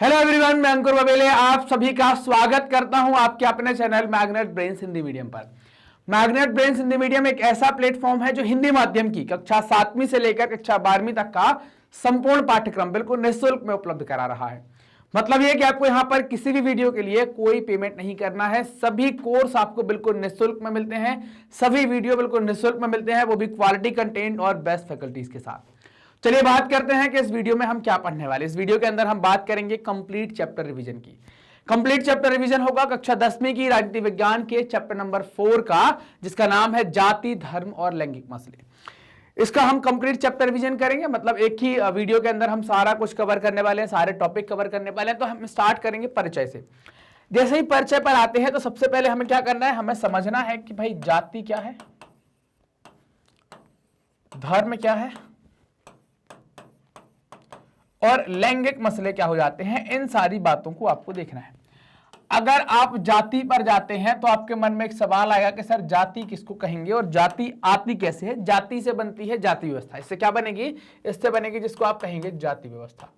Hello everyone, मैं अंकुर बबेले आप सभी का स्वागत करता हूं आपके अपने channel magnet brains Hindi medium पर। मैग्नेट ब्रेन्स हिंदी मीडियम एक ऐसा प्लेटफॉर्म है जो हिंदी माध्यम की कक्षा 7वीं से लेकर कक्षा 12वीं तक का संपूर्ण पाठ्यक्रम बिल्कुल निःशुल्क में उपलब्ध करा रहा है। मतलब यह कि आपको यहां पर किसी भी वीडियो के लिए कोई पेमेंट नहीं करना है। सभी कोर्स आपको बिल्कुल निःशुल्क में मिलते हैं, सभी वीडियो बिल्कुल निःशुल्क में मिलते हैं, वो भी क्वालिटी कंटेंट और बेस्ट फैकल्टीज के साथ। चलिए बात करते हैं कि इस वीडियो में हम क्या पढ़ने वाले। इस वीडियो के अंदर हम बात करेंगे कंप्लीट चैप्टर रिवीजन की। कंप्लीट चैप्टर रिवीजन होगा कक्षा 10वीं की राजनीति विज्ञान के चैप्टर नंबर 4 का, जिसका नाम है जाति, धर्म और लैंगिक मसले। इसका हम कंप्लीट चैप्टर रिवीजन करेंगे, मतलब एक ही वीडियो के अंदर हम सारा कुछ कवर करने वाले हैं, सारे टॉपिक कवर करने वाले हैं। तो हम स्टार्ट करेंगे परिचय से। जैसे ही परिचय पर आते हैं तो सबसे पहले हमें क्या करना है, हमें समझना है कि भाई जाति क्या है, धर्म क्या है और लैंगिक मसले क्या हो जाते हैं। इन सारी बातों को आपको देखना है। अगर आप जाति पर जाते हैं तो आपके मन में एक सवाल आएगा कि सर जाति किसको कहेंगे और जाति आती कैसे है। जाति से बनती है जाति व्यवस्था। इससे क्या बनेगी, इससे बनेगी जिसको आप कहेंगे जाति व्यवस्था।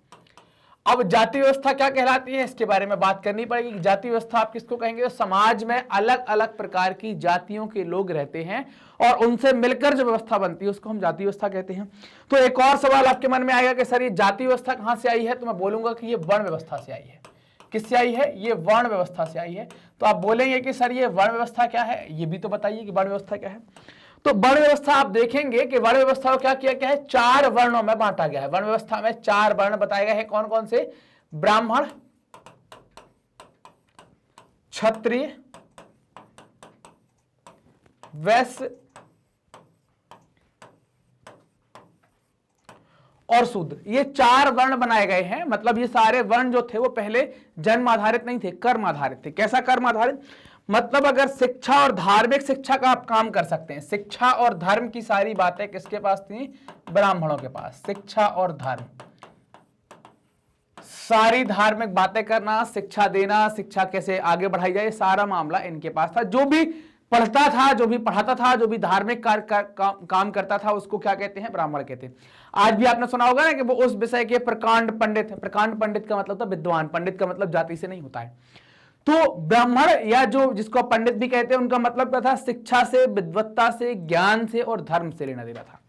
अब जाति व्यवस्था क्या कहलाती है, इसके बारे में बात करनी पड़ेगी। जाति व्यवस्था आप किसको कहेंगे, तो समाज में अलग अलग प्रकार की जातियों के लोग रहते हैं और उनसे मिलकर जो व्यवस्था बनती है उसको हम जाति व्यवस्था कहते हैं। तो एक और सवाल आपके मन में आएगा कि सर ये जाति व्यवस्था कहां से आई है, तो मैं बोलूंगा कि ये वर्ण व्यवस्था से आई है। किससे आई है, ये वर्ण व्यवस्था से आई है। तो आप बोलेंगे कि सर ये वर्ण व्यवस्था क्या है, ये भी तो बताइए कि वर्ण व्यवस्था क्या है। तो वर्ण व्यवस्था आप देखेंगे कि वर्ण व्यवस्था को क्या किया गया है, 4 वर्णों में बांटा गया है। वर्ण व्यवस्था में 4 वर्ण बताए गए हैं। कौन कौन से, ब्राह्मण, क्षत्रिय, वैश्य और शूद्र। ये 4 वर्ण बनाए गए हैं। मतलब ये सारे वर्ण जो थे वो पहले जन्म आधारित नहीं थे, कर्म आधारित थे। कैसा कर्म आधारित, मतलब अगर शिक्षा और धार्मिक शिक्षा का आप काम कर सकते हैं। शिक्षा और धर्म की सारी बातें किसके पास थी, ब्राह्मणों के पास। शिक्षा और धर्म, सारी धार्मिक बातें करना, शिक्षा देना, शिक्षा कैसे आगे बढ़ाई जाए, सारा मामला इनके पास था। जो भी पढ़ता था, जो भी पढ़ाता था, जो भी धार्मिक काम करता था, उसको क्या कहते हैं, ब्राह्मण कहते हैं। आज भी आपने सुना होगा ना कि वो उस विषय के प्रकांड पंडित है। प्रकांड पंडित का मतलब था विद्वान, पंडित का मतलब जाति से नहीं होता है। तो ब्राह्मण या जो जिसको पंडित भी कहते हैं, उनका मतलब क्या था, शिक्षा से, विद्वत्ता से, ज्ञान से और धर्म से लेना देना था।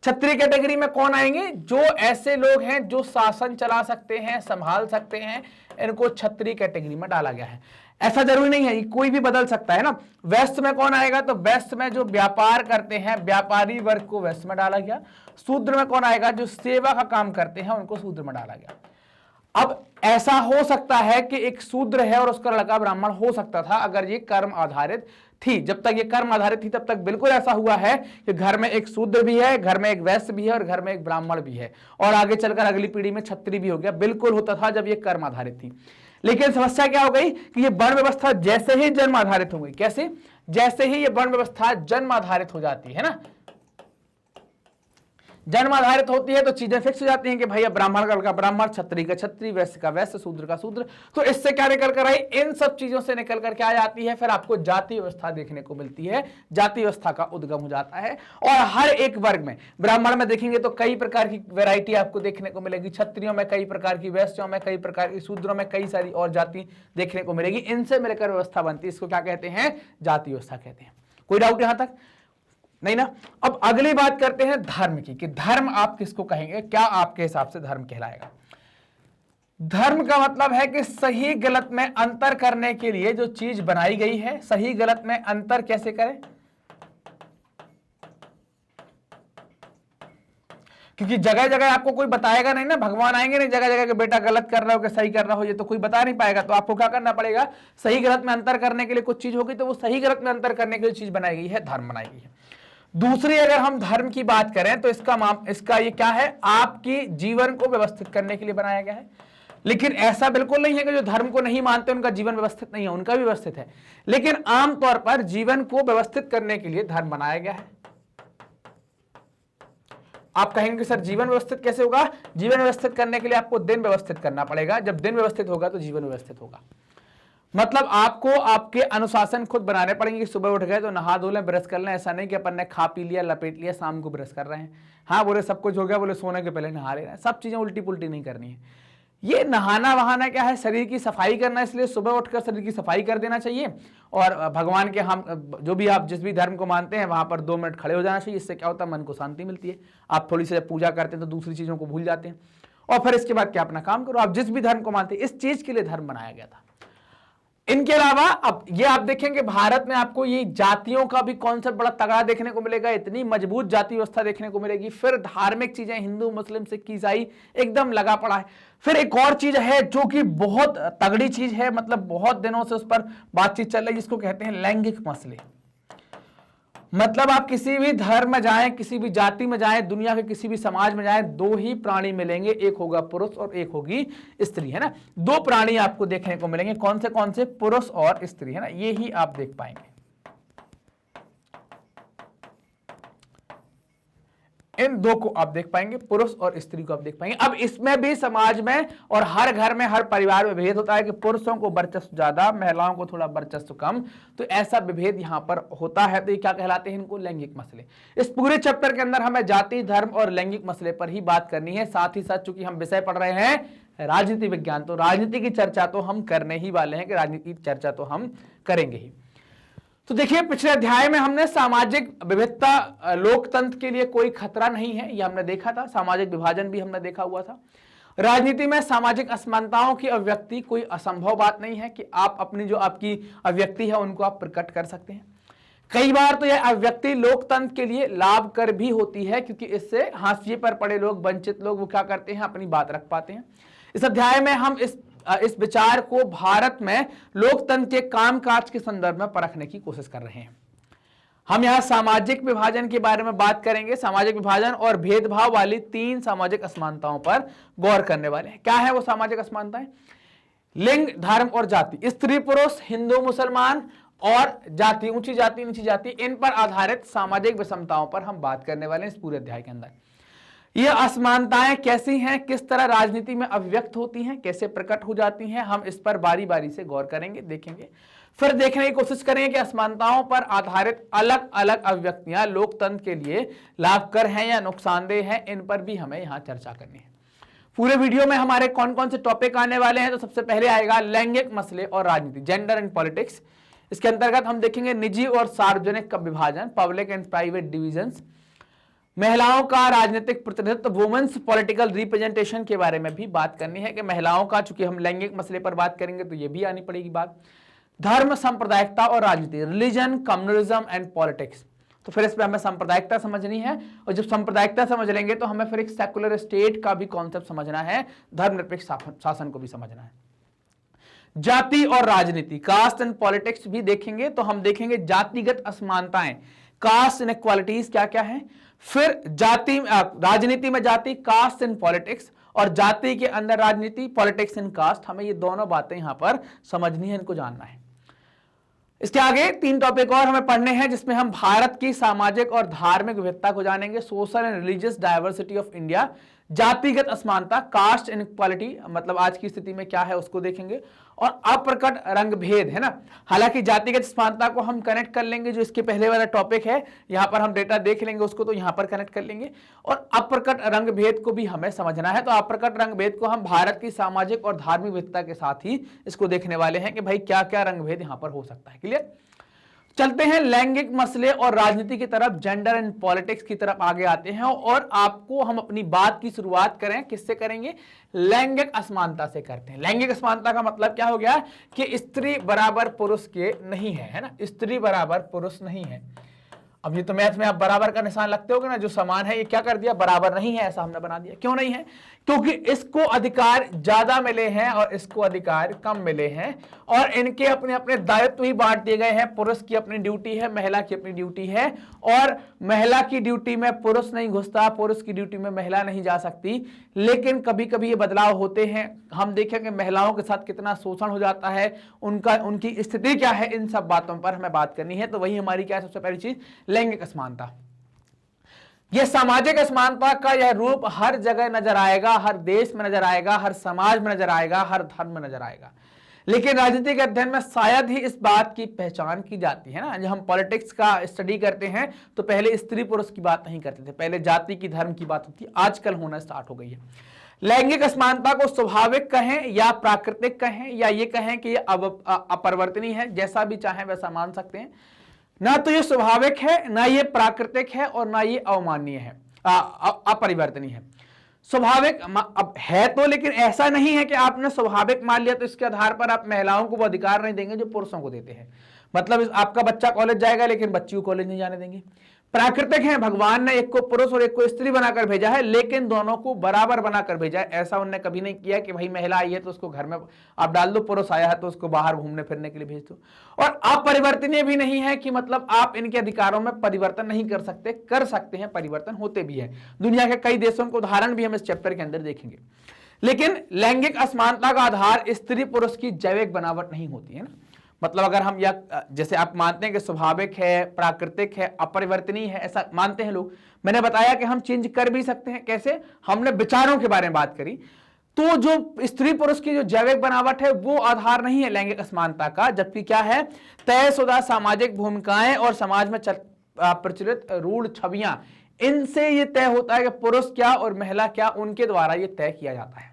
क्षत्रिय कैटेगरी में कौन आएंगे, जो ऐसे लोग हैं जो शासन चला सकते हैं, संभाल सकते हैं, इनको क्षत्रिय कैटेगरी में डाला गया है। ऐसा जरूरी नहीं है, कोई भी बदल सकता है ना। वैश्य में कौन आएगा, तो वैश्य में जो व्यापार करते हैं, व्यापारी वर्ग को वैश्य में डाला गया। शूद्र में कौन आएगा, जो सेवा का काम करते हैं, उनको शूद्र में डाला गया। अब ऐसा हो सकता है कि एक शूद्र है और उसका लड़का ब्राह्मण हो सकता था, अगर ये कर्म आधारित थी। जब तक ये कर्म आधारित थी तब तक बिल्कुल ऐसा हुआ है कि घर में एक शूद्र भी है, घर में एक वैश्य भी है और घर में एक ब्राह्मण भी है, और आगे चलकर अगली पीढ़ी में क्षत्रिय भी हो गया। बिल्कुल होता था जब ये कर्म आधारित थी। लेकिन समस्या क्या हो गई कि ये वर्ण व्यवस्था जैसे ही जन्म आधारित हो गई। कैसे, जैसे ही ये वर्ण व्यवस्था जन्म आधारित हो जाती है ना, जन्म आधारित होती है तो चीजें फिक्स हो जाती हैं कि भैया ब्राह्मण का ब्राह्मण, क्षत्रिय का क्षत्रिय, वैश्य का वैश्य, शूद्र का शूद्र। तो इससे क्या निकल कर आई, इन सब चीजों से निकल कर क्या आ जाती है, फिर आपको जाति व्यवस्था देखने को मिलती है। जाति व्यवस्था का उद्गम हो जाता है और हर एक वर्ग में, ब्राह्मण में देखेंगे तो कई प्रकार की वैरायटी आपको देखने को मिलेगी, क्षत्रियों में कई प्रकार की, वैश्यों में कई प्रकार की, शूद्रों में कई सारी और जाति देखने को मिलेगी। इनसे मिलकर व्यवस्था बनती है, इसको क्या कहते हैं, जाति व्यवस्था कहते हैं। कोई डाउट यहां तक नहीं ना। अब अगली बात करते हैं धर्म की, कि धर्म आप किसको कहेंगे, क्या आपके हिसाब से धर्म कहलाएगा। धर्म का मतलब है कि सही गलत में अंतर करने के लिए जो चीज बनाई गई है, सही गलत में अंतर कैसे करें। क्योंकि जगह जगह आपको कोई बताएगा नहीं ना, भगवान आएंगे नहीं जगह जगह कि बेटा गलत कर रहा हो कि सही कर रहा हो, ये तो कोई बता नहीं पाएगा। तो आपको क्या करना पड़ेगा, सही गलत में अंतर करने के लिए कुछ चीज होगी, तो वो सही गलत में अंतर करने के लिए चीज बनाई गई है, धर्म बनाई गई है। दूसरी अगर हम धर्म की बात करें तो इसका ये क्या है, आपकी जीवन को व्यवस्थित करने के लिए बनाया गया है। लेकिन ऐसा बिल्कुल नहीं है कि जो धर्म को नहीं मानते उनका जीवन व्यवस्थित नहीं है, उनका भी व्यवस्थित है। लेकिन आमतौर पर जीवन को व्यवस्थित करने के लिए धर्म बनाया गया है। आप कहेंगे सर जीवन व्यवस्थित कैसे होगा, जीवन व्यवस्थित करने के लिए आपको दिन व्यवस्थित करना पड़ेगा। जब दिन व्यवस्थित होगा तो जीवन व्यवस्थित होगा। मतलब आपको आपके अनुशासन खुद बनाने पड़ेंगे। सुबह उठ गए तो नहा धो लें, ब्रश कर लें। ऐसा नहीं कि अपन ने खा पी लिया, लपेट लिया, शाम को ब्रश कर रहे हैं। हाँ बोले सब कुछ हो गया, बोले सोने के पहले नहा ले रहे हैं। सब चीजें उल्टी पुल्टी नहीं करनी है। ये नहाना वहाना क्या है, शरीर की सफाई करना, इसलिए सुबह उठकर शरीर की सफाई कर देना चाहिए। और भगवान के हम जो भी आप जिस भी धर्म को मानते हैं वहां पर 2 मिनट खड़े हो जाना चाहिए। इससे क्या होता है, मन को शांति मिलती है। आप थोड़ी सी पूजा करते हैं तो दूसरी चीजों को भूल जाते हैं, और फिर इसके बाद क्या अपना काम करो। आप जिस भी धर्म को मानते हैं, इस चीज के लिए धर्म बनाया गया था। इनके अलावा अब ये आप देखेंगे भारत में आपको ये जातियों का भी कॉन्सेप्ट बड़ा तगड़ा देखने को मिलेगा, इतनी मजबूत जाति व्यवस्था देखने को मिलेगी। फिर धार्मिक चीजें हिंदू मुस्लिम सिख ईसाई एकदम लगा पड़ा है। फिर एक और चीज है जो कि बहुत तगड़ी चीज है, मतलब बहुत दिनों से उस पर बातचीत चल रही है, जिसको कहते हैं लैंगिक मसले। मतलब आप किसी भी धर्म में जाएं, किसी भी जाति में जाएं, दुनिया के किसी भी समाज में जाएं, 2 ही प्राणी मिलेंगे, एक होगा पुरुष और एक होगी स्त्री, है ना। 2 प्राणी आपको देखने को मिलेंगे। कौन से, पुरुष और स्त्री, है ना, ये ही आप देख पाएंगे। इन 2 को आप देख पाएंगे, पुरुष और स्त्री को आप देख पाएंगे। अब इसमें भी समाज में और हर घर में, हर परिवार में भेद होता है कि पुरुषों को वर्चस्व ज्यादा, महिलाओं को थोड़ा वर्चस्व कम। तो ऐसा विभेद यहां पर होता है। तो ये क्या कहलाते हैं, इनको लैंगिक मसले। इस पूरे चैप्टर के अंदर हमें जाति, धर्म और लैंगिक मसले पर ही बात करनी है। साथ ही साथ चूंकि हम विषय पढ़ रहे हैं राजनीति विज्ञान, तो राजनीति की चर्चा तो हम करने ही वाले हैं, कि राजनीति की चर्चा तो हम करेंगे ही। तो देखिए, पिछले अध्याय में हमने सामाजिक विविधता लोकतंत्र के लिए कोई खतरा नहीं है, यह हमने देखा था। सामाजिक विभाजन भी हमने देखा हुआ था। राजनीति में सामाजिक असमानताओं की अभिव्यक्ति कोई असंभव बात नहीं है, कि आप अपनी जो आपकी अभिव्यक्ति है उनको आप प्रकट कर सकते हैं। कई बार तो यह अभिव्यक्ति लोकतंत्र के लिए लाभकर भी होती है, क्योंकि इससे हाशिए पर पड़े लोग, वंचित लोग, वो क्या करते हैं, अपनी बात रख पाते हैं। इस अध्याय में हम इस विचार को भारत में लोकतंत्र के कामकाज के संदर्भ में परखने की कोशिश कर रहे हैं। हम यहां सामाजिक विभाजन के बारे में बात करेंगे। सामाजिक विभाजन और भेदभाव वाली 3 सामाजिक असमानताओं पर गौर करने वाले हैं। क्या है वो सामाजिक असमानताएं? लिंग, धर्म और जाति, स्त्री पुरुष, हिंदू मुसलमान और जाति, ऊंची जाति नीची जाति, इन पर आधारित सामाजिक विषमताओं पर हम बात करने वाले हैं इस पूरे अध्याय के अंदर। ये असमानताएं कैसी हैं, किस तरह राजनीति में अभिव्यक्त होती हैं, कैसे प्रकट हो जाती हैं, हम इस पर बारी बारी से गौर करेंगे, देखेंगे। फिर देखने की कोशिश करेंगे कि असमानताओं पर आधारित अलग अलग अभिव्यक्तियां लोकतंत्र के लिए लाभकर हैं या नुकसानदेह हैं, इन पर भी हमें यहां चर्चा करनी है। पूरे वीडियो में हमारे कौन कौन से टॉपिक आने वाले हैं, तो सबसे पहले आएगा लैंगिक मसले और राजनीति, जेंडर एंड पॉलिटिक्स। इसके अंतर्गत हम देखेंगे निजी और सार्वजनिक का विभाजन, पब्लिक एंड प्राइवेट डिविजन्स। महिलाओं का राजनीतिक प्रतिनिधित्व, वुमेन्स पॉलिटिकल रिप्रेजेंटेशन के बारे में भी बात करनी है, कि महिलाओं का, चूंकि हम लैंगिक मसले पर बात करेंगे तो ये भी आनी पड़ेगी बात। धर्म, सांप्रदायिकता और राजनीति, रिलीजन, कम्युनिज्म एंड पॉलिटिक्स। तो फिर इसमें हमें सांप्रदायिकता समझनी है, और जब सांप्रदायिकता समझ लेंगे तो हमें फिर एक सेकुलर स्टेट का भी कॉन्सेप्ट समझना है, धर्मनिरपेक्ष शासन को भी समझना है। जाति और राजनीति, कास्ट एंड पॉलिटिक्स भी देखेंगे। तो हम देखेंगे जातिगत असमानताएं, कास्ट इनइक्वालिटीज क्या क्या है। फिर जाति, राजनीति में जाति, कास्ट इन पॉलिटिक्स, और जाति के अंदर राजनीति, पॉलिटिक्स इन कास्ट। हमें ये दोनों बातें यहां पर समझनी है, इनको जानना है। इसके आगे 3 टॉपिक और हमें पढ़ने हैं, जिसमें हम भारत की सामाजिक और धार्मिक विविधता को जानेंगे, social and religious diversity of India, जातिगत असमानता, कास्ट इनइक्वालिटी, मतलब आज की स्थिति में क्या है उसको देखेंगे, और अप्रकट रंग भेद, है ना। हालांकि जातिगत असमानता को हम कनेक्ट कर लेंगे, जो इसके पहले वाला टॉपिक है, यहां पर हम डेटा देख लेंगे उसको, तो यहां पर कनेक्ट कर लेंगे। और अप्रकट रंग भेद को भी हमें समझना है। तो अप्रकट रंग भेद को हम भारत की सामाजिक और धार्मिक विविधता के साथ ही इसको देखने वाले हैं, कि भाई क्या क्या रंग भेद यहां पर हो सकता है। क्लियर? चलते हैं लैंगिक मसले और राजनीति की तरफ, जेंडर एंड पॉलिटिक्स की तरफ आगे आते हैं। और आपको हम अपनी बात की शुरुआत करें, किससे करेंगे? लैंगिक असमानता से करते हैं। लैंगिक असमानता का मतलब क्या हो गया, कि स्त्री बराबर पुरुष के नहीं है ना, स्त्री बराबर पुरुष नहीं है। अब ये तो मैथ में आप बराबर का निशान लगते होगे ना, जो समान है ये क्या कर दिया, बराबर नहीं है, ऐसा हमने बना दिया। क्यों नहीं है? क्योंकि इसको अधिकार ज्यादा मिले हैं और इसको अधिकार कम मिले हैं, और इनके अपने अपने दायित्व ही बांट दिए गए हैं। पुरुष की अपनी ड्यूटी है, महिला की अपनी ड्यूटी है, और महिला की ड्यूटी में पुरुष नहीं घुसता, पुरुष की ड्यूटी में महिला नहीं जा सकती। लेकिन कभी कभी ये बदलाव होते हैं। हम देखेंगे महिलाओं के साथ कितना शोषण हो जाता है, उनकी स्थिति क्या है, इन सब बातों पर हमें बात करनी है। तो वही हमारी क्या है सबसे पहली चीज, लैंगिक असमानता। यह सामाजिक असमानता का यह रूप हर जगह नजर आएगा, हर देश में नजर आएगा, हर समाज में नजर आएगा, हर धर्म में नजर आएगा। लेकिन राजनीति के अध्ययन में शायद ही इस बात की पहचान की जाती है ना। जब हम पॉलिटिक्स का स्टडी करते हैं तो पहले स्त्री पुरुष की बात नहीं करते थे, पहले जाति की, धर्म की बात होती है, आजकल होना स्टार्ट हो गई है। लैंगिक असमानता को स्वाभाविक कहें या प्राकृतिक कहें या ये कहें कि ये अपरिवर्तनीय है, जैसा भी चाहें वैसा मान सकते हैं। ना तो ये स्वाभाविक है, ना ये प्राकृतिक है और ना ये अवमाननीय है, अपरिवर्तनीय है। स्वाभाविक अब है तो, लेकिन ऐसा नहीं है कि आपने स्वाभाविक मान लिया तो इसके आधार पर आप महिलाओं को वो अधिकार नहीं देंगे जो पुरुषों को देते हैं। मतलब आपका बच्चा कॉलेज जाएगा लेकिन बच्ची को कॉलेज नहीं जाने देंगे। प्राकृतिक है, भगवान ने एक को पुरुष और एक को स्त्री बनाकर भेजा है, लेकिन दोनों को बराबर बनाकर भेजा है। ऐसा उन्होंने कभी नहीं किया कि भाई महिला आई है तो उसको घर में आप डाल दो, पुरुष आया है तो उसको बाहर घूमने फिरने के लिए भेज दो। और अपरिवर्तनीय भी नहीं है कि मतलब आप इनके अधिकारों में परिवर्तन नहीं कर सकते, कर सकते हैं, परिवर्तन होते भी है। दुनिया के कई देशों के उदाहरण भी हम इस चैप्टर के अंदर देखेंगे। लेकिन लैंगिक असमानता का आधार स्त्री पुरुष की जैविक बनावट नहीं होती है ना। मतलब अगर हम या जैसे आप मानते हैं कि स्वाभाविक है, प्राकृतिक है, अपरिवर्तनीय है, ऐसा मानते हैं लोग। मैंने बताया कि हम चेंज कर भी सकते हैं। कैसे? हमने विचारों के बारे में बात करी। तो जो स्त्री पुरुष की जो जैविक बनावट है वो आधार नहीं है लैंगिक असमानता का, जबकि क्या है, तयशुदा सामाजिक भूमिकाएं और समाज में प्रचलित रूढ़ छवियां, इनसे ये तय होता है कि पुरुष क्या और महिला क्या, उनके द्वारा ये तय किया जाता है।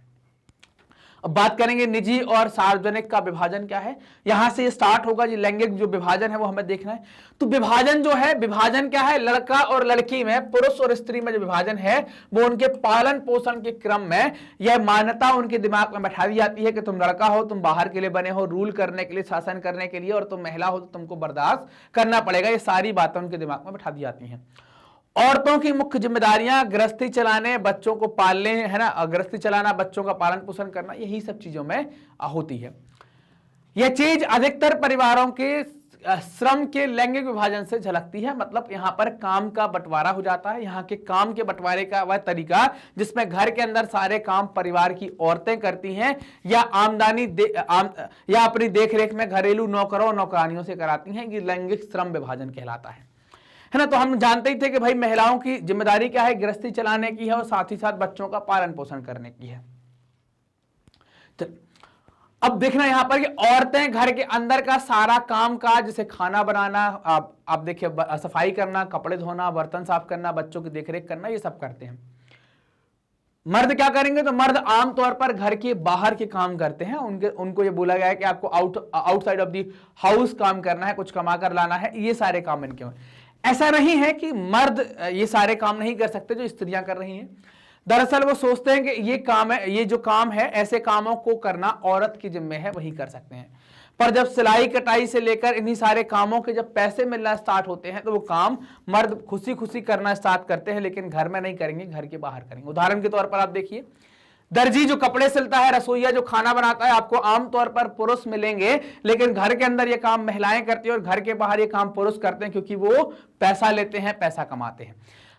अब बात करेंगे निजी और सार्वजनिक का विभाजन क्या है। यहां से स्टार्ट होगा जी, लैंगिक जो विभाजन है वो हमें देखना है। तो विभाजन जो है, विभाजन क्या है, लड़का और लड़की में, पुरुष और स्त्री में जो विभाजन है वो उनके पालन पोषण के क्रम में यह मान्यता उनके दिमाग में बैठा दी जाती है कि तुम लड़का हो, तुम बाहर के लिए बने हो, रूल करने के लिए, शासन करने के लिए, और तुम महिला हो तो तुमको बर्दाश्त करना पड़ेगा। ये सारी बातें उनके दिमाग में बैठा दी जाती हैं। औरतों की मुख्य जिम्मेदारियां गृहस्थी चलाने, बच्चों को पालने, है ना, गृहस्थी चलाना, बच्चों का पालन पोषण करना, यही सब चीजों में होती है। यह चीज अधिकतर परिवारों के श्रम के लैंगिक विभाजन से झलकती है। मतलब यहां पर काम का बंटवारा हो जाता है। यहाँ के काम के बंटवारे का वह तरीका जिसमें घर के अंदर सारे काम परिवार की औरतें करती हैं या या अपनी देखरेख में घरेलू नौकरों नौकरानियों से कराती हैं, ये लैंगिक श्रम विभाजन कहलाता है ना। तो हम जानते ही थे कि भाई महिलाओं की जिम्मेदारी क्या है, गृहस्थी चलाने की है और साथ ही साथ बच्चों का पालन पोषण करने की है। अब देखना यहां पर कि औरतें घर के अंदर का सारा काम काज, जैसे खाना बनाना, आप देखिए सफाई करना, कपड़े धोना, बर्तन साफ करना, बच्चों की देखरेख करना, ये सब करते हैं। मर्द क्या करेंगे? तो मर्द आमतौर पर घर के बाहर के काम करते हैं। उनको ये बोला गया है कि आपको आउटसाइड ऑफ दी हाउस काम करना है, कुछ कमा कर लाना है, ये सारे काम इनके हैं। ऐसा नहीं है कि मर्द ये सारे काम नहीं कर सकते जो स्त्रियां कर रही हैं। दरअसल वो सोचते हैं कि ये काम है, ये जो काम है, ऐसे कामों को करना औरत की जिम्मे है, वही कर सकते हैं। पर जब सिलाई कटाई से लेकर इन्हीं सारे कामों के जब पैसे मिलना स्टार्ट होते हैं तो वो काम मर्द खुशी खुशी करना स्टार्ट करते हैं, लेकिन घर में नहीं करेंगे, घर के बाहर करेंगे। उदाहरण के तौर पर आप देखिए, दर्जी जो कपड़े सिलता है, रसोईया जो खाना बनाता है, आपको आमतौर पर पुरुष मिलेंगे, लेकिन घर के अंदर ये काम महिलाएं करती हैं और घर के बाहर ये काम पुरुष करते हैं, क्योंकि वो पैसा लेते हैं, पैसा कमाते हैं।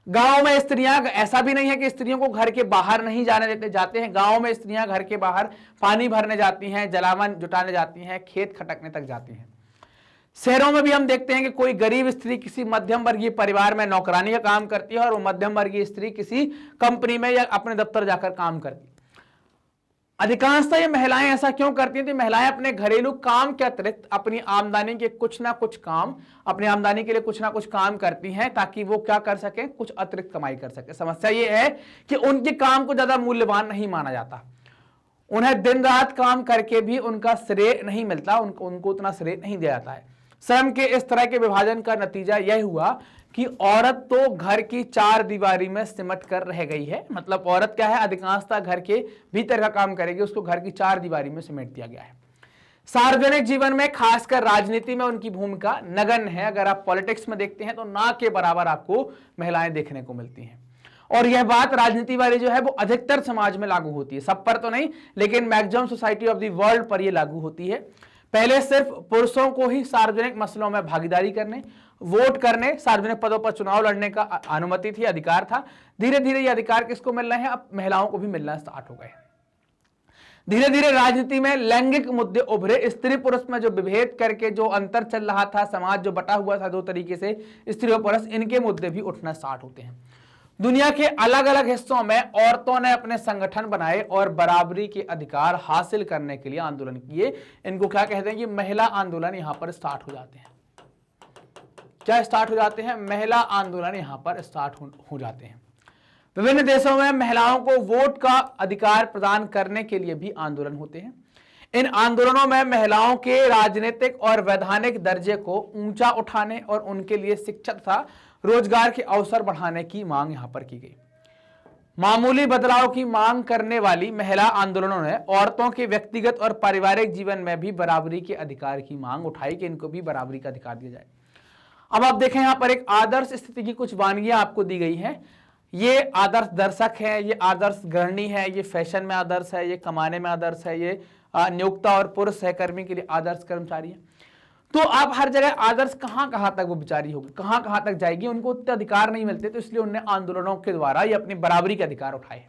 गांव में स्त्रियां, ऐसा भी नहीं है कि स्त्रियों को घर के बाहर नहीं जाते हैं। गांव में स्त्रियां घर के बाहर पानी भरने जाती हैं, जलावन जुटाने जाती हैं, खेत खटकने तक जाती हैं। शहरों में भी हम देखते हैं कि कोई गरीब स्त्री किसी मध्यम वर्गीय परिवार में नौकरानी का काम करती है और वो मध्यम वर्गीय स्त्री किसी कंपनी में या अपने दफ्तर जाकर काम करती है। अधिकांशतः ये महिलाएं ऐसा क्यों करती हैं? तो महिलाएं अपने घरेलू काम के अतिरिक्त अपनी आमदनी के कुछ ना कुछ काम, अपनी आमदनी के लिए कुछ ना कुछ काम करती हैं ताकि वो क्या कर सके, कुछ अतिरिक्त कमाई कर सके। समस्या ये है कि उनके काम को ज्यादा मूल्यवान नहीं माना जाता। उन्हें दिन रात काम करके भी उनका श्रेय नहीं मिलता, उनको उतना श्रेय नहीं दिया जाता है। श्रम के इस तरह के विभाजन का नतीजा यह हुआ कि औरत तो घर की चार दीवारी में सिमट कर रह गई है। मतलब औरत क्या है, अधिकांशतः घर के भीतर का काम करेगी, उसको घर की चार दीवारी में सिमट दिया गया है। सार्वजनिक जीवन में, खासकर राजनीति में उनकी भूमिका नगण्य है। अगर आप पॉलिटिक्स में देखते हैं तो ना के बराबर आपको महिलाएं देखने को मिलती हैं। और यह बात राजनीति वाली जो है वो अधिकतर समाज में लागू होती है, सब पर तो नहीं, लेकिन maximum society of the world पर यह लागू होती है। पहले सिर्फ पुरुषों को ही सार्वजनिक मसलों में भागीदारी करने, वोट करने, सार्वजनिक पदों पर चुनाव लड़ने का अनुमति थी, अधिकार था। धीरे धीरे ये अधिकार किसको मिल रहे हैं? अब महिलाओं को भी मिलना स्टार्ट हो गए। धीरे धीरे राजनीति में लैंगिक मुद्दे उभरे। स्त्री पुरुष में जो विभेद करके जो अंतर चल रहा था, समाज जो बटा हुआ था दो तरीके से, स्त्री और पुरुष, इनके मुद्दे भी उठना स्टार्ट होते हैं। दुनिया के अलग अलग हिस्सों में औरतों ने अपने संगठन बनाए और बराबरी के अधिकार हासिल करने के लिए आंदोलन किए। इनको क्या कहते हैं कि महिला आंदोलन यहां पर स्टार्ट हो जाते हैं। क्या स्टार्ट हो जाते हैं? महिला आंदोलन यहां पर स्टार्ट हो जाते हैं। विभिन्न देशों में महिलाओं को वोट का अधिकार प्रदान करने के लिए भी आंदोलन होते हैं। इन आंदोलनों में महिलाओं के राजनीतिक और वैधानिक दर्जे को ऊंचा उठाने और उनके लिए शिक्षा तथा रोजगार के अवसर बढ़ाने की मांग यहां पर की गई। मामूली बदलाव की मांग करने वाली महिला आंदोलनों ने औरतों के व्यक्तिगत और पारिवारिक जीवन में भी बराबरी के अधिकार की मांग उठाई कि इनको भी बराबरी का अधिकार दिया जाए। अब आप देखें यहां पर एक आदर्श स्थिति की कुछ वानगियां आपको दी गई हैं। ये आदर्श दर्शक है, ये आदर्श गृहिणी है, ये फैशन में आदर्श है, ये कमाने में आदर्श है, ये नियोक्ता और पुरुष सहकर्मी के लिए आदर्श कर्मचारी है। तो आप हर जगह आदर्श कहां कहां तक वो बेचारी होगी, कहां कहां तक जाएगी, उनको उतने अधिकार नहीं मिलते, तो इसलिए उन्होंने आंदोलनों के द्वारा ये अपनी बराबरी के अधिकार उठाए।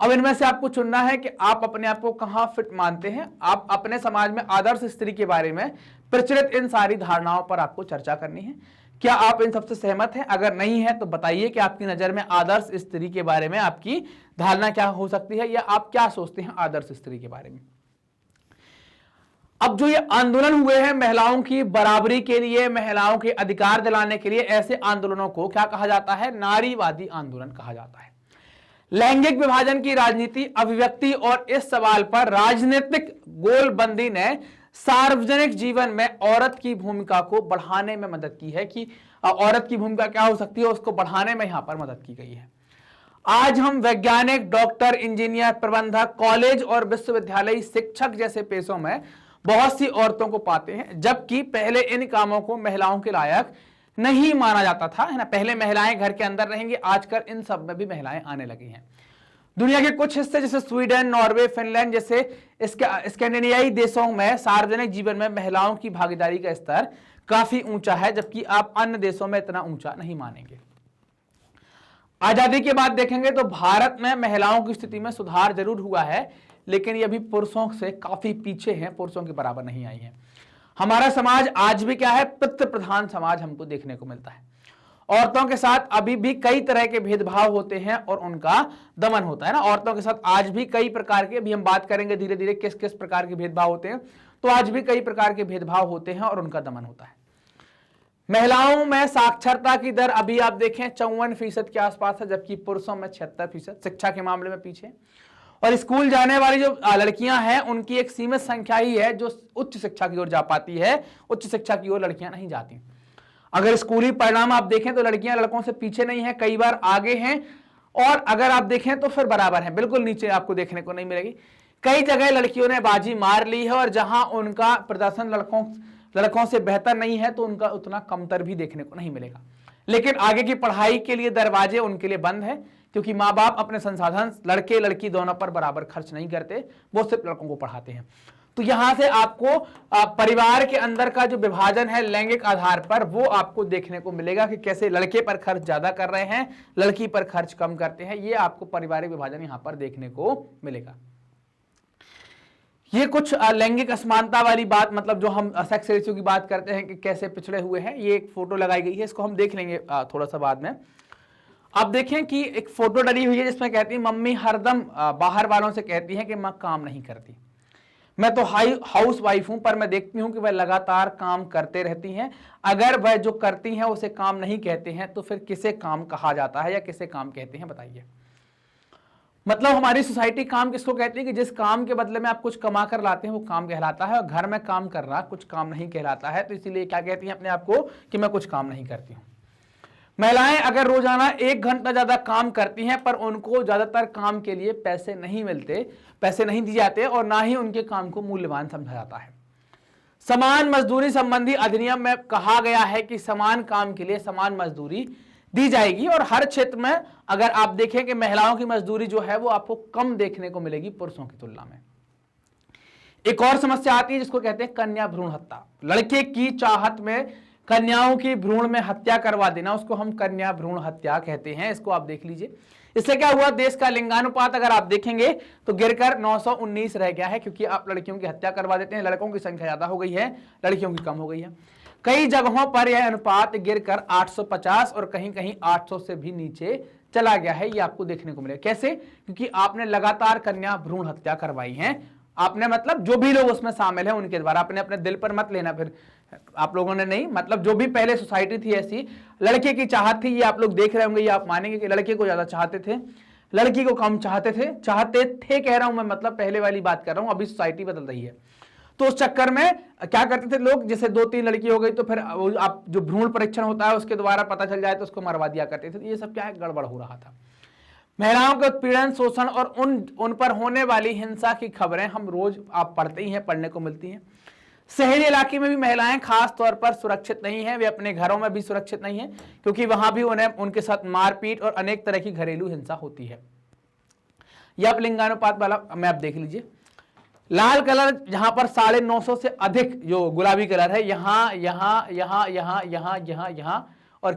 अब इनमें से आपको चुनना है कि आप अपने आप को कहां फिट मानते हैं। आप अपने समाज में आदर्श स्त्री के बारे में प्रचलित इन सारी धारणाओं पर आपको चर्चा करनी है। क्या आप इन सबसे सहमत हैं? अगर नहीं है तो बताइए कि आपकी नजर में आदर्श स्त्री के बारे में आपकी धारणा क्या हो सकती है, या आप क्या सोचते हैं आदर्श स्त्री के बारे में। अब जो ये आंदोलन हुए हैं महिलाओं की बराबरी के लिए, महिलाओं के अधिकार दिलाने के लिए, ऐसे आंदोलनों को क्या कहा जाता है? नारीवादी आंदोलन कहा जाता है। लैंगिक विभाजन की राजनीति, अभिव्यक्ति और इस सवाल पर राजनीतिक गोलबंदी ने सार्वजनिक जीवन में औरत की भूमिका को बढ़ाने में मदद की है कि औरत की भूमिका क्या हो सकती है, उसको बढ़ाने में यहां पर मदद की गई है। आज हम वैज्ञानिक, डॉक्टर, इंजीनियर, प्रबंधक, कॉलेज और विश्वविद्यालय शिक्षक जैसे पेशों में बहुत सी औरतों को पाते हैं, जबकि पहले इन कामों को महिलाओं के लायक नहीं माना जाता था, है ना। पहले महिलाएं घर के अंदर रहेंगी, आजकल इन सब में भी महिलाएं आने लगी हैं। दुनिया के कुछ हिस्से जैसे स्वीडन, नॉर्वे, फिनलैंड जैसे स्कैंडिनेवियाई देशों में सार्वजनिक जीवन में महिलाओं की भागीदारी का स्तर काफी ऊंचा है, जबकि आप अन्य देशों में इतना ऊंचा नहीं मानेंगे। आजादी के बाद देखेंगे तो भारत में महिलाओं की स्थिति में सुधार जरूर हुआ है, लेकिन ये अभी पुरुषों से काफी पीछे हैं, पुरुषों के बराबर नहीं आई है। हमारा समाज आज भी क्या है? पितृ प्रधान समाज हमको देखने को मिलता है। औरतों के साथ अभी भी कई तरह के भेदभाव होते हैं और उनका दमन होता है ना। औरतों के साथ आज भी कई प्रकार के, अभी हम बात करेंगे धीरे धीरे किस किस प्रकार के भेदभाव होते हैं, तो आज भी कई प्रकार के भेदभाव होते हैं और उनका दमन होता है। महिलाओं में साक्षरता की दर अभी आप देखें 54% के आसपास है, जबकि पुरुषों में 76%, शिक्षा के मामले में पीछे। और स्कूल जाने वाली जो लड़कियां हैं उनकी एक सीमित संख्या ही है जो उच्च शिक्षा की ओर जा पाती है। उच्च शिक्षा की ओर लड़कियां नहीं जाती। अगर स्कूली परिणाम आप देखें तो लड़कियां लड़कों से पीछे नहीं है, कई बार आगे हैं, और अगर आप देखें तो फिर बराबर हैं, बिल्कुल नीचे आपको देखने को नहीं मिलेगी। कई जगह लड़कियों ने बाजी मार ली है, और जहां उनका प्रदर्शन लड़कों से बेहतर नहीं है तो उनका उतना कमतर भी देखने को नहीं मिलेगा। लेकिन आगे की पढ़ाई के लिए दरवाजे उनके लिए बंद है, क्योंकि माँ बाप अपने संसाधन लड़के लड़की दोनों पर बराबर खर्च नहीं करते, वो सिर्फ लड़कों को पढ़ाते हैं। तो यहां से आपको परिवार के अंदर का जो विभाजन है लैंगिक आधार पर, वो आपको देखने को मिलेगा कि कैसे लड़के पर खर्च ज्यादा कर रहे हैं, लड़की पर खर्च कम करते हैं। ये आपको पारिवारिक विभाजन यहां पर देखने को मिलेगा। ये कुछ लैंगिक असमानता वाली बात, मतलब जो हम सेक्स रेशियो की बात करते हैं कि कैसे पिछड़े हुए हैं, ये एक फोटो लगाई गई है, इसको हम देख लेंगे थोड़ा सा बाद में। आप देखें कि एक फोटो डली हुई है जिसमें कहती है मम्मी हरदम बाहर वालों से कहती है कि मैं काम नहीं करती, मैं तो हाउस वाइफ हूं, पर मैं देखती हूं कि वह लगातार काम करते रहती हैं। अगर वह जो करती हैं उसे काम नहीं कहते हैं तो फिर किसे काम कहा जाता है या किसे काम कहते हैं, बताइए। मतलब हमारी सोसाइटी काम किसको कहती है कि जिस काम के बदले में आप कुछ कमा कर लाते हैं वो काम कहलाता है, और घर में काम कर रहा कुछ काम नहीं कहलाता है। तो इसीलिए क्या कहती हैं अपने आप को कि मैं कुछ काम नहीं करती हूं। महिलाएं अगर रोजाना 1 घंटा ज्यादा काम करती हैं पर उनको ज्यादातर काम के लिए पैसे नहीं मिलते, पैसे नहीं दिए जाते, और ना ही उनके काम को मूल्यवान समझा जाता है। समान मजदूरी संबंधी अधिनियम में कहा गया है कि समान काम के लिए समान मजदूरी दी जाएगी, और हर क्षेत्र में अगर आप देखें कि महिलाओं की मजदूरी जो है वो आपको कम देखने को मिलेगी पुरुषों की तुलना में। एक और समस्या आती है जिसको कहते हैं कन्या भ्रूण हत्या। लड़के की चाहत में कन्याओं की भ्रूण में हत्या करवा देना, उसको हम कन्या भ्रूण हत्या कहते हैं। इसको आप देख लीजिए। इससे क्या हुआ, देश का लिंगानुपात अगर आप देखेंगे तो गिरकर 919 रह गया है, क्योंकि आप लड़कियों की हत्या करवा देते हैं। लड़कों की संख्या ज्यादा हो गई है, लड़कियों की कम हो गई है। कई जगहों पर यह अनुपात गिरकर 850 और कहीं कहीं 800 से भी नीचे चला गया है। ये आपको देखने को मिलेगा। कैसे? क्योंकि आपने लगातार कन्या भ्रूण हत्या करवाई है आपने मतलब जो भी लोग उसमें शामिल हैं उनके द्वारा, आपने अपने दिल पर मत लेना फिर, आप लोगों ने नहीं, मतलब जो भी पहले सोसाइटी थी ऐसी, लड़के की चाहत थी, ये आप लोग देख रहे होंगे, ये आप मानेंगे कि लड़के को ज्यादा चाहते थे, लड़की को कम चाहते थे कह रहा हूं मैं, मतलब पहले वाली बात कर रहा हूं, अभी सोसाइटी बदल रही है। तो उस चक्कर में क्या करते थे लोग, जैसे 2-3 लड़की हो गई तो फिर आप जो भ्रूण परीक्षण होता है उसके द्वारा पता चल जाए तो उसको मरवा दिया करते थे। ये सब क्या है, गड़बड़ हो रहा था। महिलाओं के उत्पीड़न, शोषण और उन पर होने वाली हिंसा की खबरें हम रोज आप पढ़ते ही हैं, पढ़ने को मिलती हैं। शहरी इलाके में भी महिलाएं खास तौर पर सुरक्षित नहीं हैं, वे अपने घरों में भी सुरक्षित नहीं हैं, क्योंकि वहां भी उन्हें उनके साथ मारपीट और अनेक तरह की घरेलू हिंसा होती है। यह आप लिंगानुपात वाला मैप देख लीजिए। लाल कलर जहां पर 950 से अधिक, जो गुलाबी कलर है, यहां यहां यहां यहां यहां यहां यहां और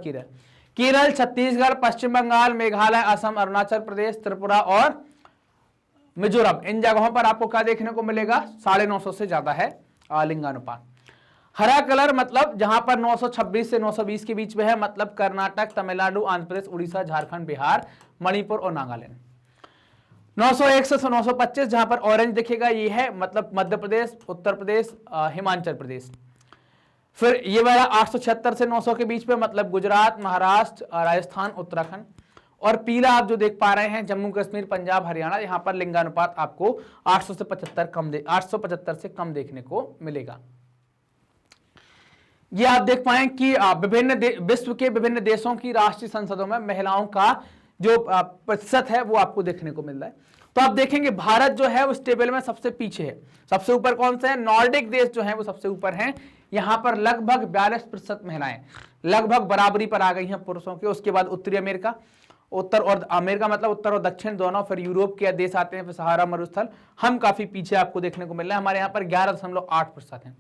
केरल, छत्तीसगढ़, पश्चिम बंगाल, मेघालय, असम, अरुणाचल प्रदेश, त्रिपुरा और मिजोरम, इन जगहों पर आपको क्या देखने को मिलेगा, 950 से ज्यादा है लिंगानुपात। हरा कलर मतलब जहां पर 926 से 920 के बीच में है, मतलब कर्नाटक, तमिलनाडु, आंध्र प्रदेश, उड़ीसा, झारखंड, बिहार, मणिपुर और नागालैंड। 901 से 925 जहां पर ऑरेंज दिखेगा, ये है मतलब मध्य प्रदेश, उत्तर प्रदेश, हिमाचल प्रदेश। फिर ये वाला 876 से 900 के बीच में, मतलब गुजरात, महाराष्ट्र, राजस्थान, उत्तराखंड। और पीला आप जो देख पा रहे हैं, जम्मू कश्मीर, पंजाब, हरियाणा, यहां पर लिंगानुपात आपको 875 से कम देखने को मिलेगा। ये आप देख पाए कि विश्व के विभिन्न देशों की राष्ट्रीय संसदों में महिलाओं का जो प्रतिशत है वो आपको देखने को मिल रहा है। तो आप देखेंगे भारत जो है उस टेबल में सबसे पीछे है। सबसे ऊपर कौन से है, नॉर्डिक देश जो है वो सबसे ऊपर हैं। यहां पर लगभग 42% महिलाएं लगभग बराबरी पर आ गई हैं पुरुषों के। उसके बाद उत्तरी अमेरिका, उत्तर और अमेरिका मतलब उत्तर और दक्षिण दोनों, फिर यूरोप के देश आते हैं, फिर सहारा मरुस्थल। हम काफी पीछे आपको देखने को मिल रहा है, हमारे यहाँ पर 11.8% है।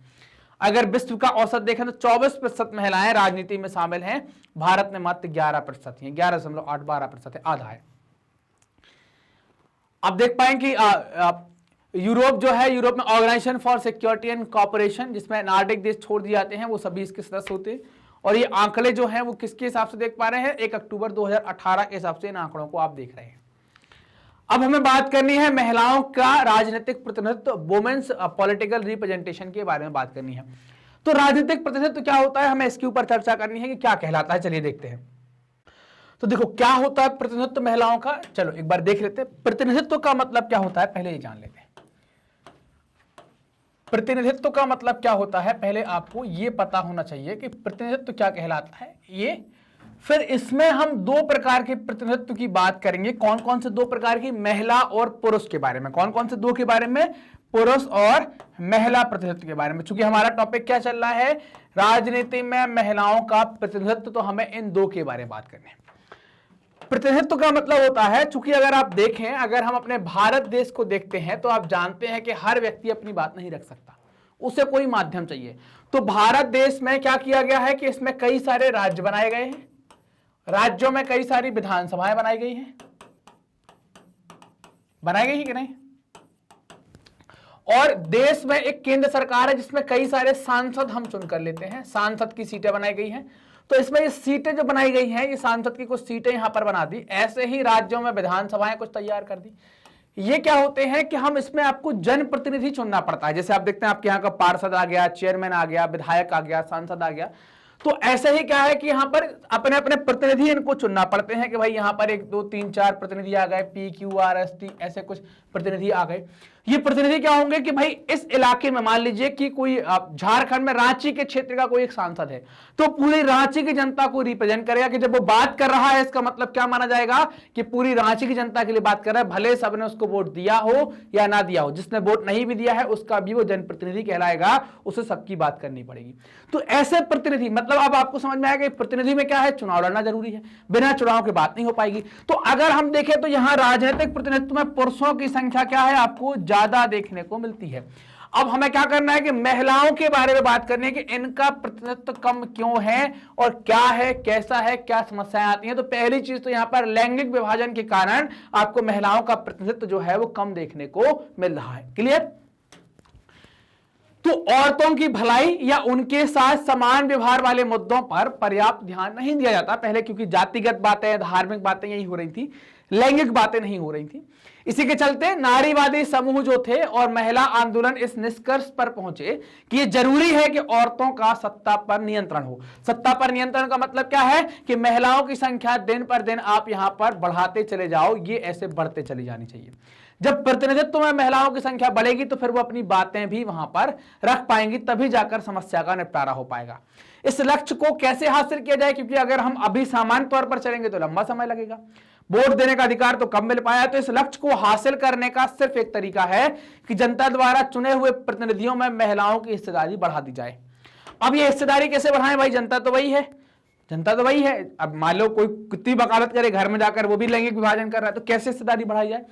अगर विश्व का औसत देखें तो 24% महिलाएं राजनीति में शामिल हैं, भारत में मात्र 11% है, 11.8, 12% है, आधा है। आप देख पाएंगे कि यूरोप जो है, यूरोप में organisation for security and cooperation, जिसमें नार्डिक देश छोड़ दिए जाते हैं, वो सभी इसके सदस्य होते हैं। और ये आंकड़े जो हैं वो किसके हिसाब से देख पा रहे हैं, 1 अक्टूबर 2018 के हिसाब से इन आंकड़ों को आप देख रहे हैं। अब हमें बात करनी है महिलाओं का राजनीतिक प्रतिनिधित्व, वुमेन्स पॉलिटिकल रिप्रेजेंटेशन के बारे में बात करनी है। तो राजनीतिक प्रतिनिधित्व क्या होता है, हमें इसके ऊपर चर्चा करनी है कि क्या कहलाता है। चलिए देखते हैं। तो देखो क्या होता है प्रतिनिधित्व महिलाओं का, चलो एक बार देख लेते हैं। प्रतिनिधित्व का मतलब क्या होता है, पहले ये जान लेते हैं। प्रतिनिधित्व का मतलब क्या होता है, पहले आपको ये पता होना चाहिए कि प्रतिनिधित्व क्या कहलाता है ये। फिर इसमें हम 2 प्रकार के प्रतिनिधित्व की बात करेंगे। कौन कौन से 2 प्रकार की, महिला और पुरुष के बारे में। कौन कौन से 2 के बारे में, पुरुष और महिला प्रतिनिधित्व के बारे में। चूंकि हमारा टॉपिक क्या चल रहा है, राजनीति में महिलाओं का प्रतिनिधित्व, तो हमें इन 2 के बारे में बात करनी है। प्रतिनिधित्व का मतलब होता है, चूंकि अगर आप देखें, अगर हम अपने भारत देश को देखते हैं तो आप जानते हैं कि हर व्यक्ति अपनी बात नहीं रख सकता, उसे कोई माध्यम चाहिए। तो भारत देश में क्या किया गया है कि इसमें कई सारे राज्य बनाए गए हैं, राज्यों में कई सारी विधानसभाएं बनाई गई हैं, बनाई गई है कि नहीं। और देश में एक केंद्र सरकार है जिसमें कई सारे सांसद हम चुन कर लेते हैं, सांसद की सीटें बनाई गई हैं। तो इसमें ये सीटें जो बनाई गई हैं, ये सांसद की कुछ सीटें यहां पर बना दी। ऐसे ही राज्यों में विधानसभाएं कुछ तैयार कर दी। ये क्या होते हैं कि हम इसमें आपको जनप्रतिनिधि चुनना पड़ता है। जैसे आप देखते हैं आपके यहाँ का पार्षद आ गया, चेयरमैन आ गया, विधायक आ गया, सांसद आ गया। तो ऐसे ही क्या है कि यहाँ पर अपने अपने प्रतिनिधि इनको चुनना पड़ते हैं कि भाई यहाँ पर 1 2 3 4 प्रतिनिधि आ गए, PQRST ऐसे कुछ प्रतिनिधि आ गए। ये प्रतिनिधि क्या होंगे कि भाई इस इलाके में मान लीजिए कि कोई झारखंड में रांची के क्षेत्र का कोई एक सांसद है, तो पूरी रांची की जनता को रिप्रेजेंट करेगा। कि जब वो बात कर रहा है इसका मतलब क्या माना जाएगा कि पूरी रांची की जनता के लिए बात कर रहा है, भले सबने उसको वोट दिया हो या ना दिया हो। जिसने वोट नहीं भी दिया है उसका भी वो जनप्रतिनिधि कहलाएगा, उसे सबकी बात करनी पड़ेगी। तो ऐसे प्रतिनिधि, मतलब अब आपको समझ में आएगा प्रतिनिधि में क्या है, चुनाव लड़ना जरूरी है, बिना चुनाव के बात नहीं हो पाएगी। तो अगर हम देखें तो यहां राजनीतिक प्रतिनिधित्व में पुरुषों की संख्या क्या है, आपको ज्यादा देखने को मिलती है। अब हमें क्या करना है कि महिलाओं के बारे में बात करनी है कि इनका प्रतिनिधित्व कम क्यों है और क्या है, कैसा है, क्या समस्याएं आती हैं। तो पहली चीज तो यहां पर लैंगिक विभाजन के कारण आपको महिलाओं का प्रतिनिधित्व जो है वो कम देखने को मिल रहा है। क्लियर। तो औरतों की भलाई या उनके साथ समान व्यवहार वाले मुद्दों पर पर्याप्त ध्यान नहीं दिया जाता पहले, क्योंकि जातिगत बातें, धार्मिक बातें यही हो रही थी, लैंगिक बातें नहीं हो रही थी। इसी के चलते नारीवादी समूह जो थे और महिला आंदोलन इस निष्कर्ष पर पहुंचे कि यह जरूरी है कि औरतों का सत्ता पर नियंत्रण हो। सत्ता पर नियंत्रण का मतलब क्या है कि महिलाओं की संख्या दिन पर दिन आप यहां पर बढ़ाते चले जाओ, ये ऐसे बढ़ते चली जानी चाहिए। जब प्रतिनिधित्व में महिलाओं की संख्या बढ़ेगी तो फिर वो अपनी बातें भी वहां पर रख पाएंगी, तभी जाकर समस्या का निपटारा हो पाएगा। इस लक्ष्य को कैसे हासिल किया जाए, क्योंकि अगर हम अभी सामान्य तौर पर चलेंगे तो लंबा समय लगेगा, वोट देने का अधिकार तो कम मिल पाया। तो इस लक्ष्य को हासिल करने का सिर्फ एक तरीका है कि जनता द्वारा चुने हुए प्रतिनिधियों में महिलाओं की हिस्सेदारी बढ़ा दी जाए। अब ये हिस्सेदारी कैसे बढ़ाएं भाई, जनता तो वही है, जनता तो वही है। अब मान लो कोई कितनी वकालत करे घर में जाकर, वो भी लैंगिक विभाजन कर रहा है, तो कैसे हिस्सेदारी बढ़ाई जाए।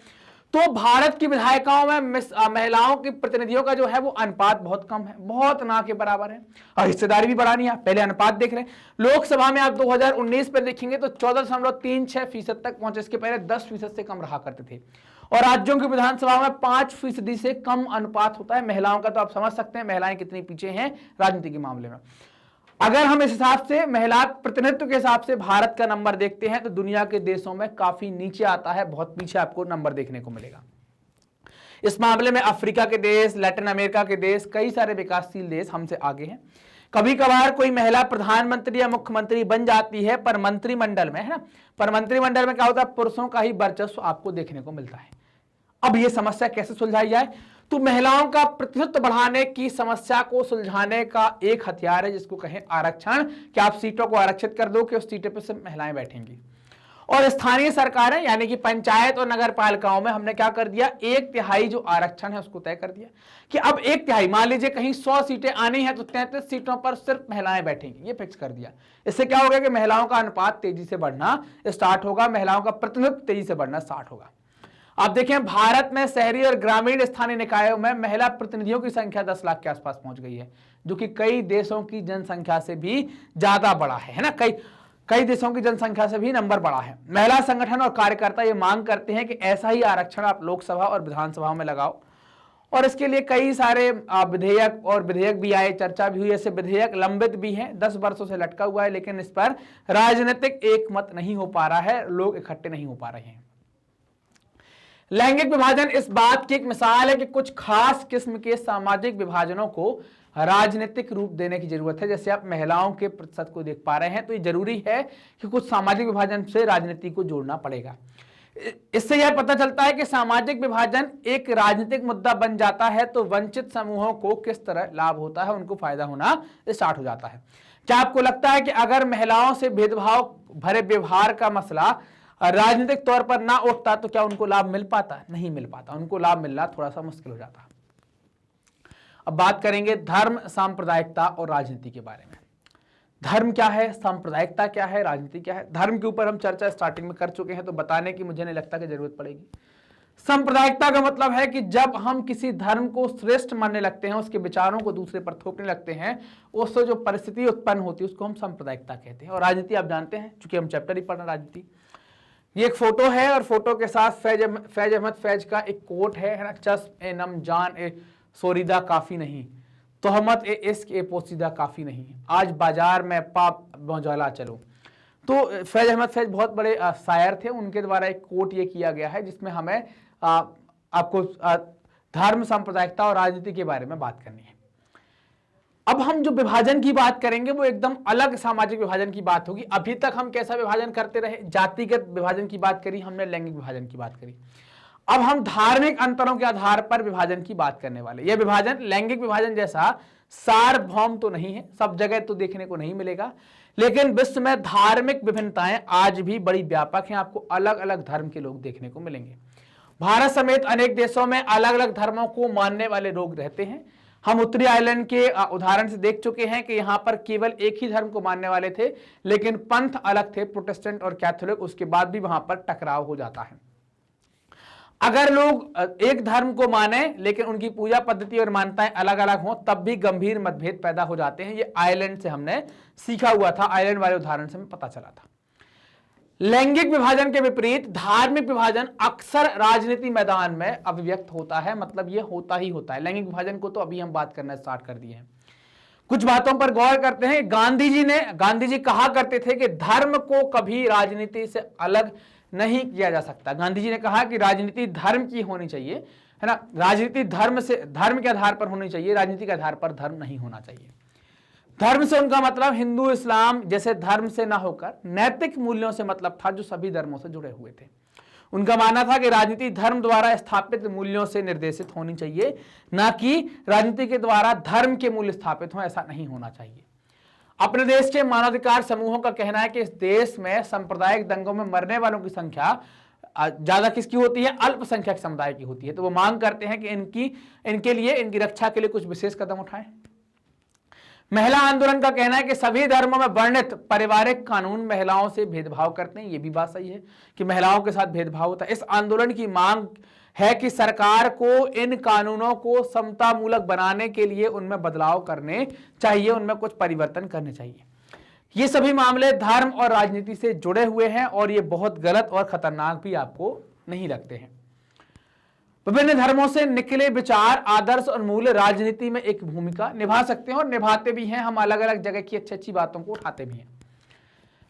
तो भारत की विधायिकाओं में महिलाओं के प्रतिनिधियों का जो है वो अनुपात बहुत कम है, बहुत ना के बराबर है, और हिस्सेदारी भी बढ़ानी है। पहले अनुपात देख रहे हैं, लोकसभा में आप 2019 पर देखेंगे तो 14.36% तक पहुंचे, इसके पहले 10% से कम रहा करते थे। और राज्यों की विधानसभा में 5% से कम अनुपात होता है महिलाओं का। तो आप समझ सकते हैं महिलाएं कितनी पीछे हैं राजनीति के मामले में। अगर हम इस हिसाब से महिला प्रतिनिधित्व के हिसाब से भारत का नंबर देखते हैं तो दुनिया के देशों में काफी नीचे आता है, बहुत पीछे आपको नंबर देखने को मिलेगा। इस मामले में अफ्रीका के देश, लैटिन अमेरिका के देश, कई सारे विकासशील देश हमसे आगे हैं। कभी कभार कोई महिला प्रधानमंत्री या मुख्यमंत्री बन जाती है, पर मंत्रिमंडल में, है ना, पर मंत्रिमंडल में क्या होता है, पुरुषों का ही वर्चस्व आपको देखने को मिलता है। अब यह समस्या कैसे सुलझाई जाए, तो महिलाओं का प्रतिनिधित्व बढ़ाने की समस्या को सुलझाने का एक हथियार है जिसको कहें आरक्षण, कि आप सीटों को आरक्षित कर दो कि उस सीटों पर सिर्फ महिलाएं बैठेंगी। और स्थानीय सरकारें यानी कि पंचायत और नगर पालिकाओं में हमने क्या कर दिया, 1/3 जो आरक्षण है उसको तय कर दिया कि अब 1/3, मान लीजिए कहीं 100 सीटें आनी है तो 33 सीटों पर सिर्फ महिलाएं बैठेंगी, ये फिक्स कर दिया। इससे क्या होगा कि महिलाओं का अनुपात तेजी से बढ़ना स्टार्ट होगा, महिलाओं का प्रतिनिधित्व तेजी से बढ़ना स्टार्ट होगा। आप देखें भारत में शहरी और ग्रामीण स्थानीय निकायों में महिला प्रतिनिधियों की संख्या 10 लाख के आसपास पहुंच गई है, जो कि कई देशों की जनसंख्या से भी ज्यादा बड़ा है ना, कई देशों की जनसंख्या से भी नंबर बड़ा है। महिला संगठन और कार्यकर्ता ये मांग करते हैं कि ऐसा ही आरक्षण आप लोकसभा और विधानसभा में लगाओ, और इसके लिए कई सारे विधेयक भी आए, चर्चा भी हुई। ऐसे विधेयक लंबित भी हैं, 10 वर्षों से लटका हुआ है, लेकिन इस पर राजनीतिक एकमत नहीं हो पा रहा है, लोग इकट्ठे नहीं हो पा रहे हैं। लैंगिक विभाजन इस बात की एक मिसाल है कि कुछ खास किस्म के सामाजिक विभाजनों को राजनीतिक रूप देने की जरूरत है। जैसे आप महिलाओं के प्रतिशत को देख पा रहे हैं, तो ये जरूरी है कि कुछ सामाजिक विभाजन से राजनीति को जोड़ना पड़ेगा। इससे यह पता चलता है कि सामाजिक विभाजन एक राजनीतिक मुद्दा बन जाता है तो वंचित समूहों को किस तरह लाभ होता है, उनको फायदा होना स्टार्ट हो जाता है। क्या आपको लगता है कि अगर महिलाओं से भेदभाव भरे व्यवहार का मसला राजनीतिक तौर पर ना उठता तो क्या उनको लाभ मिल पाता? नहीं मिल पाता, उनको लाभ मिलना थोड़ा सा मुश्किल हो जाता। अब बात करेंगे धर्म, सांप्रदायिकता और राजनीति के बारे में। धर्म क्या है, सांप्रदायिकता क्या है, राजनीति क्या है। धर्म के ऊपर हम चर्चा स्टार्टिंग में कर चुके हैं, तो बताने की मुझे नहीं लगता कि जरूरत पड़ेगी। सांप्रदायिकता का मतलब है कि जब हम किसी धर्म को श्रेष्ठ मानने लगते हैं, उसके विचारों को दूसरे पर थोपने लगते हैं, उससे जो परिस्थिति उत्पन्न होती है उसको हम सांप्रदायिकता कहते हैं। और राजनीति आप जानते हैं, चूंकि हम चैप्टर ही पढ़ रहे हैं राजनीति। ये एक फोटो है और फोटो के साथ फैज अहमद फैज का एक कोट है ना, चस्प ए नम जान ए सोरीदा काफी नहीं, तोहमत ए इश्क ए पोसीदा काफी नहीं, आज बाजार में पाप मौजला चलो। तो फैज अहमद फैज बहुत बड़े शायर थे, उनके द्वारा एक कोट ये किया गया है जिसमें हमें आपको धर्म, सांप्रदायिकता और राजनीति के बारे में बात करनी है। अब हम जो विभाजन की बात करेंगे वो एकदम अलग सामाजिक विभाजन की बात होगी। अभी तक हम कैसा विभाजन करते रहे, जातिगत विभाजन की बात करी हमने, लैंगिक विभाजन की बात करी। अब हम धार्मिक अंतरों के आधार पर विभाजन की बात करने वाले। यह विभाजन लैंगिक विभाजन जैसा सार्वभौम तो नहीं है, सब जगह तो देखने को नहीं मिलेगा, लेकिन विश्व में धार्मिक विभिन्नताएं आज भी बड़ी व्यापक हैं। आपको अलग अलग धर्म के लोग देखने को मिलेंगे। भारत समेत अनेक देशों में अलग अलग धर्मों को मानने वाले लोग रहते हैं। हम उत्तरी आयरलैंड के उदाहरण से देख चुके हैं कि यहाँ पर केवल एक ही धर्म को मानने वाले थे, लेकिन पंथ अलग थे, प्रोटेस्टेंट और कैथोलिक, उसके बाद भी वहां पर टकराव हो जाता है। अगर लोग एक धर्म को माने लेकिन उनकी पूजा पद्धति और मान्यताएं अलग अलग हों, तब भी गंभीर मतभेद पैदा हो जाते हैं। ये आयरलैंड से हमने सीखा हुआ था, आयरलैंड वाले उदाहरण से हमें पता चला था। लैंगिक विभाजन के विपरीत धार्मिक विभाजन अक्सर राजनीति मैदान में अभिव्यक्त होता है, मतलब ये होता ही होता है। लैंगिक विभाजन को तो अभी हम बात करना स्टार्ट कर दिए हैं। कुछ बातों पर गौर करते हैं। गांधी जी कहा करते थे कि धर्म को कभी राजनीति से अलग नहीं किया जा सकता। गांधी जी ने कहा कि राजनीति धर्म की होनी चाहिए, है ना, राजनीति धर्म के आधार पर होनी चाहिए, राजनीति के आधार पर धर्म नहीं होना चाहिए। धर्म से उनका मतलब हिंदू इस्लाम जैसे धर्म से ना होकर नैतिक मूल्यों से मतलब था, जो सभी धर्मों से जुड़े हुए थे। उनका मानना था कि राजनीति धर्म द्वारा स्थापित मूल्यों से निर्देशित होनी चाहिए, ना कि राजनीति के द्वारा धर्म के मूल्य स्थापित हों, ऐसा नहीं होना चाहिए। अपने देश के मानवाधिकार समूहों का कहना है कि इस देश में सांप्रदायिक दंगों में मरने वालों की संख्या ज्यादा किसकी होती है? अल्पसंख्यक समुदाय की होती है। तो वो मांग करते हैं कि इनकी रक्षा के लिए कुछ विशेष कदम उठाएं। महिला आंदोलन का कहना है कि सभी धर्मों में वर्णित पारिवारिक कानून महिलाओं से भेदभाव करते हैं। ये भी बात सही है कि महिलाओं के साथ भेदभाव होता है। इस आंदोलन की मांग है कि सरकार को इन कानूनों को समतामूलक बनाने के लिए उनमें बदलाव करने चाहिए, उनमें कुछ परिवर्तन करने चाहिए। ये सभी मामले धर्म और राजनीति से जुड़े हुए हैं और ये बहुत गलत और खतरनाक भी आपको नहीं लगते हैं। विभिन्न धर्मों से निकले विचार, आदर्श और मूल्य राजनीति में एक भूमिका निभा सकते हैं और निभाते भी हैं। हम अलग अलग जगह की अच्छी अच्छी बातों को उठाते भी हैं।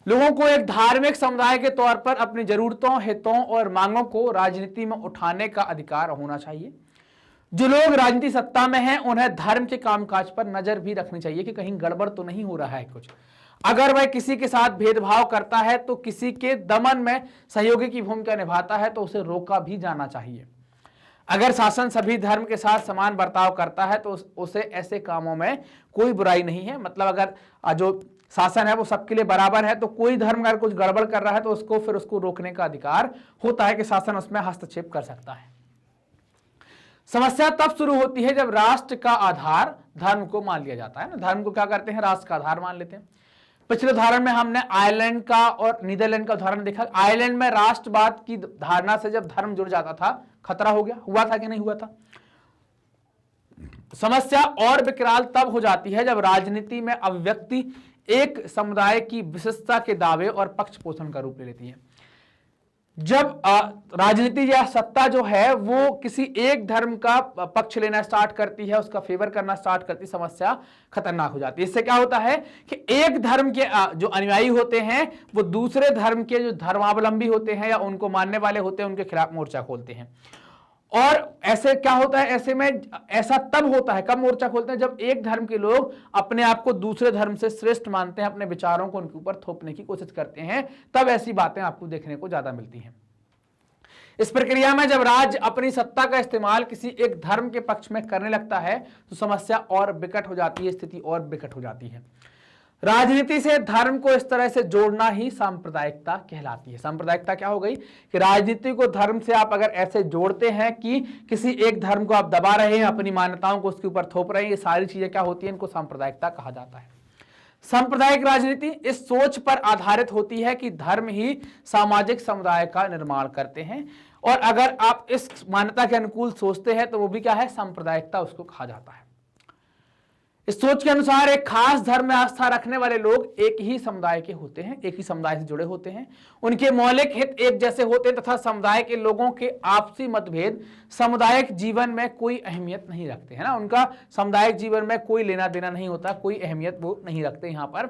लोगों को एक धार्मिक समुदाय के तौर पर अपनी जरूरतों, हितों और मांगों को राजनीति में उठाने का अधिकार होना चाहिए। जो लोग राजनीति सत्ता में हैं उन्हें धर्म के कामकाज पर नजर भी रखनी चाहिए कि कहीं गड़बड़ तो नहीं हो रहा है कुछ। अगर वह किसी के साथ भेदभाव करता है तो किसी के दमन में सहयोगी की भूमिका निभाता है तो उसे रोका भी जाना चाहिए। अगर शासन सभी धर्म के साथ समान बर्ताव करता है तो उसे ऐसे कामों में कोई बुराई नहीं है। मतलब अगर जो शासन है वो सबके लिए बराबर है तो कोई धर्म अगर कुछ गड़बड़ कर रहा है तो उसको रोकने का अधिकार होता है कि शासन उसमें हस्तक्षेप कर सकता है। समस्या तब शुरू होती है जब राष्ट्र का आधार धर्म को मान लिया जाता है ना। धर्म को क्या करते हैं? राष्ट्र का आधार मान लेते हैं। पिछले उदाहरण में हमने आयरलैंड का और नीदरलैंड का उदाहरण देखा। आयरलैंड में राष्ट्रवाद की धारणा से जब धर्म जुड़ जाता था खतरा हो गया। हुआ था कि नहीं हुआ था? समस्या और विकराल तब हो जाती है जब राजनीति में अभिव्यक्ति एक समुदाय की विशेषता के दावे और पक्ष पोषण का रूप ले लेती है। जब राजनीति या सत्ता जो है वो किसी एक धर्म का पक्ष लेना स्टार्ट करती है, उसका फेवर करना स्टार्ट करती है, समस्या खतरनाक हो जाती है। इससे क्या होता है कि एक धर्म के जो अनुयायी होते हैं वो दूसरे धर्म के जो धर्मावलंबी होते हैं या उनको मानने वाले होते हैं उनके खिलाफ मोर्चा खोलते हैं। और ऐसे क्या होता है, ऐसे में ऐसा तब होता है, कब मोर्चा खोलते हैं? जब एक धर्म के लोग अपने आप को दूसरे धर्म से श्रेष्ठ मानते हैं, अपने विचारों को उनके ऊपर थोपने की कोशिश करते हैं, तब ऐसी बातें आपको देखने को ज्यादा मिलती हैं। इस प्रक्रिया में जब राज्य अपनी सत्ता का इस्तेमाल किसी एक धर्म के पक्ष में करने लगता है तो समस्या और विकट हो जाती है, स्थिति और विकट हो जाती है। राजनीति से धर्म को इस तरह से जोड़ना ही सांप्रदायिकता कहलाती है। सांप्रदायिकता क्या हो गई कि राजनीति को धर्म से आप अगर ऐसे जोड़ते हैं कि किसी एक धर्म को आप दबा रहे हैं, अपनी मान्यताओं को उसके ऊपर थोप रहे हैं, ये सारी चीजें क्या होती हैं? इनको सांप्रदायिकता कहा जाता है। सांप्रदायिक राजनीति इस सोच पर आधारित होती है कि धर्म ही सामाजिक समुदाय का निर्माण करते हैं और अगर आप इस मान्यता के अनुकूल सोचते हैं तो वो भी क्या है? सांप्रदायिकता उसको कहा जाता है। इस सोच के अनुसार एक खास धर्म में आस्था रखने वाले लोग एक ही समुदाय के होते हैं, एक ही समुदाय से जुड़े होते हैं, उनके मौलिक हित एक जैसे होते हैं तथा समुदाय के लोगों के आपसी मतभेद सामुदायिक जीवन में कोई अहमियत नहीं रखते, है ना। उनका सामुदायिक जीवन में कोई लेना देना नहीं होता, कोई अहमियत वो नहीं रखते। यहाँ पर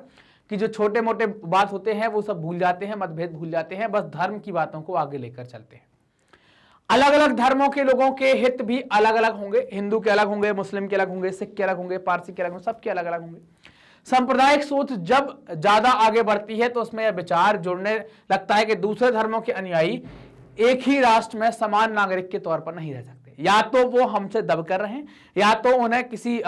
कि जो छोटे मोटे बात होते हैं वो सब भूल जाते हैं, मतभेद भूल जाते हैं, बस धर्म की बातों को आगे लेकर चलते हैं। अलग अलग धर्मों के लोगों के हित भी अलग अलग होंगे। हिंदू के अलग होंगे, मुस्लिम के अलग होंगे, सिख के अलग होंगे, पारसी के अलग होंगे, सबके अलग अलग होंगे। सांप्रदायिक सोच जब ज्यादा आगे बढ़ती है तो उसमें यह विचार जुड़ने लगता है कि दूसरे धर्मों के अनुयायी एक ही राष्ट्र में समान नागरिक के तौर पर नहीं रह सकते। या तो वो हमसे दब कर रहे हैं, या तो उन्हें किसी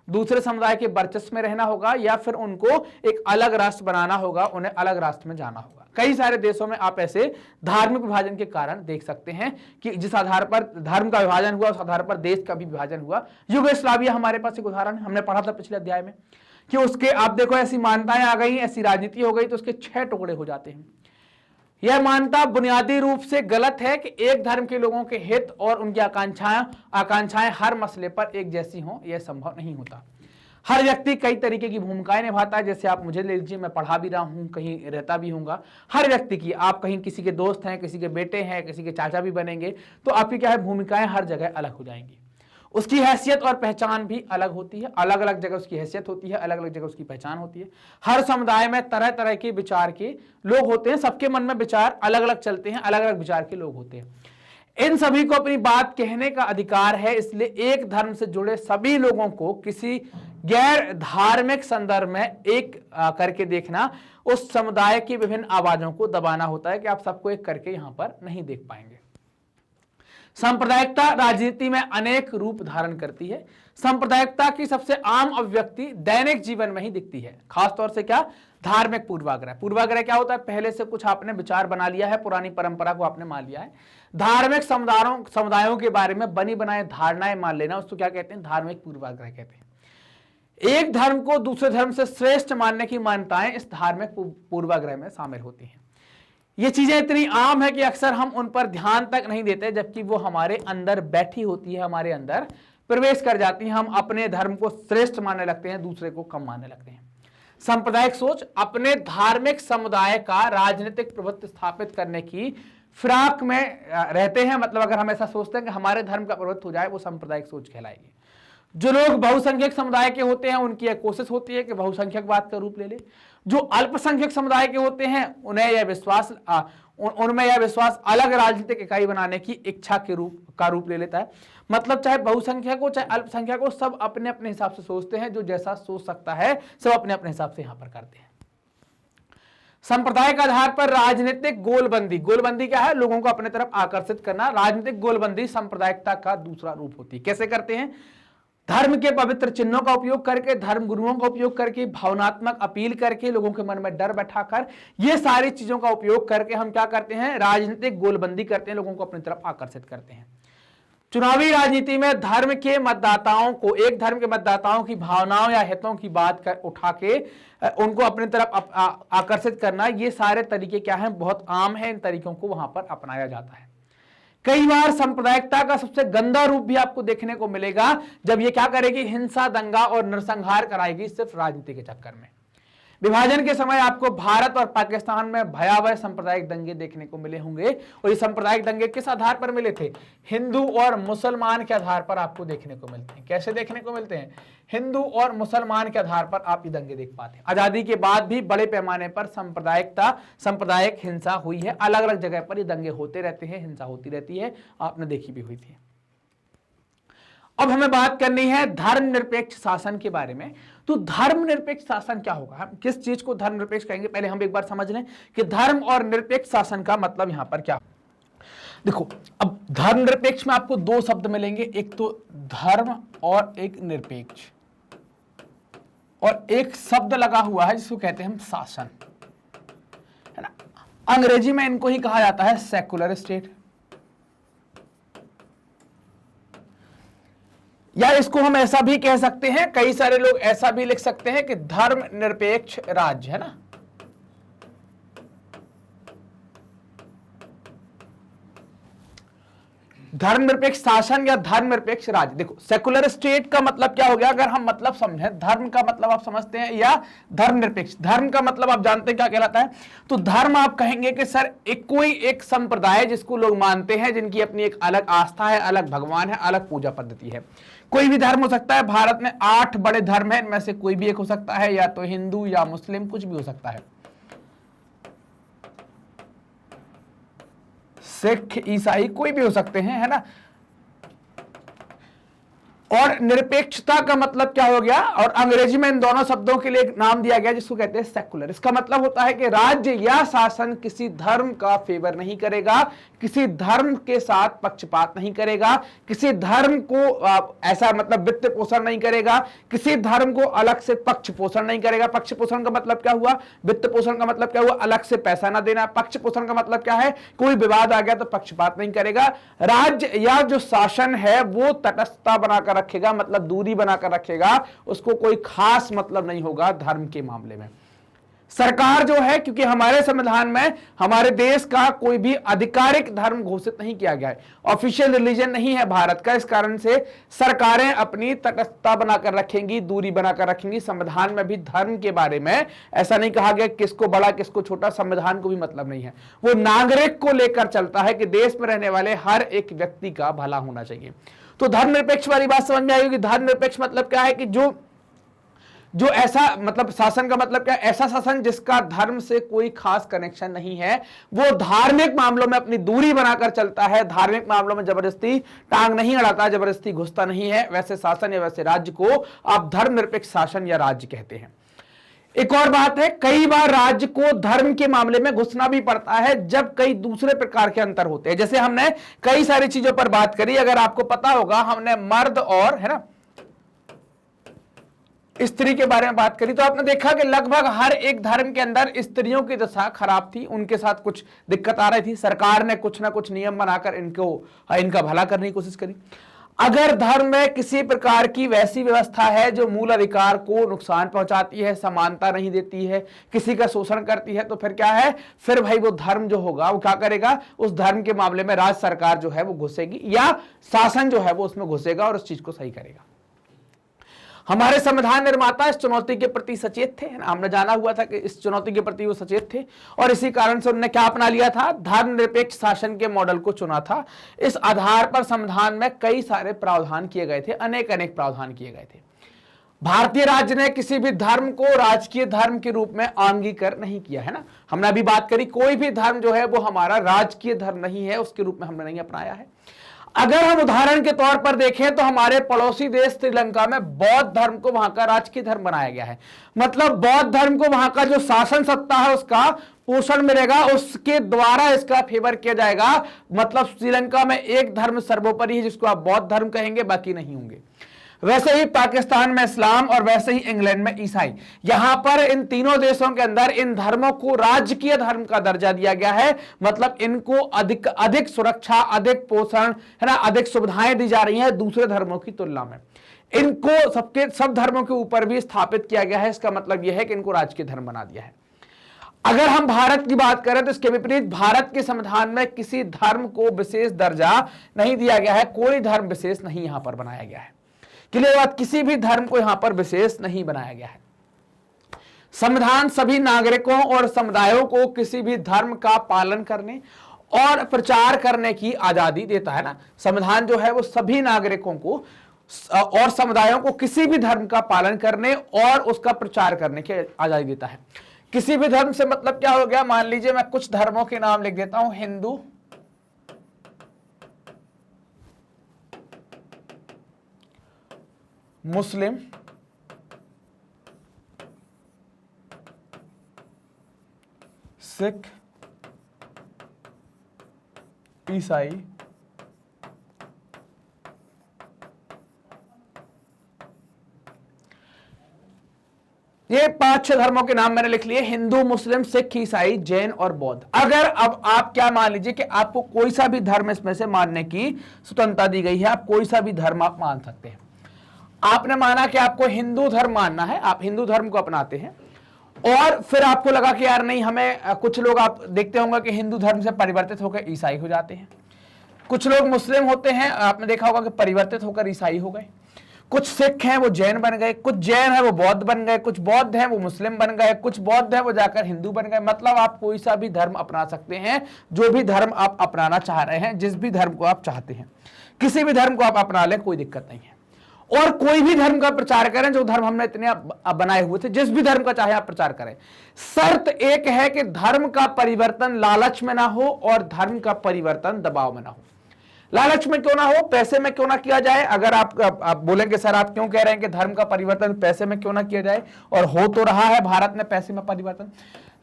दूसरे समुदाय के वर्चस्व में रहना होगा, या फिर उनको एक अलग राष्ट्र बनाना होगा, उन्हें अलग राष्ट्र में जाना होगा। कई सारे देशों में आप ऐसे धार्मिक विभाजन के कारण देख सकते हैं कि जिस आधार पर धर्म का विभाजन हुआ उस आधार पर देश का भी विभाजन हुआ। युगोस्लाविया हमारे पास एक उदाहरण है, हमने पढ़ा था पिछले अध्याय में कि उसके आप देखो ऐसी मान्यताएं आ गई, ऐसी राजनीति हो गई तो उसके 6 टुकड़े हो जाते हैं। यह मान्यता बुनियादी रूप से गलत है कि एक धर्म के लोगों के हित और उनकी आकांक्षाएं हर मसले पर एक जैसी हों, यह संभव नहीं होता। हर व्यक्ति कई तरीके की भूमिकाएं निभाता है। जैसे आप मुझे ले लीजिए, मैं पढ़ा भी रहा हूं, कहीं रहता भी हूँगा। हर व्यक्ति की, आप कहीं किसी के दोस्त हैं, किसी के बेटे हैं, किसी के चाचा भी बनेंगे, तो आपकी क्या है, भूमिकाएं हर जगह अलग हो जाएंगी। उसकी हैसियत और पहचान भी अलग होती है, अलग अलग जगह उसकी हैसियत होती है, अलग अलग जगह उसकी पहचान होती है। हर समुदाय में तरह तरह के विचार के लोग होते हैं, सबके मन में विचार अलग अलग चलते हैं, अलग अलग विचार के लोग होते हैं। इन सभी को अपनी बात कहने का अधिकार है, इसलिए एक धर्म से जुड़े सभी लोगों को किसी गैर धार्मिक संदर्भ में एक करके देखना, उस समुदाय की विभिन्न आवाजों को दबाना होता है कि आप सबको एक करके यहां पर नहीं देख पाएंगे। सांप्रदायिकता राजनीति में अनेक रूप धारण करती है। सांप्रदायिकता की सबसे आम अभिव्यक्ति दैनिक जीवन में ही दिखती है, खासतौर से क्या, धार्मिक पूर्वाग्रह। पूर्वाग्रह क्या होता है, पहले से कुछ आपने विचार बना लिया है, पुरानी परंपरा को आपने मान लिया है। धार्मिक समुदायों के बारे में बनी बनाए धारणाएं मान लेना, उसको क्या कहते हैं, धार्मिक पूर्वाग्रह कहते हैं। एक धर्म को दूसरे धर्म से श्रेष्ठ मानने की मान्यताएं इस धार्मिक पूर्वाग्रह में शामिल होती हैं। ये चीजें इतनी आम है कि अक्सर हम उन पर ध्यान तक नहीं देते, जबकि वो हमारे अंदर बैठी होती है, हमारे अंदर प्रवेश कर जाती है। हम अपने धर्म को श्रेष्ठ मानने लगते हैं, दूसरे को कम मानने लगते हैं। सांप्रदायिक सोच अपने धार्मिक समुदाय का राजनीतिक प्रभुत्व स्थापित करने की फिराक में रहते हैं। मतलब अगर हम ऐसा सोचते हैं कि हमारे धर्म का प्रभुत्व हो जाए, वो सांप्रदायिक सोच कहलाएगी। जो लोग बहुसंख्यक समुदाय के होते हैं, उनकी यह कोशिश होती है कि बहुसंख्यकवाद का रूप ले ले। जो अल्पसंख्यक समुदाय के होते हैं, उनमें यह विश्वास अलग राजनीतिक इकाई बनाने की इच्छा के रूप ले लेता है। मतलब चाहे बहुसंख्यक हो चाहे अल्पसंख्यक हो, सब अपने अपने हिसाब से सोचते हैं, जो जैसा सोच सकता है सब अपने अपने हिसाब से यहां पर करते हैं। सांप्रदायिक आधार पर राजनीतिक गोलबंदी, गोलबंदी क्या है, लोगों को अपने तरफ आकर्षित करना। राजनीतिक गोलबंदी सांप्रदायिकता का दूसरा रूप होती है। कैसे करते हैं, धर्म के पवित्र चिन्हों का उपयोग करके, धर्म गुरुओं का उपयोग करके, भावनात्मक अपील करके, लोगों के मन में डर बैठाकर, ये सारी चीजों का उपयोग करके हम क्या करते हैं, राजनीतिक गोलबंदी करते हैं, लोगों को अपनी तरफ आकर्षित करते हैं। चुनावी राजनीति में धर्म के मतदाताओं को, एक धर्म के मतदाताओं की भावनाओं या हितों की बात उठा के उनको अपनी तरफ आकर्षित करना, ये सारे तरीके क्या हैं, बहुत आम है। इन तरीकों को वहां पर अपनाया जाता है। कई बार सांप्रदायिकता का सबसे गंदा रूप भी आपको देखने को मिलेगा, जब ये क्या करेगी, हिंसा, दंगा और नरसंहार कराएगी सिर्फ राजनीति के चक्कर में। विभाजन के समय आपको भारत और पाकिस्तान में भयावह सांप्रदायिक दंगे देखने को मिले होंगे। और ये सांप्रदायिक दंगे किस आधार पर मिले थे, हिंदू और मुसलमान के आधार पर आपको देखने को मिलते हैं। कैसे देखने को मिलते हैं, हिंदू और मुसलमान के आधार पर आप ये दंगे देख पाते हैं। आजादी के बाद भी बड़े पैमाने पर सांप्रदायिक हिंसा हुई है, अलग अलग जगह पर ये दंगे होते रहते हैं, हिंसा होती रहती है, आपने देखी भी हुई थी। अब हमें बात करनी है धर्मनिरपेक्ष शासन के बारे में। तो धर्मनिरपेक्ष शासन क्या होगा, हम किस चीज को धर्मनिरपेक्ष कहेंगे, पहले हम एक बार समझ लें कि धर्म और निरपेक्ष शासन का मतलब यहां पर क्या। देखो, अब धर्मनिरपेक्ष में आपको दो शब्द मिलेंगे, एक तो धर्म और एक निरपेक्ष, और एक शब्द लगा हुआ है जिसको कहते हैं हम शासन, है ना। अंग्रेजी में इनको ही कहा जाता है सेकुलर स्टेट, या इसको हम ऐसा भी कह सकते हैं, कई सारे लोग ऐसा भी लिख सकते हैं कि धर्मनिरपेक्ष राज्य, है ना। धर्मनिरपेक्ष शासन या धर्मनिरपेक्ष राज्य। देखो, सेकुलर स्टेट का मतलब क्या हो गया, अगर हम मतलब समझें, धर्म का मतलब आप समझते हैं, या धर्मनिरपेक्ष, धर्म का मतलब आप जानते हैं क्या कहलाता है। तो धर्म आप कहेंगे कि सर कोई एक संप्रदाय जिसको लोग मानते हैं, जिनकी अपनी एक अलग आस्था है, अलग भगवान है, अलग पूजा पद्धति है। कोई भी धर्म हो सकता है, भारत में 8 बड़े धर्म है, इनमें से कोई भी एक हो सकता है, या तो हिंदू या मुस्लिम, कुछ भी हो सकता है, सिख, ईसाई, कोई भी हो सकते हैं, है ना। और निरपेक्षता का मतलब क्या हो गया, और अंग्रेजी में इन दोनों शब्दों के लिए एक नाम दिया गया जिसको कहते हैं सेकुलर। इसका मतलब होता है कि राज्य या शासन किसी धर्म का फेवर नहीं करेगा, किसी धर्म के साथ पक्षपात नहीं करेगा, किसी धर्म को ऐसा मतलब वित्त पोषण नहीं करेगा, किसी धर्म को अलग से पक्ष पोषण नहीं करेगा। पक्ष पोषण का मतलब क्या हुआ, वित्त पोषण का मतलब क्या हुआ, अलग से पैसा ना देना। पक्ष पोषण का मतलब क्या है, कोई विवाद आ गया तो पक्षपात नहीं करेगा। राज्य या जो शासन है वो तटस्थता बनाकर रखेगा, मतलब दूरी बनाकर रखेगा, उसको कोई खास मतलब नहीं होगा धर्म के मामले में। सरकार जो है, क्योंकि हमारे संविधान में हमारे देश का कोई भी आधिकारिक धर्म घोषित नहीं किया गया है, ऑफिशियल रिलीजन नहीं है भारत का, इस कारण से सरकारें अपनी तटस्थता बनाकर रखेंगी, दूरी बनाकर रखेंगी। संविधान में भी धर्म के बारे में ऐसा नहीं कहा गया किसको बड़ा किसको छोटा, संविधान को भी मतलब नहीं है, वो नागरिक को लेकर चलता है कि देश में रहने वाले हर एक व्यक्ति का भला होना चाहिए। तो धर्मनिरपेक्ष वाली बात समझ में आई होगी। धर्मनिरपेक्ष मतलब क्या है कि जो ऐसा मतलब शासन का मतलब क्या, ऐसा शासन जिसका धर्म से कोई खास कनेक्शन नहीं है, वो धार्मिक मामलों में अपनी दूरी बनाकर चलता है, धार्मिक मामलों में जबरदस्ती टांग नहीं अड़ाता, जबरदस्ती घुसता नहीं है, वैसे शासन या वैसे राज्य को आप धर्मनिरपेक्ष शासन या राज्य कहते हैं। एक और बात है, कई बार राज्य को धर्म के मामले में घुसना भी पड़ता है जब कई दूसरे प्रकार के अंतर होते हैं। जैसे हमने कई सारी चीजों पर बात करी, अगर आपको पता होगा हमने मर्द और है ना स्त्री के बारे में बात करी, तो आपने देखा कि लगभग हर एक धर्म के अंदर स्त्रियों की दशा खराब थी, उनके साथ कुछ दिक्कत आ रही थी, सरकार ने कुछ ना कुछ नियम बनाकर इनका भला करने की कोशिश करी। अगर धर्म में किसी प्रकार की वैसी व्यवस्था है जो मूल अधिकार को नुकसान पहुंचाती है, समानता नहीं देती है, किसी का शोषण करती है, तो फिर क्या है, फिर भाई वो धर्म जो होगा वो क्या करेगा, उस धर्म के मामले में राज्य सरकार जो है वो घुसेगी या शासन जो है वो उसमें घुसेगा और उस चीज को सही करेगा। हमारे संविधान निर्माता इस चुनौती के प्रति सचेत थे, हमने जाना हुआ था कि इस चुनौती के प्रति वो सचेत थे और इसी कारण से उन्होंने क्या अपना लिया था, धर्मनिरपेक्ष शासन के मॉडल को चुना था। इस आधार पर संविधान में कई सारे प्रावधान किए गए थे, अनेक प्रावधान किए गए थे। भारतीय राज्य ने किसी भी धर्म को राजकीय धर्म के रूप में अंगीकार नहीं किया है ना, हमने अभी बात करी, कोई भी धर्म जो है वो हमारा राजकीय धर्म नहीं है, उसके रूप में हमने नहीं अपनाया है। अगर हम उदाहरण के तौर पर देखें तो हमारे पड़ोसी देश श्रीलंका में बौद्ध धर्म को वहां का राजकीय धर्म बनाया गया है, मतलब बौद्ध धर्म को वहां का जो शासन सत्ता है उसका पोषण मिलेगा, उसके द्वारा इसका फेवर किया जाएगा। मतलब श्रीलंका में एक धर्म सर्वोपरि है जिसको आप बौद्ध धर्म कहेंगे, बाकी नहीं होंगे। वैसे ही पाकिस्तान में इस्लाम और वैसे ही इंग्लैंड में ईसाई। यहां पर इन तीनों देशों के अंदर इन धर्मों को राजकीय धर्म का दर्जा दिया गया है, मतलब इनको अधिक सुरक्षा, अधिक पोषण है ना, अधिक सुविधाएं दी जा रही हैं दूसरे धर्मों की तुलना में। इनको सब धर्मों के ऊपर भी स्थापित किया गया है, इसका मतलब यह है कि इनको राजकीय धर्म बना दिया है। अगर हम भारत की बात करें तो इसके विपरीत भारत के संविधान में किसी धर्म को विशेष दर्जा नहीं दिया गया है, कोई धर्म विशेष नहीं यहां पर बनाया गया है। क्लियर बात, किसी भी धर्म को यहां पर विशेष नहीं बनाया गया है। संविधान सभी नागरिकों और समुदायों को किसी भी धर्म का पालन करने और प्रचार करने की आजादी देता है ना, संविधान जो है वो सभी नागरिकों को और समुदायों को किसी भी धर्म का पालन करने और उसका प्रचार करने की आजादी देता है। किसी भी धर्म से मतलब क्या हो गया, मान लीजिए मैं कुछ धर्मों के नाम लिख देता हूं, हिंदू, मुस्लिम, सिख, ईसाई, ये 5-6 धर्मों के नाम मैंने लिख लिए, हिंदू, मुस्लिम, सिख, ईसाई, जैन और बौद्ध। अगर अब आप क्या मान लीजिए कि आपको कोई सा भी धर्म इसमें से मानने की स्वतंत्रता दी गई है, आप कोई सा भी धर्म आप मान सकते हैं। आपने माना कि आपको हिंदू धर्म मानना है, आप हिंदू धर्म को अपनाते हैं और फिर आपको लगा कि यार नहीं, हमें कुछ लोग आप देखते होंगे कि हिंदू धर्म से परिवर्तित होकर ईसाई हो जाते हैं, कुछ लोग मुस्लिम होते हैं, आपने देखा होगा कि परिवर्तित होकर ईसाई हो गए, कुछ सिख हैं वो जैन बन गए, कुछ जैन है वो बौद्ध बन गए, कुछ बौद्ध हैं वो मुस्लिम बन गए, कुछ बौद्ध है वो जाकर हिंदू बन गए। मतलब आप कोई सा भी धर्म अपना सकते हैं, जो भी धर्म आप अपनाना चाह रहे हैं, जिस भी धर्म को आप चाहते हैं, किसी भी धर्म को आप अपना लें, कोई दिक्कत नहीं है। और कोई भी धर्म का प्रचार करें, जो धर्म हमने इतने बनाए हुए थे, जिस भी धर्म का चाहे आप प्रचार करें। शर्त एक है कि धर्म का परिवर्तन लालच में ना हो और धर्म का परिवर्तन दबाव में ना हो। लालच में क्यों ना हो, पैसे में क्यों ना किया जाए। अगर आप बोलेंगे सर आप क्यों कह रहे हैं कि धर्म का परिवर्तन पैसे में क्यों ना किया जाए, और हो तो रहा है भारत में पैसे में परिवर्तन।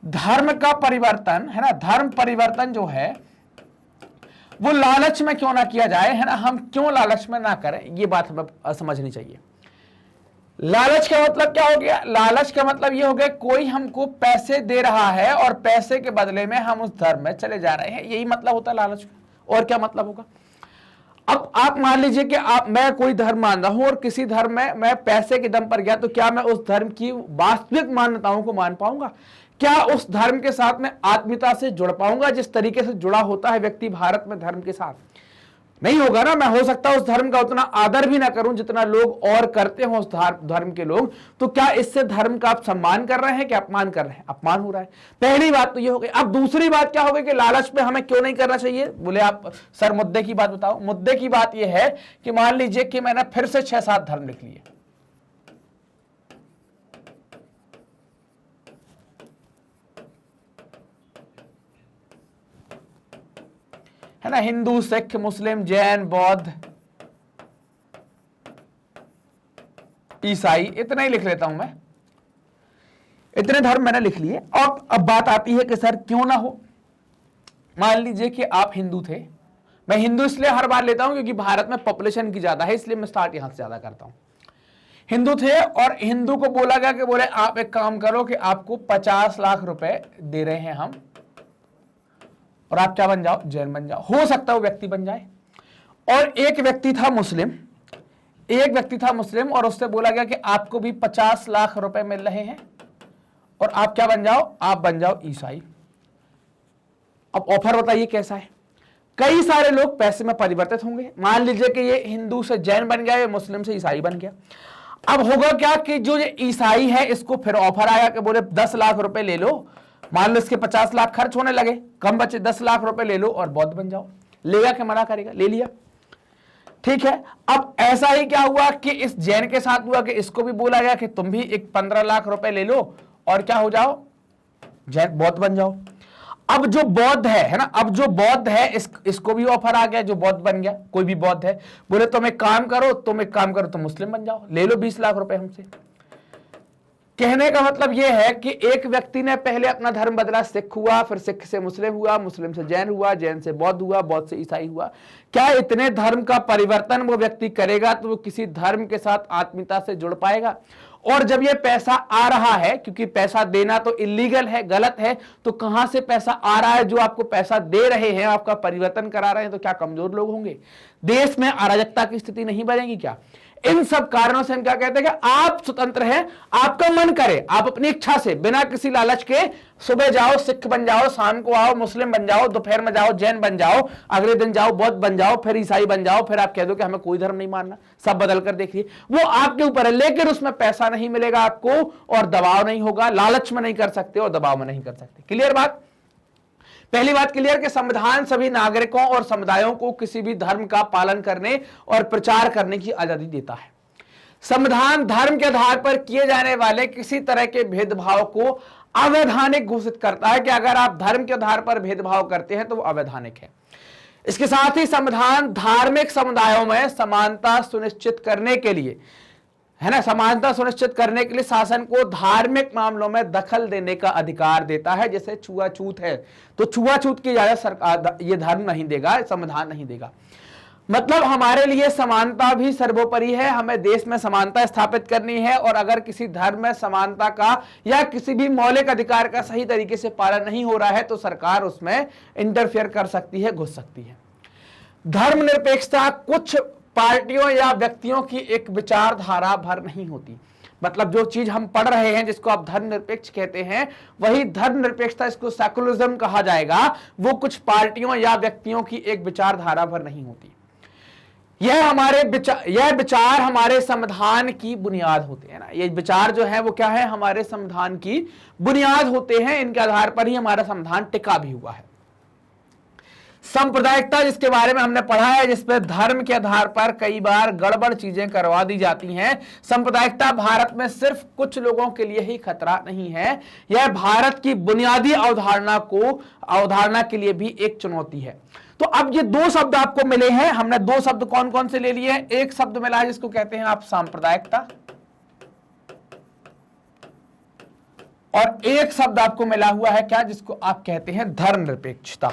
धर्म का परिवर्तन है ना, धर्म परिवर्तन जो है वो लालच में क्यों ना किया जाए, है ना, हम क्यों लालच में ना करें, ये बात हमें समझनी चाहिए। लालच का मतलब क्या हो गया, लालच का मतलब ये हो गया कोई हमको पैसे दे रहा है और पैसे के बदले में हम उस धर्म में चले जा रहे हैं, यही मतलब होता है लालच का। और क्या मतलब होगा। अब आप मान लीजिए कि मैं कोई धर्म मान रहा हूं और किसी धर्म में मैं पैसे के दम पर गया, तो क्या मैं उस धर्म की वास्तविक मान्यताओं को मान पाऊंगा? क्या उस धर्म के साथ मैं आत्मीयता से जुड़ पाऊंगा जिस तरीके से जुड़ा होता है व्यक्ति भारत में धर्म के साथ? नहीं होगा ना। मैं हो सकता है उस धर्म का उतना आदर भी ना करूं जितना लोग और करते हो उस धर्म के लोग। तो क्या इससे धर्म का आप सम्मान कर रहे हैं कि अपमान कर रहे हैं? अपमान हो रहा है। पहली बात तो ये हो गई। अब दूसरी बात क्या हो गई कि लालच पे हमें क्यों नहीं करना चाहिए? बोले आप सर मुद्दे की बात बताओ। मुद्दे की बात यह है कि मान लीजिए कि मैंने फिर से 6-7 धर्म लिख लिए, है ना, हिंदू, सिख, मुस्लिम, जैन, बौद्ध, ईसाई, इतना ही लिख लेता हूं मैं। इतने धर्म मैंने लिख लिए। और अब बात आती है कि सर क्यों ना हो। मान लीजिए कि आप हिंदू थे। मैं हिंदू इसलिए हर बार लेता हूं क्योंकि भारत में पॉपुलेशन की ज्यादा है, इसलिए मैं स्टार्ट यहां से ज्यादा करता हूं। हिंदू थे और हिंदू को बोला गया कि बोले आप एक काम करो कि आपको 50 लाख रुपए दे रहे हैं हम, और आप क्या बन जाओ? जैन बन जाओ। हो सकता है वो व्यक्ति बन जाए। और एक व्यक्ति था मुस्लिम, और उससे बोला गया कि आपको भी 50 लाख रुपए मिल रहे हैं और आप क्या बन जाओ? आप बन जाओ ईसाई। अब ऑफर बताइए कैसा है? कई सारे लोग पैसे में परिवर्तित होंगे। मान लीजिए कि ये हिंदू से जैन बन गया, ये मुस्लिम से ईसाई बन गया। अब होगा क्या कि जो ये ईसाई है इसको फिर ऑफर आया कि बोले 10 लाख रुपए ले लो। मान लो इसके 50 लाख खर्च होने लगे, कम बचे, 10 लाख रुपए ले लो और बौद्ध बन जाओ। लेगा कि मना करेगा? ले लिया। ठीक है। अब ऐसा ही क्या हुआ कि इस जैन के साथ हुआ कि इसको भी बोला गया कि तुम भी एक 15 लाख रुपए ले लो और क्या हो जाओ? जैन, बौद्ध बन जाओ। अब जो बौद्ध है ना, अब जो बौद्ध है इसको भी ऑफर आ गया, जो बौद्ध बन गया, कोई भी बौद्ध है, बोले तुम एक काम करो, तुम मुस्लिम बन जाओ, ले लो 20 लाख रुपए हमसे। कहने का मतलब यह है कि एक व्यक्ति ने पहले अपना धर्म बदला, सिख हुआ, फिर सिख से मुस्लिम हुआ, मुस्लिम से जैन हुआ, जैन से बौद्ध हुआ, बौद्ध से ईसाई हुआ। क्या इतने धर्म का परिवर्तन वो व्यक्ति करेगा तो वो किसी धर्म के साथ आत्मीयता से जुड़ पाएगा? और जब ये पैसा आ रहा है, क्योंकि पैसा देना तो इलीगल है, गलत है, तो कहां से पैसा आ रहा है? जो आपको पैसा दे रहे हैं, आपका परिवर्तन करा रहे हैं, तो क्या कमजोर लोग होंगे? देश में अराजकता की स्थिति नहीं बनेगी क्या? इन सब कारणों से हम क्या कहते हैं कि आप स्वतंत्र हैं, आपका मन करे, आप अपनी इच्छा से बिना किसी लालच के सुबह जाओ सिख बन जाओ, शाम को आओ मुस्लिम बन जाओ, दोपहर में जाओ जैन बन जाओ, अगले दिन जाओ बौद्ध बन जाओ, फिर ईसाई बन जाओ, फिर आप कह दो कि हमें कोई धर्म नहीं मानना, सब बदल कर देखिए। वो आपके ऊपर है, लेकिन उसमें पैसा नहीं मिलेगा आपको और दबाव नहीं होगा। लालच में नहीं कर सकते और दबाव में नहीं कर सकते। क्लियर बात? पहली बात क्लियर कि संविधान सभी नागरिकों और समुदायों को किसी भी धर्म का पालन करने और प्रचार करने की आजादी देता है। संविधान धर्म के आधार पर किए जाने वाले किसी तरह के भेदभाव को अवैधानिक घोषित करता है कि अगर आप धर्म के आधार पर भेदभाव करते हैं तो वो अवैधानिक है। इसके साथ ही संविधान धार्मिक समुदायों में समानता सुनिश्चित करने के लिए, है ना, समानता सुनिश्चित करने के लिए शासन को धार्मिक मामलों में दखल देने का अधिकार देता है। जैसे छुआछूत है तो छुआछूत की इजाजत सरकार, ये धर्म नहीं देगा, संविधान नहीं देगा। मतलब हमारे लिए समानता भी सर्वोपरि है, हमें देश में समानता स्थापित करनी है, और अगर किसी धर्म में समानता का या किसी भी मौलिक अधिकार का सही तरीके से पालन नहीं हो रहा है तो सरकार उसमें इंटरफेयर कर सकती है, घुस सकती है। धर्मनिरपेक्षता कुछ पार्टियों या व्यक्तियों की एक विचारधारा भर नहीं होती। मतलब जो चीज हम पढ़ रहे हैं जिसको आप धर्मनिरपेक्ष कहते हैं, वही धर्मनिरपेक्षता, इसको सेकुलरिज्म कहा जाएगा, वो कुछ पार्टियों या व्यक्तियों की एक विचारधारा भर नहीं होती। यह विचार हमारे संविधान की बुनियाद होते हैं ना। ये विचार जो है वो क्या है? हमारे संविधान की बुनियाद होते हैं। इनके आधार पर ही हमारा संविधान टिका भी हुआ है। सांप्रदायिकता, जिसके बारे में हमने पढ़ा है, जिसपे धर्म के आधार पर कई बार गड़बड़ चीजें करवा दी जाती हैं। सांप्रदायिकता भारत में सिर्फ कुछ लोगों के लिए ही खतरा नहीं है, यह भारत की बुनियादी अवधारणा के लिए भी एक चुनौती है। तो अब ये दो शब्द आपको मिले हैं। हमने दो शब्द कौन कौन से ले लिए हैं? एक शब्द मिला है जिसको कहते हैं आप सांप्रदायिकता, और एक शब्द आपको मिला हुआ है क्या, जिसको आप कहते हैं धर्मनिरपेक्षता।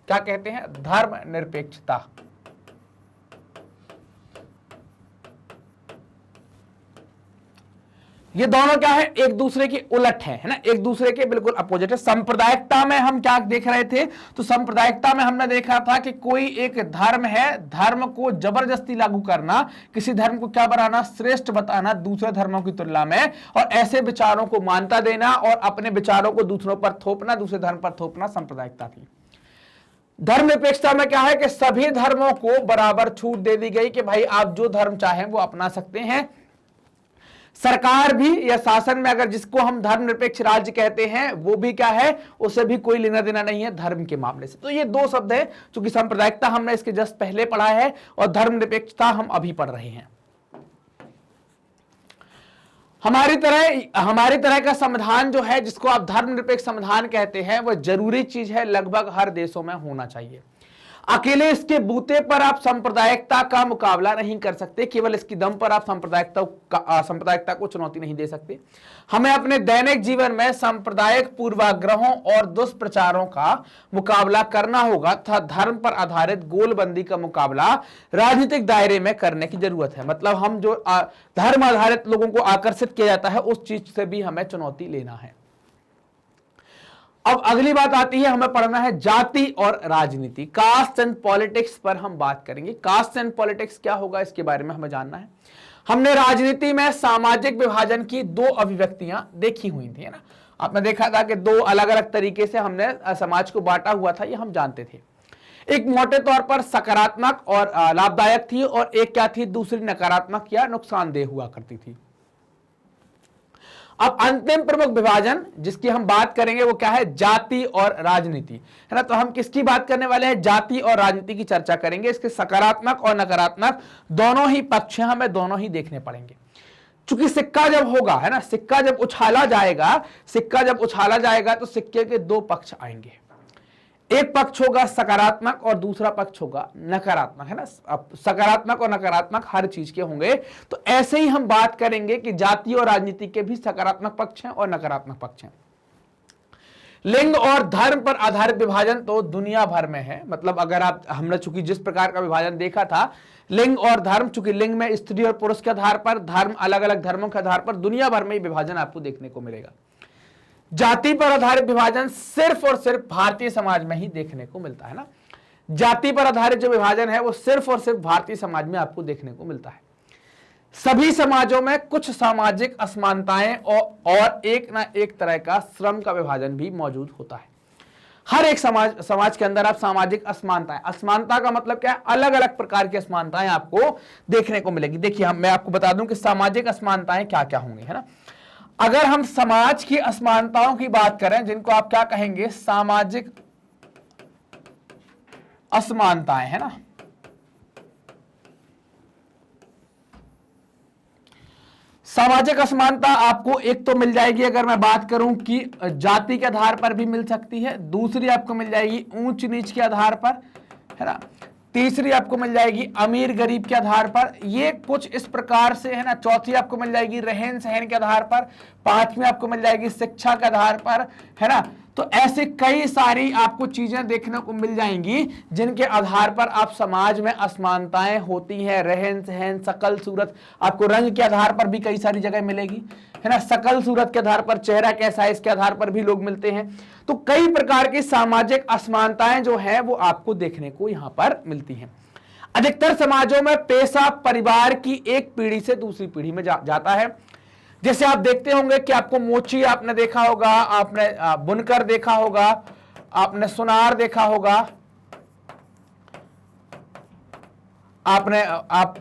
क्या कहते हैं? धर्मनिरपेक्षता। ये दोनों क्या है, एक दूसरे के उलट है ना, एक दूसरे के बिल्कुल अपोजिट है। सांप्रदायिकता में हम क्या देख रहे थे, तो सांप्रदायिकता में हमने देखा था कि कोई एक धर्म है, धर्म को जबरदस्ती लागू करना, किसी धर्म को क्या बनाना, श्रेष्ठ बताना दूसरे धर्मों की तुलना में, और ऐसे विचारों को मान्यता देना और अपने विचारों को दूसरों पर थोपना, दूसरे धर्म पर थोपना सांप्रदायिकता थी। धर्मनिरपेक्षता में क्या है कि सभी धर्मों को बराबर छूट दे दी गई कि भाई आप जो धर्म चाहें वो अपना सकते हैं। सरकार भी या शासन में अगर जिसको हम धर्मनिरपेक्ष राज्य कहते हैं वो भी क्या है, उसे भी कोई लेना देना नहीं है धर्म के मामले से। तो ये दो शब्द है, चूंकि सांप्रदायिकता हमने इसके जस्ट पहले पढ़ा है और धर्मनिरपेक्षता हम अभी पढ़ रहे हैं। हमारी तरह का संविधान जो है, जिसको आप धर्मनिरपेक्ष संविधान कहते हैं, वह जरूरी चीज है, लगभग हर देशों में होना चाहिए। अकेले इसके बूते पर आप सांप्रदायिकता का मुकाबला नहीं कर सकते, केवल इसकी दम पर आप सांप्रदायिकता को चुनौती नहीं दे सकते। हमें अपने दैनिक जीवन में सांप्रदायिक पूर्वाग्रहों और दुष्प्रचारों का मुकाबला करना होगा तथा धर्म पर आधारित गोलबंदी का मुकाबला राजनीतिक दायरे में करने की जरूरत है। मतलब हम जो धर्म आधारित लोगों को आकर्षित किया जाता है उस चीज से भी हमें चुनौती लेना है। अब अगली बात आती है, हमें पढ़ना है जाति और राजनीति, कास्ट एंड पॉलिटिक्स पर हम बात करेंगे। कास्ट एंड पॉलिटिक्स क्या होगा इसके बारे में हमें जानना है। हमने राजनीति में सामाजिक विभाजन की दो अभिव्यक्तियां देखी हुई थी, है ना। आपने देखा था कि दो अलग अलग तरीके से हमने समाज को बांटा हुआ था, ये हम जानते थे। एक मोटे तौर पर सकारात्मक और लाभदायक थी और एक क्या थी, दूसरी नकारात्मक या नुकसानदेह हुआ करती थी। अब अंतिम प्रमुख विभाजन जिसकी हम बात करेंगे वो क्या है, जाति और राजनीति, है ना। तो हम किसकी बात करने वाले हैं, जाति और राजनीति की चर्चा करेंगे। इसके सकारात्मक और नकारात्मक दोनों ही पक्ष हमें दोनों ही देखने पड़ेंगे। चूंकि सिक्का जब होगा, है ना, सिक्का जब उछाला जाएगा तो सिक्के के दो पक्ष आएंगे। एक पक्ष होगा सकारात्मक और दूसरा पक्ष होगा नकारात्मक, है ना। सकारात्मक और नकारात्मक हर चीज के होंगे। तो ऐसे ही हम बात करेंगे कि जाति और राजनीति के भी सकारात्मक पक्ष हैं और नकारात्मक पक्ष हैं। लिंग और धर्म पर आधारित विभाजन तो दुनिया भर में है। मतलब अगर आप, हमने चूंकि जिस प्रकार का विभाजन देखा था, लिंग और धर्म, चूंकि लिंग में स्त्री और पुरुष के आधार पर, धर्म अलग अलग धर्मों के आधार पर, दुनिया भर में विभाजन आपको देखने को मिलेगा। जाति पर आधारित विभाजन सिर्फ और सिर्फ भारतीय समाज में ही देखने को मिलता है ना। जाति पर आधारित जो विभाजन है वो सिर्फ और सिर्फ भारतीय समाज में आपको देखने को मिलता है। सभी समाजों में कुछ सामाजिक असमानताएं और एक ना एक तरह का श्रम का विभाजन भी मौजूद होता है। हर एक समाज के अंदर आप सामाजिक असमानता का मतलब क्या है, अलग अलग प्रकार की असमानताएं आपको देखने को मिलेगी। देखिए मैं आपको बता दूं कि सामाजिक असमानताएं क्या क्या होंगी, है ना। अगर हम समाज की असमानताओं की बात करें, जिनको आप क्या कहेंगे, सामाजिक असमानताएं, है ना। सामाजिक असमानता आपको एक तो मिल जाएगी, अगर मैं बात करूं कि जाति के आधार पर भी मिल सकती है। दूसरी आपको मिल जाएगी ऊंच नीच के आधार पर, है ना। तीसरी आपको मिल जाएगी अमीर गरीब के आधार पर, ये कुछ इस प्रकार से, है ना। चौथी आपको मिल जाएगी रहन सहन के आधार पर। पांचवी आपको मिल जाएगी शिक्षा के आधार पर, है ना। तो ऐसे कई सारी आपको चीजें देखने को मिल जाएंगी जिनके आधार पर आप समाज में असमानताएं होती हैं। रहन सहन, शकल सूरत, आपको रंग के आधार पर भी कई सारी जगह मिलेगी, है ना। शकल सूरत के आधार पर, चेहरा कैसा है इसके आधार पर भी लोग मिलते हैं। तो कई प्रकार की सामाजिक असमानताएं जो है वो आपको देखने को यहां पर मिलती हैं। अधिकतर समाजों में पेशा परिवार की एक पीढ़ी से दूसरी पीढ़ी में जाता है। जैसे आप देखते होंगे कि आपको मोची आपने देखा होगा, आपने बुनकर देखा होगा, आपने सुनार देखा होगा, आप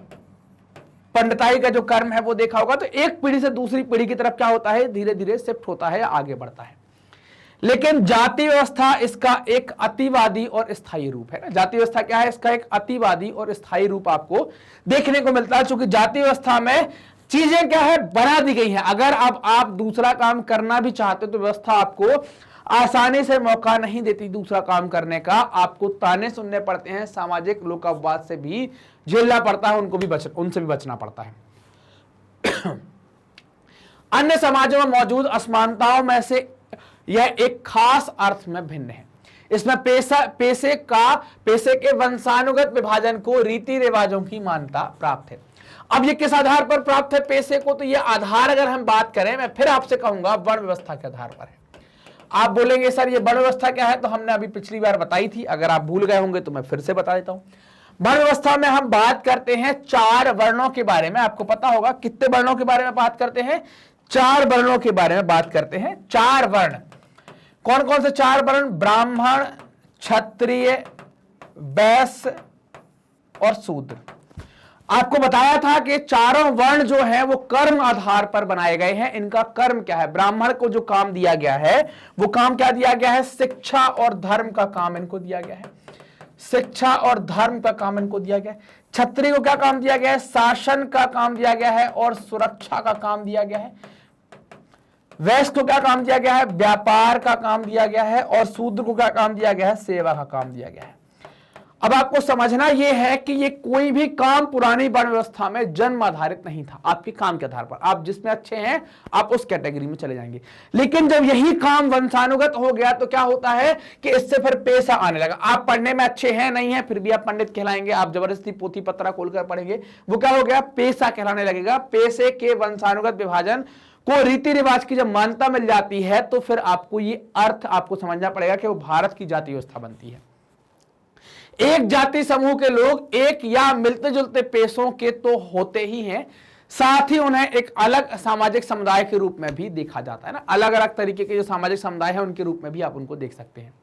पंडिताई का जो कर्म है वो देखा होगा। तो एक पीढ़ी से दूसरी पीढ़ी की तरफ क्या होता है, धीरे धीरे शिफ्ट होता है, आगे बढ़ता है। लेकिन जाति व्यवस्था इसका एक अतिवादी और स्थायी रूप है ना। जाति व्यवस्था क्या है, इसका एक अतिवादी और स्थायी रूप आपको देखने को मिलता है। चूंकि जाति व्यवस्था में चीजें क्या है, बना दी गई हैं। अगर अब आप दूसरा काम करना भी चाहते हो तो व्यवस्था आपको आसानी से मौका नहीं देती दूसरा काम करने का। आपको ताने सुनने पड़ते हैं, सामाजिक लोकापवाद से भी झेलना पड़ता है, उनसे भी बचना पड़ता है। अन्य समाजों में मौजूद असमानताओं में से यह एक खास अर्थ में भिन्न है। इसमें पैसे के वंशानुगत विभाजन को रीति रिवाजों की मान्यता प्राप्त है। अब ये किस आधार पर प्राप्त है पैसे को, तो ये आधार अगर हम बात करें, मैं फिर आपसे कहूंगा वर्ण व्यवस्था के आधार पर है। आप बोलेंगे सर ये वर्ण व्यवस्था क्या है, तो हमने अभी पिछली बार बताई थी, अगर आप भूल गए होंगे तो मैं फिर से बता देता हूं। वर्ण व्यवस्था में हम बात करते हैं 4 वर्णों के बारे में। आपको पता होगा कितने वर्णों के बारे में बात करते हैं, 4 वर्णों के बारे में बात करते हैं। 4 वर्ण, कौन कौन से 4 वर्ण, ब्राह्मण, क्षत्रिय, वैश्य और शूद्र। आपको बताया था कि चारों वर्ण जो हैं वो कर्म आधार पर बनाए गए हैं। इनका कर्म क्या है, ब्राह्मण को जो काम दिया गया है वो काम क्या दिया गया है, शिक्षा और धर्म का काम इनको दिया गया है, शिक्षा और धर्म का काम इनको दिया गया है। क्षत्रिय को क्या काम दिया गया है, शासन का काम दिया गया है और सुरक्षा का काम दिया गया है। वैश्य को क्या काम दिया गया है, व्यापार का काम दिया गया है। और शूद्र को क्या काम दिया गया है, सेवा का काम दिया गया है। अब आपको समझना यह है कि ये कोई भी काम पुरानी वर्ण व्यवस्था में जन्म आधारित नहीं था। आपके काम के आधार पर, आप जिसमें अच्छे हैं आप उस कैटेगरी में चले जाएंगे। लेकिन जब यही काम वंशानुगत हो गया तो क्या होता है कि इससे फिर पैसा आने लगा। आप पढ़ने में अच्छे हैं नहीं है फिर भी आप पंडित कहलाएंगे, आप जबरदस्ती पोथी पत्रा खोलकर पढ़ेंगे, वो क्या हो गया, पैसा कहलाने लगेगा। पैसे के वंशानुगत विभाजन को रीति रिवाज की जब मान्यता मिल जाती है तो फिर आपको ये अर्थ आपको समझना पड़ेगा कि वो भारत की जाति व्यवस्था बनती है। एक जाति समूह के लोग एक या मिलते जुलते पेशों के तो होते ही हैं, साथ ही उन्हें एक अलग सामाजिक समुदाय के रूप में भी देखा जाता है ना। अलग अलग तरीके के जो सामाजिक समुदाय है उनके रूप में भी आप उनको देख सकते हैं।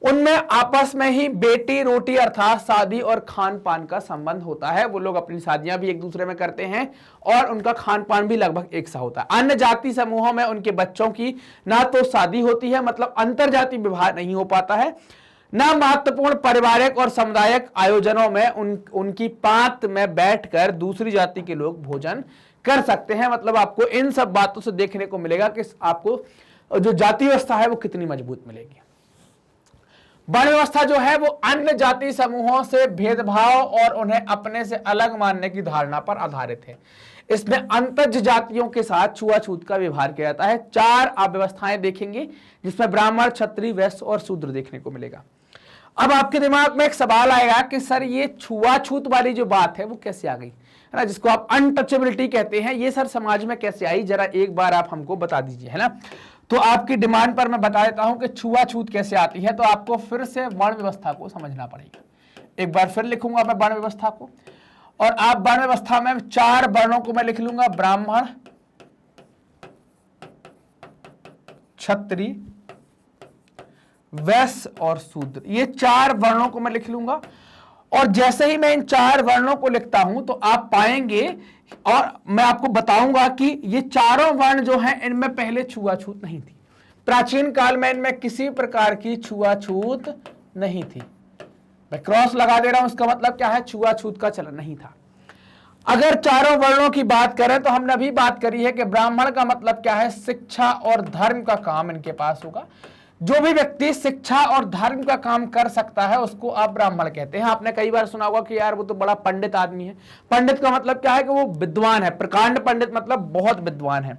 उनमें आपस में ही बेटी रोटी अर्थात शादी और खान पान का संबंध होता है। वो लोग अपनी शादियां भी एक दूसरे में करते हैं और उनका खान पान भी लगभग एक सा होता है। अन्य जाति समूहों में उनके बच्चों की ना तो शादी होती है, मतलब अंतर जाति विवाह नहीं हो पाता है, न महत्वपूर्ण पारिवारिक और सामुदायिक आयोजनों में उनकी पात में बैठकर दूसरी जाति के लोग भोजन कर सकते हैं। मतलब आपको इन सब बातों से देखने को मिलेगा कि आपको जो जाति व्यवस्था है वो कितनी मजबूत मिलेगी। वर्ण व्यवस्था जो है वो अन्य जाति समूहों से भेदभाव और उन्हें अपने से अलग मानने की धारणा पर आधारित है। इसमें अंतज जातियों के साथ छुआछूत का व्यवहार किया जाता है। 4 आप व्यवस्थाएं देखेंगे जिसमें ब्राह्मण, क्षत्रिय, वैश्य और शूद्र देखने को मिलेगा। अब आपके दिमाग में एक सवाल आएगा कि सर ये छुआछूत वाली जो बात है वो कैसे आ गई, है ना, जिसको आप अनटचेबिलिटी कहते हैं, ये सर समाज में कैसे आई, जरा एक बार आप हमको बता दीजिए, है ना। तो आपकी डिमांड पर मैं बता देता हूं कि छुआछूत कैसे आती है। तो आपको फिर से वर्ण व्यवस्था को समझना पड़ेगा। एक बार फिर लिखूंगा मैं वर्ण व्यवस्था को, और आप वर्ण व्यवस्था में 4 वर्णों को मैं लिख लूंगा, ब्राह्मण, क्षत्रिय, वैश्य और शूद्र। ये 4 वर्णों को मैं लिख लूंगा। और जैसे ही मैं इन 4 वर्णों को लिखता हूं तो आप पाएंगे, और मैं आपको बताऊंगा कि ये चारों वर्ण जो हैं इनमें पहले छुआछूत नहीं थी। प्राचीन काल में इनमें किसी प्रकार की छुआछूत नहीं थी। मैं क्रॉस लगा दे रहा हूं, इसका मतलब क्या है, छुआछूत का चलन नहीं था। अगर चारों वर्णों की बात करें तो हमने अभी बात करी है कि ब्राह्मण का मतलब क्या है, शिक्षा और धर्म का काम इनके पास होगा। जो भी व्यक्ति शिक्षा और धर्म का काम कर सकता है उसको आप ब्राह्मण कहते हैं। आपने कई बार सुना होगा कि यार वो तो बड़ा पंडित आदमी है। पंडित का मतलब क्या है कि वो विद्वान है, प्रकांड पंडित मतलब बहुत विद्वान है।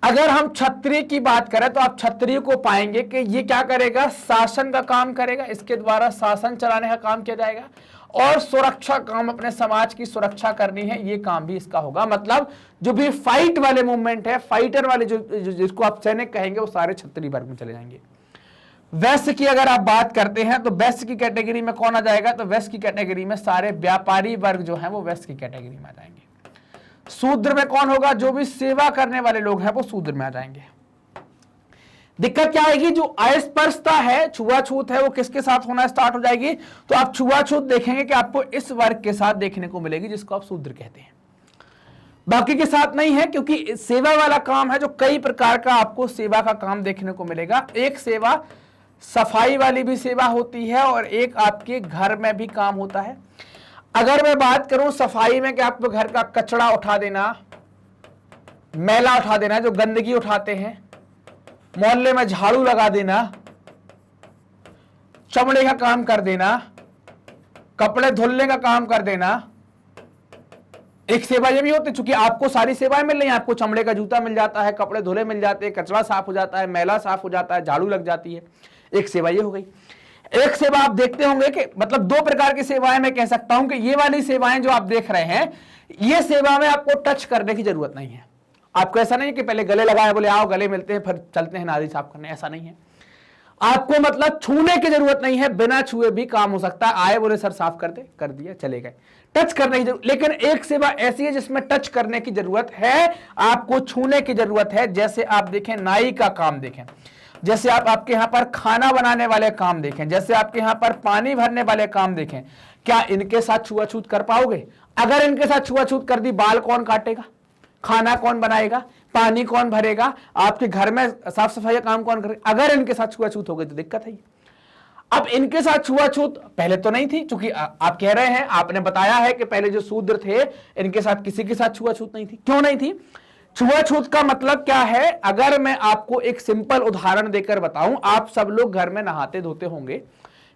अगर हम क्षत्रिय की बात करें तो आप क्षत्रिय को पाएंगे कि ये क्या करेगा, शासन का काम करेगा, इसके द्वारा शासन चलाने का काम किया जाएगा, और सुरक्षा काम, अपने समाज की सुरक्षा करनी है, ये काम भी इसका होगा। मतलब जो भी फाइट वाले मूवमेंट है, फाइटर वाले जिसको आप सैनिक कहेंगे, वो सारे क्षत्रिय वर्ग में चले जाएंगे। वैश्य की अगर आप बात करते हैं तो वैश्य की कैटेगरी में कौन आ जाएगा, तो वैश्य की कैटेगरी में सारे व्यापारी वर्ग जो है वो वैश्य की कैटेगरी में आ जाएंगे। शूद्र में कौन होगा, जो भी सेवा करने वाले लोग हैं वो शूद्र में आ जाएंगे। दिक्कत क्या आएगी, जो अस्पृश्यता है, छुआछूत है, वो किसके साथ होना स्टार्ट हो जाएगी, तो आप छुआछूत देखेंगे कि आपको इस वर्ग के साथ देखने को मिलेगी जिसको आप शूद्र कहते हैं। बाकी के साथ नहीं है, क्योंकि सेवा वाला काम है जो कई प्रकार का आपको सेवा का काम देखने को मिलेगा। एक सेवा सफाई वाली भी सेवा होती है और एक आपके घर में भी काम होता है। अगर मैं बात करूं सफाई में कि आपको घर का कचरा उठा देना, मैला उठा देना, जो गंदगी उठाते हैं, मोहल्ले में झाड़ू लगा देना, चमड़े का काम कर देना, कपड़े धुलने का काम कर देना, एक सेवा ये भी होती है। चूंकि आपको सारी सेवाएं मिल रही हैं, आपको चमड़े का जूता मिल जाता है, कपड़े धुले मिल जाते हैं, कचरा साफ हो जाता है, मैला साफ हो जाता है, झाड़ू लग जाती है, एक सेवा ये हो गई। एक सेवा आप देखते होंगे कि मतलब 2 प्रकार की सेवाएं मैं कह सकता हूं कि ये वाली सेवाएं जो आप देख रहे हैं ये सेवा में आपको टच करने की जरूरत नहीं है। आपको ऐसा नहीं है कि पहले गले लगाए, बोले आओ गले मिलते हैं, फिर चलते हैं नाली साफ करने, ऐसा नहीं है। आपको मतलब छूने की जरूरत नहीं है, बिना छुए भी काम हो सकता है। आए बोले सर साफ कर दे, कर दिया, चले गए, टच करने की जरूरत। लेकिन एक सेवा ऐसी है जिसमें टच करने की जरूरत है, आपको छूने की जरूरत है। जैसे आप देखें नाई का काम देखें, जैसे आपके यहां पर खाना बनाने वाले काम देखें, जैसे आपके यहां पर पानी भरने वाले काम देखें, क्या इनके साथ छुआछूत कर पाओगे? अगर इनके साथ छुआछूत कर दी, बाल कौन काटेगा, खाना कौन बनाएगा, पानी कौन भरेगा, आपके घर में साफ सफाई का काम कौन करेगा? अगर इनके साथ छुआछूत हो गई तो दिक्कत है। अब इनके साथ छुआछूत पहले तो नहीं थी, क्योंकि आप कह रहे हैं, आपने बताया है कि पहले जो शूद्र थे इनके साथ किसी के साथ छुआछूत नहीं थी। क्यों नहीं थी? छुआछूत का मतलब क्या है? अगर मैं आपको एक सिंपल उदाहरण देकर बताऊं, आप सब लोग घर में नहाते धोते होंगे,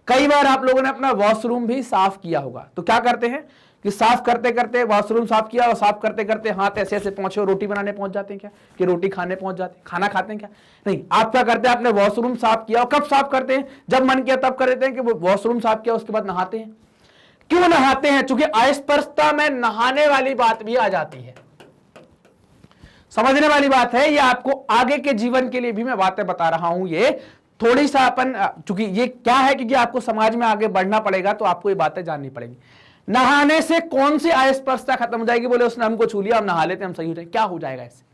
कई बार आप लोगों ने अपना वॉशरूम भी साफ किया होगा। तो क्या करते हैं कि साफ करते करते वॉशरूम साफ किया और साफ करते करते हाथ ऐसे ऐसे पहुंचे और रोटी बनाने पहुंच जाते हैं क्या, कि रोटी खाने पहुंच जाते हैं, खाना खाते हैं क्या? नहीं, आप क्या करते हैं, आपने वॉशरूम साफ किया। और कब साफ करते हैं? जब मन किया तब कर देते हैं कि वो वॉशरूम साफ किया, उसके बाद नहाते हैं। क्यों नहाते हैं? क्योंकि अस्पृश्यता में नहाने वाली बात भी आ जाती है। समझने वाली बात है, ये आपको आगे के जीवन के लिए भी मैं बातें बता रहा हूं। ये थोड़ी सा अपन, चूंकि ये क्या है, क्योंकि आपको समाज में आगे बढ़ना पड़ेगा, तो आपको ये बातें जाननी पड़ेगी। नहाने से कौन सी अस्पृश्यता खत्म हो जाएगी? बोले उसने हमको छू लिया, हम नहा लेते, हम सही हो जाएंगे। क्या हो जाएगा इससे?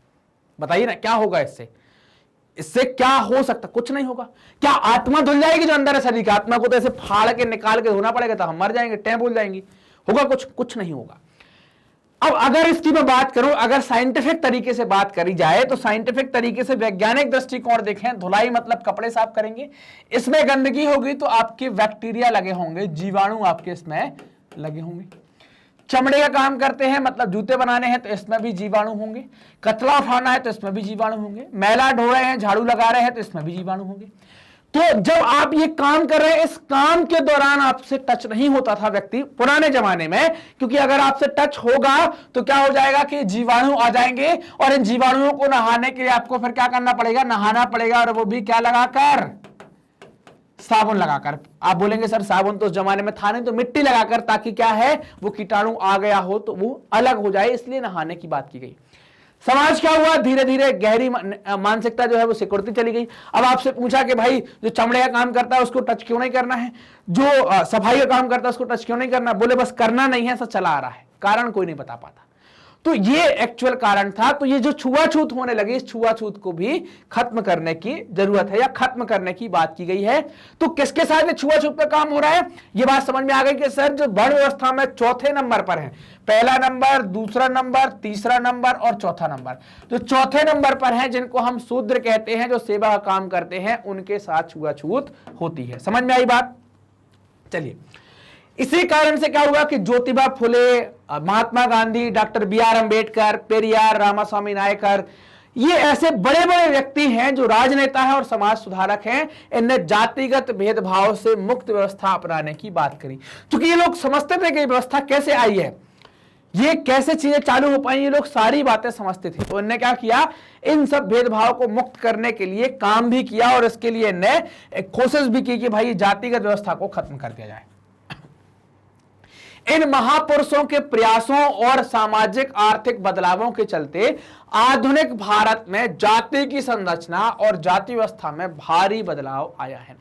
बताइए ना, क्या होगा इससे? इससे क्या हो सकता? कुछ नहीं होगा। क्या आत्मा धुल जाएगी जो अंदर है शरीर की? आत्मा को तो ऐसे फाड़ के निकाल के धोना पड़ेगा, तो हम मर जाएंगे, टें बोल जाएंगी। होगा कुछ? कुछ नहीं होगा। अब अगर इसकी मैं बात करूं, अगर साइंटिफिक तरीके से बात करी जाए, तो साइंटिफिक तरीके से वैज्ञानिक दृष्टिकोण देखें, धुलाई मतलब कपड़े साफ करेंगे, इसमें गंदगी होगी तो आपके बैक्टीरिया लगे होंगे, जीवाणु आपके इसमें लगे होंगे। चमड़े का काम करते हैं, मतलब जूते बनाने हैं, तो इसमें भी जीवाणु होंगे। कचरा उठाना है तो इसमें भी जीवाणु होंगे। मैला ढो रहे हैं, झाड़ू लगा रहे हैं, तो इसमें भी जीवाणु होंगे। तो जब आप ये काम कर रहे हैं, इस काम के दौरान आपसे टच नहीं होता था व्यक्ति पुराने जमाने में, क्योंकि अगर आपसे टच होगा तो क्या हो जाएगा कि जीवाणु आ जाएंगे, और इन जीवाणुओं को नहाने के लिए आपको फिर क्या करना पड़ेगा? नहाना पड़ेगा, और वो भी क्या लगाकर? साबुन लगाकर। आप बोलेंगे सर साबुन तो उस जमाने में था नहीं, तो मिट्टी लगाकर, ताकि क्या है, वो कीटाणु आ गया हो तो वो अलग हो जाए, इसलिए नहाने की बात की गई। समाज क्या हुआ? धीरे धीरे गहरी मानसिकता जो है वो सिकुड़ती चली गई। अब आपसे पूछा कि भाई जो चमड़े का काम करता है उसको टच क्यों नहीं करना है, जो सफाई का काम करता है उसको टच क्यों नहीं करना? बोले बस करना नहीं है, सब चला आ रहा है। कारण कोई नहीं बता पाता। तो ये एक्चुअल कारण था। तो ये जो छुआछूत होने लगी, इस छुआछूत को भी खत्म करने की जरूरत है, या खत्म करने की बात की गई है। तो किसके साथ छुआछूत का काम हो रहा है? ये बात समझ में आ गई कि सर जो वर्ण व्यवस्था में चौथे नंबर पर है, पहला नंबर, दूसरा नंबर, तीसरा नंबर और चौथा नंबर, जो चौथे नंबर पर है, जिनको हम शूद्र कहते हैं, जो सेवा का काम करते हैं, उनके साथ छुआछूत होती है। समझ में आई बात? चलिए, इसी कारण से क्या हुआ कि ज्योतिबा फुले, महात्मा गांधी, डॉक्टर बी.आर. अंबेडकर, पेरियार, रामास्वामी नायकर, ये ऐसे बड़े बड़े व्यक्ति हैं जो राजनेता हैं और समाज सुधारक हैं। इनने जातिगत भेदभाव से मुक्त व्यवस्था अपनाने की बात करी, क्योंकि ये लोग समझते थे कि व्यवस्था कैसे आई है, ये कैसे चीजें चालू हो पाई, ये लोग सारी बातें समझते थे। तो इनने क्या किया? इन सब भेदभाव को मुक्त करने के लिए काम भी किया, और इसके लिए इनने एक कोशिश भी की कि भाई जातिगत व्यवस्था को खत्म कर दिया जाए। इन महापुरुषों के प्रयासों और सामाजिक आर्थिक बदलावों के चलते आधुनिक भारत में जाति की संरचना और जाति व्यवस्था में भारी बदलाव आया है।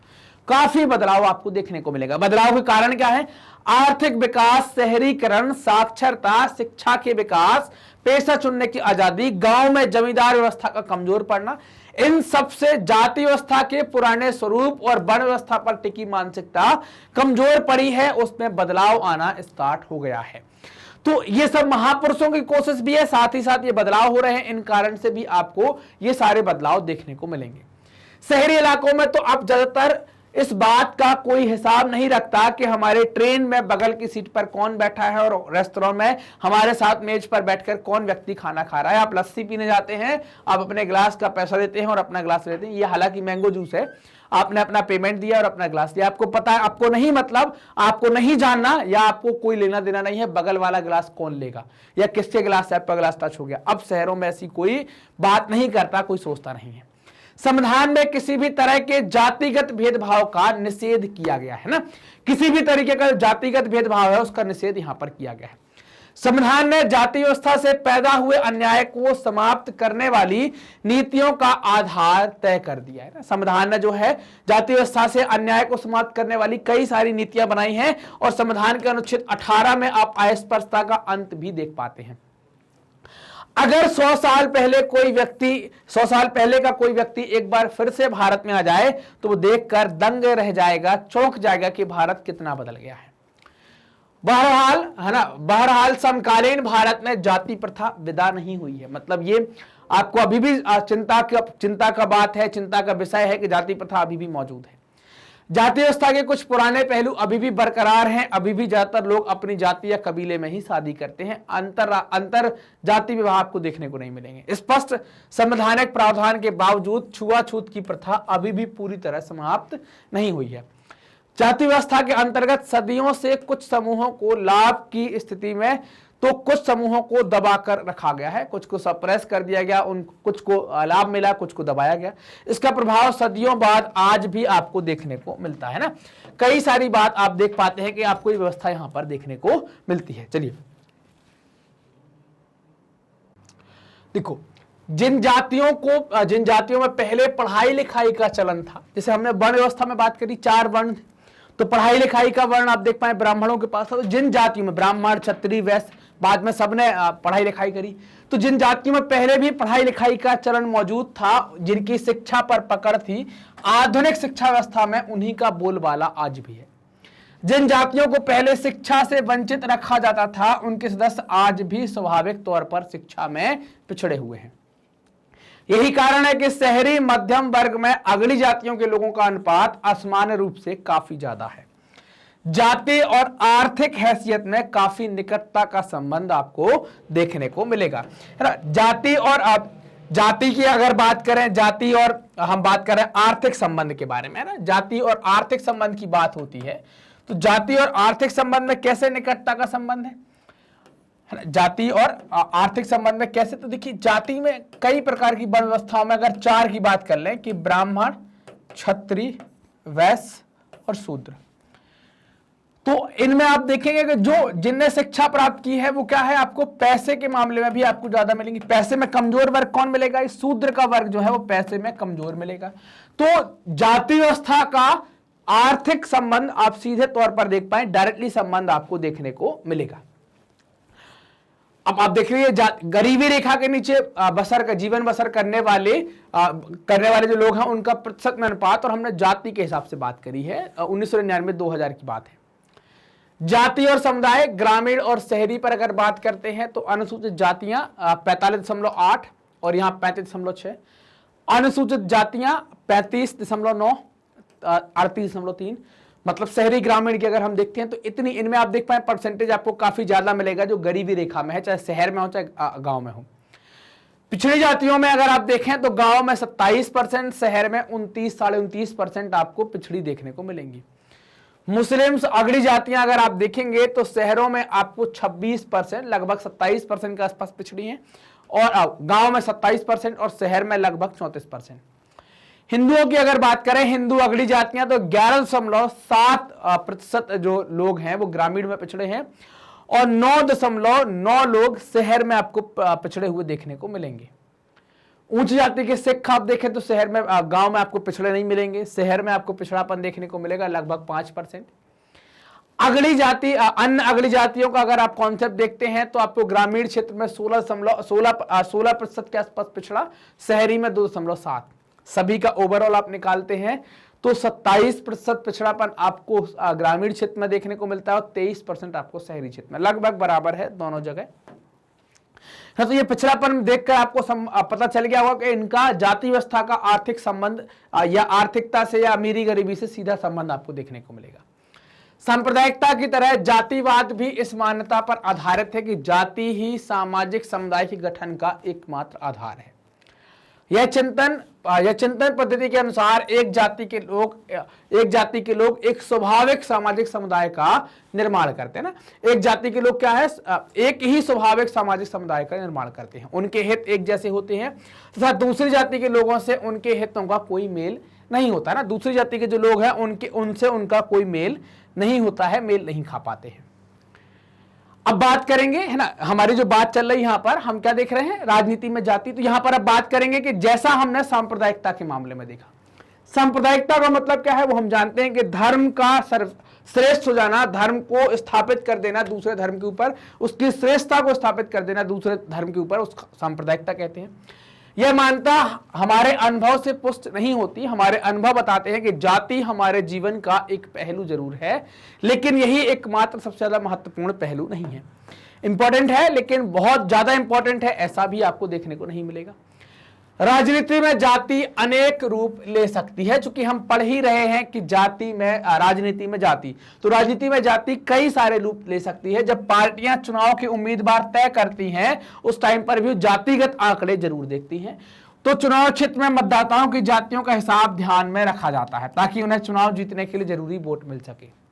काफी बदलाव आपको देखने को मिलेगा। बदलाव के कारण क्या है? आर्थिक विकास, शहरीकरण, साक्षरता, शिक्षा के विकास, पेशा चुनने की आजादी, गांव में जमींदार व्यवस्था का कमजोर पड़ना, इन सब से जाति व्यवस्था के पुराने स्वरूप और वर्ण व्यवस्था पर टिकी मानसिकता कमजोर पड़ी है, उसमें बदलाव आना स्टार्ट हो गया है। तो ये सब महापुरुषों की कोशिश भी है, साथ ही साथ ये बदलाव हो रहे हैं। इन कारण से भी आपको ये सारे बदलाव देखने को मिलेंगे। शहरी इलाकों में तो अब ज्यादातर इस बात का कोई हिसाब नहीं रखता कि हमारे ट्रेन में बगल की सीट पर कौन बैठा है और रेस्टोरेंट में हमारे साथ मेज पर बैठकर कौन व्यक्ति खाना खा रहा है। आप लस्सी पीने जाते हैं, आप अपने गिलास का पैसा देते हैं और अपना गिलास लेते हैं। ये हालांकि मैंगो जूस है, आपने अपना पेमेंट दिया और अपना गिलास दिया। आपको पता है, आपको नहीं, मतलब आपको नहीं जानना, या आपको कोई लेना देना नहीं है बगल वाला गिलास कौन लेगा या किसके गिलास से आपका गिलास टच हो गया। अब शहरों में ऐसी कोई बात नहीं करता, कोई सोचता नहीं है। संविधान में किसी भी तरह के जातिगत भेदभाव का निषेध किया गया है ना, किसी भी तरीके का जातिगत भेदभाव है उसका निषेध यहां पर किया गया है। संविधान ने जाति व्यवस्था से पैदा हुए अन्याय को समाप्त करने वाली नीतियों का आधार तय कर दिया है ना। संविधान ने जो है जाति व्यवस्था से अन्याय को समाप्त करने वाली कई सारी नीतियां बनाई हैं और संविधान के अनुच्छेद 18 में आप अस्पृश्यता का अंत भी देख पाते हैं। अगर 100 साल पहले का कोई व्यक्ति एक बार फिर से भारत में आ जाए तो वो देखकर दंग रह जाएगा, चौंक जाएगा कि भारत कितना बदल गया है। बहरहाल समकालीन भारत में जाति प्रथा विदा नहीं हुई है। मतलब ये आपको अभी भी चिंता का बात है, चिंता का विषय है कि जाति प्रथा अभी भी मौजूद है। जाति व्यवस्था के कुछ पुराने पहलू अभी भी बरकरार हैं। अभी भी ज्यादातर लोग अपनी जाति या कबीले में ही शादी करते हैं। अंतर जाति विवाह आपको देखने को नहीं मिलेंगे। स्पष्ट संवैधानिक प्रावधान के बावजूद छुआछूत की प्रथा अभी भी पूरी तरह समाप्त नहीं हुई है। जाति व्यवस्था के अंतर्गत सदियों से कुछ समूहों को लाभ की स्थिति में तो कुछ समूहों को दबाकर रखा गया है, कुछ को सप्रेस कर दिया गया, कुछ को लाभ मिला, कुछ को दबाया गया। इसका प्रभाव सदियों बाद आज भी आपको देखने को मिलता है ना। कई सारी बात आप देख पाते हैं कि आपको ये व्यवस्था यहां पर देखने को मिलती है। चलिए देखो, जिन जातियों में पहले पढ़ाई लिखाई का चलन था, जैसे हमने वर्ण व्यवस्था में बात करी, 4 वर्ण, तो पढ़ाई लिखाई का वर्ण आप देख पाए ब्राह्मणों के पास था। तो जिन जातियों में ब्राह्मण, क्षत्रिय, वैश्य, बाद में सबने पढ़ाई लिखाई करी, तो जिन जातियों में पहले भी पढ़ाई लिखाई का चलन मौजूद था, जिनकी शिक्षा पर पकड़ थी, आधुनिक शिक्षा व्यवस्था में उन्हीं का बोलबाला आज भी है। जिन जातियों को पहले शिक्षा से वंचित रखा जाता था, उनके सदस्य आज भी स्वाभाविक तौर पर शिक्षा में पिछड़े हुए हैं। यही कारण है कि शहरी मध्यम वर्ग में अगली जातियों के लोगों का अनुपात असामान्य रूप से काफी ज्यादा है। जाति और आर्थिक हैसियत में काफी निकटता का संबंध आपको देखने को मिलेगा, है ना। जाति की अगर बात करें, जाति और हम बात करें आर्थिक संबंध के बारे में, है ना। जाति और आर्थिक संबंध की बात होती है तो जाति और आर्थिक संबंध में कैसे निकटता का संबंध है ना। जाति और आर्थिक संबंध में कैसे, तो देखिए जाति में कई प्रकार की वर्ण व्यवस्थाओं में अगर 4 की बात कर लें कि ब्राह्मण, क्षत्रिय, वैश्य और शूद्र, तो इनमें आप देखेंगे कि जिनने शिक्षा प्राप्त की है वो क्या है, आपको पैसे के मामले में भी आपको ज्यादा मिलेंगे। पैसे में कमजोर वर्ग कौन मिलेगा, इस शूद्र का वर्ग जो है वो पैसे में कमजोर मिलेगा। तो जाति व्यवस्था का आर्थिक संबंध आप सीधे तौर पर देख पाए, डायरेक्टली संबंध आपको देखने को मिलेगा। अब आप देख लीजिए, गरीबी रेखा के नीचे जीवन बसर करने वाले जो लोग हैं उनका प्रतिशत में अनुपात, और हमने जाति के हिसाब से बात करी है, 1999-2000 की बात है। जाति और समुदाय ग्रामीण और शहरी पर अगर बात करते हैं तो अनुसूचित जातियां 45.8 और यहाँ 35.6, अनुसूचित जातियां 35.9, 38.3। मतलब शहरी ग्रामीण की अगर हम देखते हैं तो इतनी, इनमें आप देख पाए परसेंटेज आपको काफी ज्यादा मिलेगा जो गरीबी रेखा में है, चाहे शहर में हो चाहे गांव में हो। पिछड़ी जातियों में अगर आप देखें तो गांव में 27%, शहर में 29, 29.5% आपको पिछड़ी देखने को मिलेंगी। मुस्लिम्स अगड़ी जातियां अगर आप देखेंगे तो शहरों में आपको 26%, लगभग 27% के आसपास पिछड़ी हैं, और गांव में 27% और शहर में लगभग 34%। हिंदुओं की अगर बात करें, हिंदू अगड़ी जातियां तो 11.7% जो लोग हैं वो ग्रामीण में पिछड़े हैं, और 9.9 लोग शहर में आपको पिछड़े हुए देखने को मिलेंगे। उच्च जाति के सिख आप देखें तो शहर में, गांव में आपको पिछड़े नहीं मिलेंगे, शहर में आपको पिछड़ापन देखने को मिलेगा लगभग 5%। अगली जाति, अन्य अगली जातियों का अगर आप कॉन्सेप्ट देखते हैं तो आपको ग्रामीण क्षेत्र में 16% के आसपास पिछड़ा, शहरी में 2.7। सभी का ओवरऑल आप निकालते हैं तो 27% पिछड़ापन आपको ग्रामीण क्षेत्र में देखने को मिलता है और 23% आपको शहरी क्षेत्र में, लगभग बराबर है दोनों जगह। तो ये पिछड़ापन देखकर आपको पता चल गया होगा कि इनका जाति व्यवस्था का आर्थिक संबंध या आर्थिकता से या अमीरी गरीबी से सीधा संबंध आपको देखने को मिलेगा। सांप्रदायिकता की तरह जातिवाद भी इस मान्यता पर आधारित है कि जाति ही सामाजिक समुदाय के गठन का एकमात्र आधार है। यह चिंतन पद्धति के अनुसार एक जाति के लोग एक स्वाभाविक सामाजिक समुदाय का निर्माण करते हैं ना। एक जाति के लोग क्या है, एक ही स्वाभाविक सामाजिक समुदाय का निर्माण करते हैं, उनके हित एक जैसे होते हैं तथा दूसरी जाति के लोगों से उनके हितों का कोई मेल नहीं होता ना। दूसरी जाति के जो लोग हैं उनसे उनका कोई मेल नहीं होता है, मेल नहीं खा पाते हैं। अब बात करेंगे, है ना, हमारी जो बात चल रही है यहां पर हम क्या देख रहे हैं, राजनीति में जाति। तो यहां पर अब बात करेंगे कि जैसा हमने सांप्रदायिकता के मामले में देखा, सांप्रदायिकता का मतलब क्या है वो हम जानते हैं कि धर्म का श्रेष्ठ हो जाना, धर्म को स्थापित कर देना दूसरे धर्म के ऊपर, उसकी श्रेष्ठता को स्थापित कर देना दूसरे धर्म के ऊपर, उस सांप्रदायिकता कहते हैं। यह मानता हमारे अनुभव से पुष्ट नहीं होती। हमारे अनुभव बताते हैं कि जाति हमारे जीवन का एक पहलू जरूर है, लेकिन यही एकमात्र सबसे ज्यादा महत्वपूर्ण पहलू नहीं है। इंपॉर्टेंट है लेकिन बहुत ज्यादा इंपॉर्टेंट है ऐसा भी आपको देखने को नहीं मिलेगा। राजनीति में जाति अनेक रूप ले सकती है, चूंकि हम पढ़ ही रहे हैं कि जाति में, राजनीति में जाति, तो राजनीति में जाति कई सारे रूप ले सकती है। जब पार्टियां चुनाव के उम्मीदवार तय करती हैं उस टाइम पर भी जातिगत आंकड़े जरूर देखती हैं। तो चुनाव क्षेत्र में मतदाताओं की जातियों का हिसाब ध्यान में रखा जाता है ताकि उन्हें चुनाव जीतने के लिए जरूरी वोट मिल सके।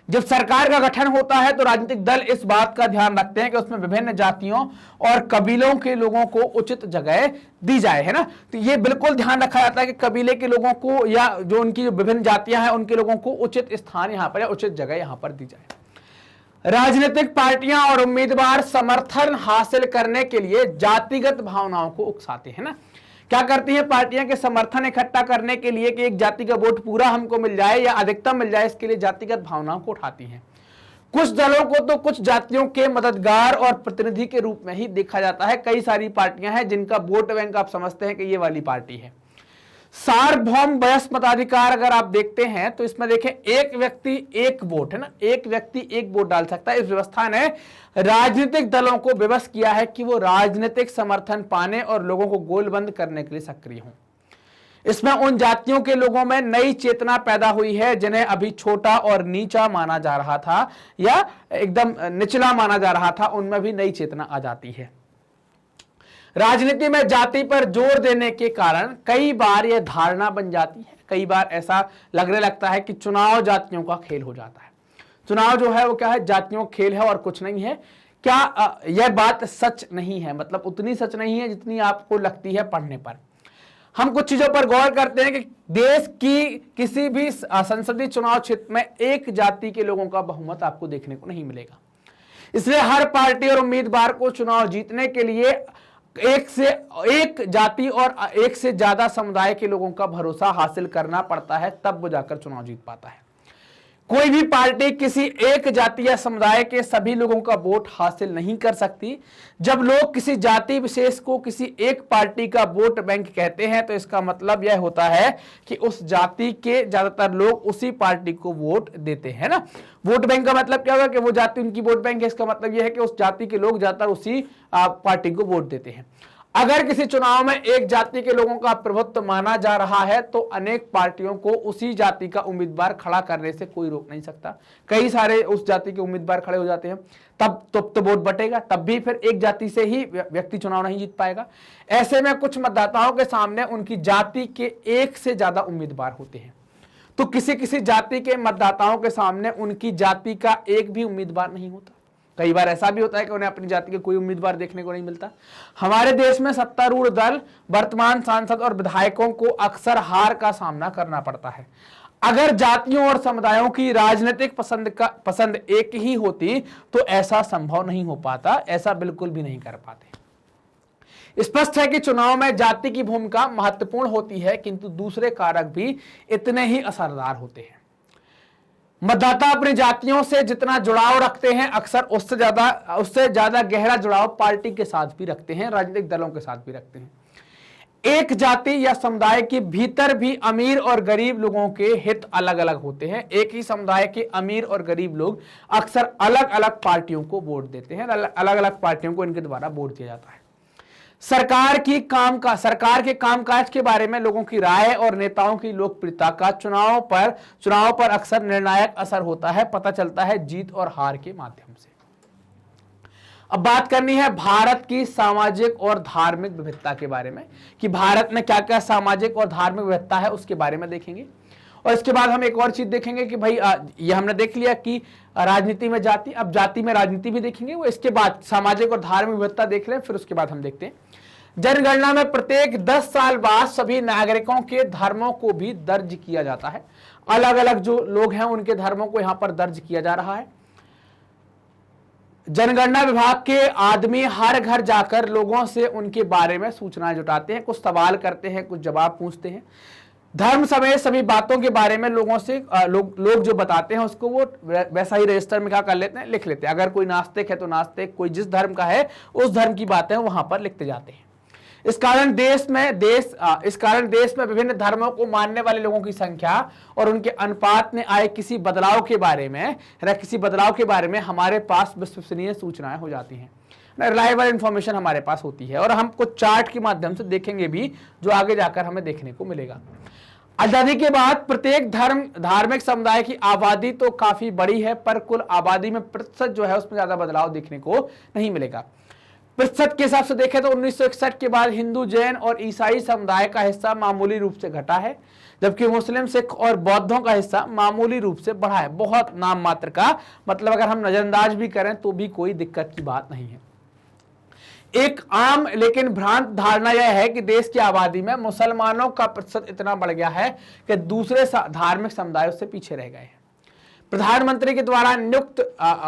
जब सरकार का गठन होता है तो राजनीतिक दल इस बात का ध्यान रखते हैं कि उसमें विभिन्न जातियों और कबीलों के लोगों को उचित जगह दी जाए, है ना। तो ये बिल्कुल ध्यान रखा जाता है कि कबीले के लोगों को या जो उनकी जो विभिन्न जातियां हैं उनके लोगों को उचित स्थान यहां पर या उचित जगह यहां पर दी जाए। राजनीतिक पार्टियां और उम्मीदवार समर्थन हासिल करने के लिए जातिगत भावनाओं को उकसाते हैं ना। क्या करती हैं पार्टियां के समर्थन इकट्ठा करने के लिए कि एक जाति का वोट पूरा हमको मिल जाए या अधिकतम मिल जाए, इसके लिए जातिगत भावनाओं को उठाती हैं। कुछ दलों को तो कुछ जातियों के मददगार और प्रतिनिधि के रूप में ही देखा जाता है। कई सारी पार्टियां हैं जिनका वोट बैंक आप समझते हैं कि ये वाली पार्टी है। सार्वभौम वयस्क मताधिकार अगर आप देखते हैं तो इसमें देखें एक व्यक्ति एक वोट, है ना, एक व्यक्ति एक वोट डाल सकता है। इस व्यवस्था ने राजनीतिक दलों को विवश किया है कि वो राजनीतिक समर्थन पाने और लोगों को गोलबंद करने के लिए सक्रिय हों। इसमें उन जातियों के लोगों में नई चेतना पैदा हुई है जिन्हें अभी छोटा और नीचा माना जा रहा था या एकदम निचला माना जा रहा था, उनमें भी नई चेतना आ जाती है। राजनीति में जाति पर जोर देने के कारण कई बार यह धारणा बन जाती है, कई बार ऐसा लगने लगता है कि चुनाव जातियों का खेल हो जाता है। चुनाव जो है वो क्या है, जातियों का खेल है और कुछ नहीं है। क्या यह बात सच नहीं है, मतलब उतनी सच नहीं है जितनी आपको लगती है पढ़ने पर। हम कुछ चीजों पर गौर करते हैं कि देश की किसी भी संसदीय चुनाव क्षेत्र में एक जाति के लोगों का बहुमत आपको देखने को नहीं मिलेगा। इसलिए हर पार्टी और उम्मीदवार को चुनाव जीतने के लिए एक जाति और एक से ज्यादा समुदाय के लोगों का भरोसा हासिल करना पड़ता है, तब वो जाकर चुनाव जीत पाता है। कोई भी पार्टी किसी एक जाति या समुदाय के सभी लोगों का वोट हासिल नहीं कर सकती। जब लोग किसी जाति विशेष को किसी एक पार्टी का वोट बैंक कहते हैं तो इसका मतलब यह होता है कि उस जाति के ज्यादातर लोग उसी पार्टी को वोट देते हैं ना। वोट बैंक का मतलब क्या होगा कि वो जाति उनकी वोट बैंक है, इसका मतलब यह है कि उस जाति के लोग ज्यादातर उसी पार्टी को वोट देते हैं। अगर किसी चुनाव में एक जाति के लोगों का प्रभुत्व माना जा रहा है तो अनेक पार्टियों को उसी जाति का उम्मीदवार खड़ा करने से कोई रोक नहीं सकता। कई सारे उस जाति के उम्मीदवार खड़े हो जाते हैं, तब तो वोट बटेगा, तब भी फिर एक जाति से ही व्यक्ति चुनाव नहीं जीत पाएगा। ऐसे में कुछ मतदाताओं के सामने उनकी जाति के एक से ज्यादा उम्मीदवार होते हैं, तो किसी किसी जाति के मतदाताओं के सामने उनकी जाति का एक भी उम्मीदवार नहीं होता। कई बार ऐसा भी होता है कि उन्हें अपनी जाति के कोई उम्मीदवार देखने को नहीं मिलता। हमारे देश में सत्तारूढ़ दल, वर्तमान सांसद और विधायकों को अक्सर हार का सामना करना पड़ता है। अगर जातियों और समुदायों की राजनीतिक पसंद एक ही होती तो ऐसा संभव नहीं हो पाता, ऐसा बिल्कुल भी नहीं कर पाते। स्पष्ट है कि चुनाव में जाति की भूमिका महत्वपूर्ण होती है, किंतु दूसरे कारक भी इतने ही असरदार होते हैं। मतदाता अपनी जातियों से जितना जुड़ाव रखते हैं अक्सर उससे ज्यादा गहरा जुड़ाव पार्टी के साथ भी रखते हैं, राजनीतिक दलों के साथ भी रखते हैं। एक जाति या समुदाय के भीतर भी अमीर और गरीब लोगों के हित अलग अलग होते हैं। एक ही समुदाय के अमीर और गरीब लोग अक्सर अलग अलग पार्टियों को वोट देते हैं, अलग अलग पार्टियों को इनके द्वारा वोट दिया जाता है। सरकार के कामकाज के बारे में लोगों की राय और नेताओं की लोकप्रियता का चुनाव पर अक्सर निर्णायक असर होता है, पता चलता है जीत और हार के माध्यम से। अब बात करनी है भारत की सामाजिक और धार्मिक विविधता के बारे में कि भारत में क्या क्या सामाजिक और धार्मिक विविधता है, उसके बारे में देखेंगे। और इसके बाद हम एक और चीज देखेंगे कि भाई ये हमने देख लिया कि राजनीति में जाति, अब जाति में राजनीति भी देखेंगे। वो इसके बाद सामाजिक और धार्मिक विविधता देख लें, फिर उसके बाद हम देखते हैं जनगणना में प्रत्येक 10 साल बाद सभी नागरिकों के धर्मों को भी दर्ज किया जाता है। अलग अलग जो लोग हैं उनके धर्मों को यहां पर दर्ज किया जा रहा है। जनगणना विभाग के आदमी हर घर जाकर लोगों से उनके बारे में सूचनाएं जुटाते हैं, कुछ सवाल करते हैं, कुछ जवाब पूछते हैं। धर्म समेत सभी बातों के बारे में लोगों से लोग जो बताते हैं उसको वो वैसा ही रजिस्टर में क्या कर लेते हैं, लिख लेते हैं। अगर कोई नास्तिक है तो नास्तिक, कोई जिस धर्म का है उस धर्म की बातें वहां पर लिखते जाते हैं। इस कारण देश में विभिन्न धर्मों को मानने वाले लोगों की संख्या और उनके अनुपात में आए किसी बदलाव के बारे में हमारे पास विश्वसनीय सूचनाएं हो जाती हैं, रिलायबल इंफॉर्मेशन हमारे पास होती है। और हम कुछ चार्ट के माध्यम से देखेंगे भी, जो आगे जाकर हमें देखने को मिलेगा। आजादी के बाद प्रत्येक धार्मिक समुदाय की आबादी तो काफी बड़ी है, पर कुल आबादी में प्रतिशत जो है उसमें ज्यादा बदलाव देखने को नहीं मिलेगा। प्रतिशत के हिसाब से देखें तो 1961 के बाद हिंदू, जैन और ईसाई समुदाय का हिस्सा मामूली रूप से घटा है, जबकि मुस्लिम, सिख और बौद्धों का हिस्सा मामूली रूप से बढ़ा है। बहुत नाम मात्र का, मतलब अगर हम नजरअंदाज भी करें तो भी कोई दिक्कत की बात नहीं है। एक आम लेकिन भ्रांत धारणा यह है कि देश की आबादी में मुसलमानों का प्रतिशत इतना बढ़ गया है कि दूसरे धार्मिक समुदायों से पीछे रह गए हैं। प्रधानमंत्री के द्वारा नियुक्त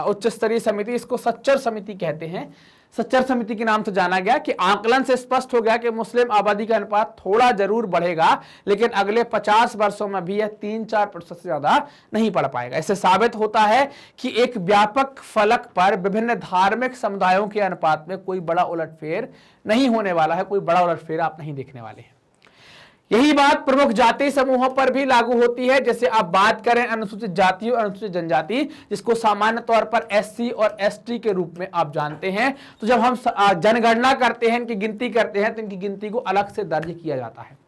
उच्च स्तरीय समिति, इसको सच्चर समिति कहते हैं, सच्चर समिति के नाम से जाना गया, कि आकलन से स्पष्ट हो गया कि मुस्लिम आबादी का अनुपात थोड़ा जरूर बढ़ेगा, लेकिन अगले 50 वर्षों में भी यह 3-4% से ज्यादा नहीं बढ़ पाएगा। इससे साबित होता है कि एक व्यापक फलक पर विभिन्न धार्मिक समुदायों के अनुपात में कोई बड़ा उलटफेर नहीं होने वाला है, कोई बड़ा उलटफेर आप नहीं देखने वाले हैं। यही बात प्रमुख जाति समूहों पर भी लागू होती है। जैसे आप बात करें अनुसूचित जाति और अनुसूचित जनजाति, जिसको सामान्य तौर पर एससी और एसटी के रूप में आप जानते हैं, तो जब हम जनगणना करते हैं, इनकी गिनती करते हैं, तो इनकी गिनती को अलग से दर्ज किया जाता है।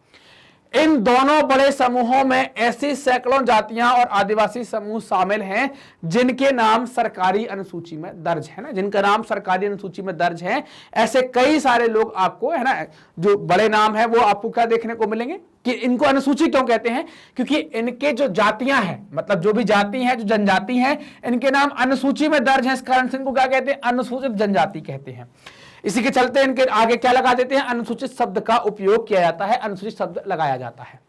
इन दोनों बड़े समूहों में ऐसी सैकड़ों जातियां और आदिवासी समूह शामिल हैं जिनके नाम सरकारी अनुसूची में दर्ज है ना, जिनका नाम सरकारी अनुसूची में दर्ज है। ऐसे कई सारे लोग आपको, है ना, जो बड़े नाम है वो आपको क्या देखने को मिलेंगे कि इनको अनुसूची क्यों कहते हैं, क्योंकि इनके जो जातियां हैं, मतलब जो भी जाति हैं, जो जनजाति हैं, इनके नाम अनुसूची में दर्ज है। इस कारण से इनको क्या कहते हैं, अनुसूचित जनजाति कहते हैं। इसी के चलते इनके आगे क्या लगा देते हैं, अनुसूचित शब्द का उपयोग किया जाता है, अनुसूचित शब्द लगाया जाता है।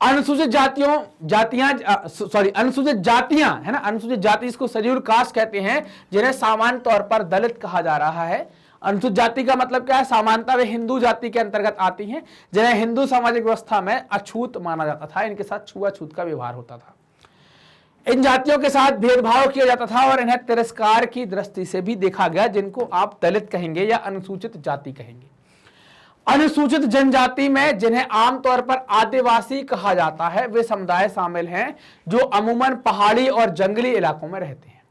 अनुसूचित अनुसूचित जातियां, है ना, अनुसूचित जाति, इसको शेड्यूल कास्ट कहते हैं, जिन्हें सामान्य तौर पर दलित कहा जा रहा है। अनुसूचित जाति का मतलब क्या है, सामान्यतः वे हिंदू जाति के अंतर्गत आती हैं, जिन्हें हिंदू सामाजिक व्यवस्था में अछूत माना जाता था, इनके साथ छुआछूत का व्यवहार होता था। इन जातियों के साथ भेदभाव किया जाता था और इन्हें तिरस्कार की दृष्टि से भी देखा गया, जिनको आप दलित कहेंगे या अनुसूचित जाति कहेंगे। अनुसूचित जनजाति में, जिन्हें आमतौर पर आदिवासी कहा जाता है, वे समुदाय शामिल हैं जो अमूमन पहाड़ी और जंगली इलाकों में रहते हैं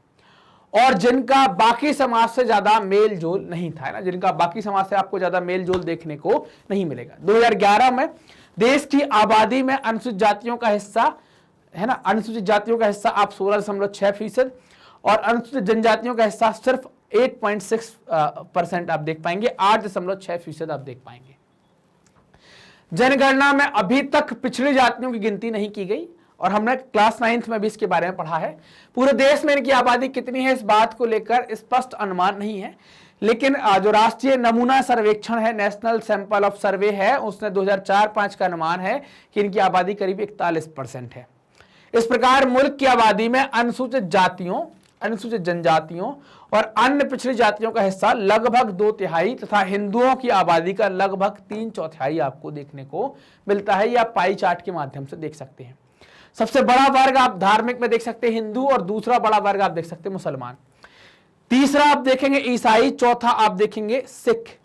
और जिनका बाकी समाज से ज्यादा मेल जोल नहीं था, ना, जिनका बाकी समाज से आपको ज्यादा मेल जोल देखने को नहीं मिलेगा। 2011 में देश की आबादी में अनुसूचित जातियों का हिस्सा, है ना, अनुसूचित जातियों का हिस्सा आप 16.6% और अनुसूचित जनजातियों का हिस्सा सिर्फ 8.6% आप देख पाएंगे, 8.6% आप देख पाएंगे। जनगणना में अभी तक पिछड़ी जातियों की गिनती नहीं की गई और हमने क्लास 9th में भी इसके बारे में पढ़ा है। पूरे देश में इनकी आबादी कितनी है, इस बात को लेकर स्पष्ट अनुमान नहीं है, लेकिन जो राष्ट्रीय नमूना सर्वेक्षण है, नेशनल सैंपल ऑफ सर्वे है, उसने 2004-5 का अनुमान है कि इनकी आबादी करीब 41% है। इस प्रकार मुल्क की आबादी में अनुसूचित जातियों, अनुसूचित जनजातियों और अन्य पिछड़ी जातियों का हिस्सा लगभग 2/3 तथा हिंदुओं की आबादी का लगभग 3/4 आपको देखने को मिलता है। या पाई चार्ट के माध्यम से देख सकते हैं। सबसे बड़ा वर्ग आप धार्मिक में देख सकते हैं हिंदू, और दूसरा बड़ा वर्ग आप देख सकते हैं मुसलमान, तीसरा आप देखेंगे ईसाई, चौथा आप देखेंगे सिख,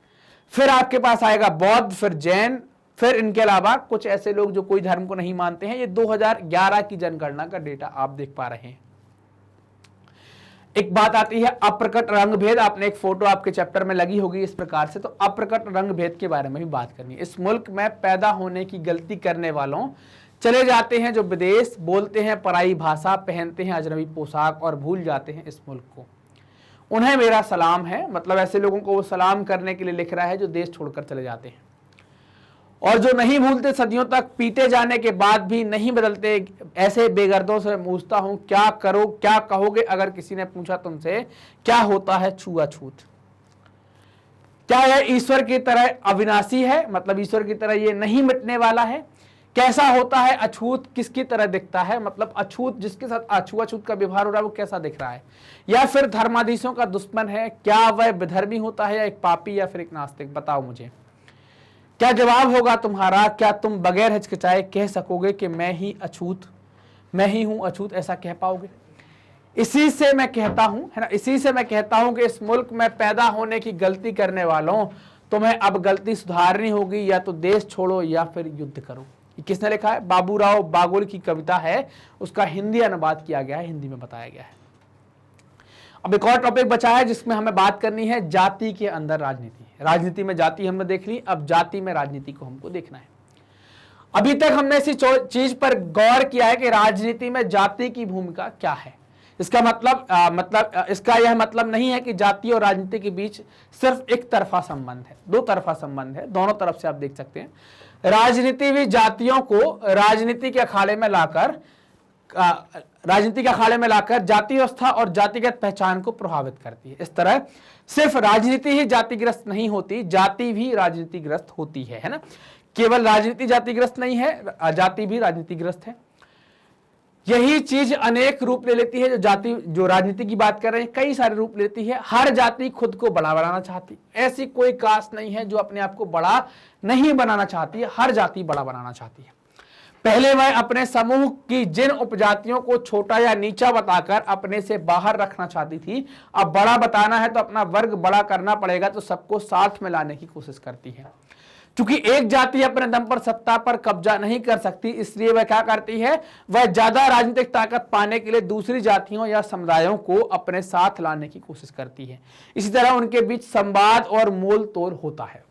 फिर आपके पास आएगा बौद्ध, फिर जैन, फिर इनके अलावा कुछ ऐसे लोग जो कोई धर्म को नहीं मानते हैं। ये 2011 की जनगणना का डेटा आप देख पा रहे हैं। एक बात आती है अप्रकट रंग भेद, आपने एक फोटो आपके चैप्टर में लगी होगी इस प्रकार से, तो अप्रकट रंग भेद के बारे में भी बात करनी है। इस मुल्क में पैदा होने की गलती करने वालों चले जाते हैं जो विदेश, बोलते हैं पराई भाषा, पहनते हैं अजनबी पोशाक और भूल जाते हैं इस मुल्क को। उन्हें मेरा सलाम है, मतलब ऐसे लोगों को वो सलाम करने के लिए लिख रहा है जो देश छोड़कर चले जाते हैं और जो नहीं भूलते, सदियों तक पीटे जाने के बाद भी नहीं बदलते। ऐसे बेगर्दों से पूछता हूं क्या करो, क्या कहोगे अगर किसी ने पूछा तुमसे क्या होता है छुआछूत। क्या यह ईश्वर की तरह अविनाशी है, मतलब ईश्वर की तरह ये नहीं मिटने वाला है? कैसा होता है अछूत, किसकी तरह दिखता है, मतलब अछूत जिसके साथ अछूत का व्यवहार हो रहा है वो कैसा दिख रहा है, या फिर धर्माधीशों का दुश्मन है, क्या वह विधर्मी होता है या एक पापी या फिर एक नास्तिक, बताओ मुझे। क्या जवाब होगा तुम्हारा? क्या तुम बगैर हिचकिचाए कह सकोगे कि मैं ही अछूत, मैं ही हूं अछूत, ऐसा कह पाओगे? इसी से मैं कहता हूं, है ना, इसी से मैं कहता हूं कि इस मुल्क में पैदा होने की गलती करने वालों, तुम्हें अब गलती सुधारनी होगी, या तो देश छोड़ो या फिर युद्ध करो। ये किसने लिखा है? बाबूराव बागुल की कविता है, उसका हिंदी अनुवाद किया गया है, हिंदी में बताया गया है। अब एक और टॉपिक बचा है जिसमें हमें बात करनी है, जाति के अंदर राजनीति। राजनीति में जाति हमने देख ली, अब जाति में राजनीति को हमको देखना है। अभी तक हमने इसी चीज पर गौर किया है कि राजनीति में जाति की भूमिका क्या है। इसका इसका यह मतलब नहीं है कि जाति और राजनीति के बीच सिर्फ एक तरफा संबंध है, दो तरफा संबंध है, दोनों तरफ से आप देख सकते हैं। राजनीति भी जातियों को राजनीति के अखाड़े में लाकर जाति व्यवस्था और जातिगत पहचान को प्रभावित करती है। इस तरह सिर्फ राजनीति ही जातिग्रस्त नहीं होती, जाति भी राजनीतिग्रस्त होती है ना। केवल राजनीति जातिग्रस्त नहीं है, जाति भी राजनीतिग्रस्त है। यही चीज अनेक रूप ले लेती है। जो राजनीति की बात कर रहे हैं, कई सारे रूप लेती है। हर जाति खुद को बड़ा बनाना चाहती, ऐसी कोई कास्ट नहीं है जो अपने आप को बड़ा नहीं बनाना चाहती है, हर जाति बड़ा बनाना चाहती है। पहले वह अपने समूह की जिन उपजातियों को छोटा या नीचा बताकर अपने से बाहर रखना चाहती थी, अब बड़ा बताना है तो अपना वर्ग बड़ा करना पड़ेगा, तो सबको साथ में लाने की कोशिश करती है। क्योंकि एक जाति अपने दम पर सत्ता पर कब्जा नहीं कर सकती, इसलिए वह क्या करती है, वह ज्यादा राजनीतिक ताकत पाने के लिए दूसरी जातियों या समुदायों को अपने साथ लाने की कोशिश करती है। इसी तरह उनके बीच संवाद और मोल तोल होता है।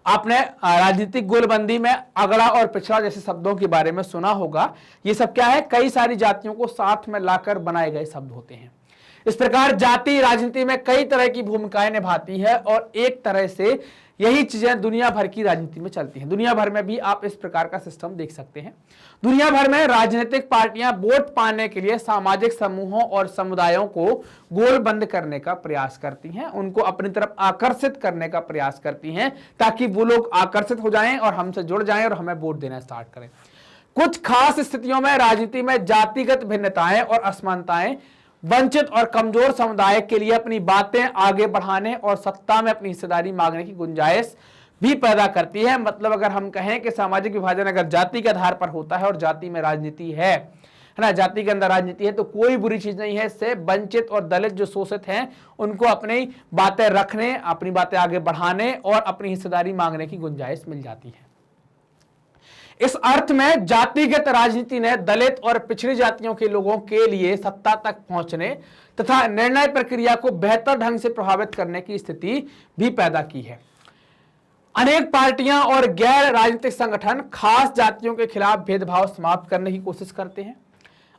आपने राजनीतिक गोलबंदी में अगड़ा और पिछड़ा जैसे शब्दों के बारे में सुना होगा। ये सब क्या है? कई सारी जातियों को साथ में लाकर बनाए गए शब्द होते हैं। इस प्रकार जाति राजनीति में कई तरह की भूमिकाएं निभाती है और एक तरह से यही चीजें दुनिया भर की राजनीति में चलती हैं। दुनिया भर में भी आप इस प्रकार का सिस्टम देख सकते हैं। दुनिया भर में राजनीतिक पार्टियां वोट पाने के लिए सामाजिक समूहों और समुदायों को गोलबंद करने का प्रयास करती हैं, उनको अपनी तरफ आकर्षित करने का प्रयास करती हैं, ताकि वो लोग आकर्षित हो जाएं और हमसे जुड़ जाएं और हमें वोट देना स्टार्ट करें। कुछ खास स्थितियों में राजनीति में जातिगत भिन्नताएं और असमानताएं वंचित और कमजोर समुदाय के लिए अपनी बातें आगे बढ़ाने और सत्ता में अपनी हिस्सेदारी मांगने की गुंजाइश भी पैदा करती है। मतलब अगर हम कहें कि सामाजिक विभाजन अगर जाति के आधार पर होता है और जाति में राजनीति है ना, जाति के अंदर राजनीति है, तो कोई बुरी चीज नहीं है। इससे वंचित और दलित जो शोषित हैं उनको अपनी बातें रखने, अपनी बातें आगे बढ़ाने और अपनी हिस्सेदारी मांगने की गुंजाइश मिल जाती है। इस अर्थ में जातिगत राजनीति ने दलित और पिछड़ी जातियों के लोगों के लिए सत्ता तक पहुंचने तथा निर्णय प्रक्रिया को बेहतर ढंग से प्रभावित करने की स्थिति भी पैदा की है। अनेक पार्टियां और गैर राजनीतिक संगठन खास जातियों के खिलाफ भेदभाव समाप्त करने की कोशिश करते हैं,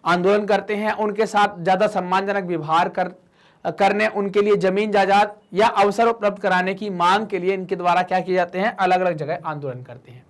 आंदोलन करते हैं, उनके साथ ज्यादा सम्मानजनक व्यवहार करने, उनके लिए जमीन जायदाद या अवसर उपलब्ध कराने की मांग के लिए इनके द्वारा क्या किए जाते हैं, अलग अलग जगह आंदोलन करते हैं।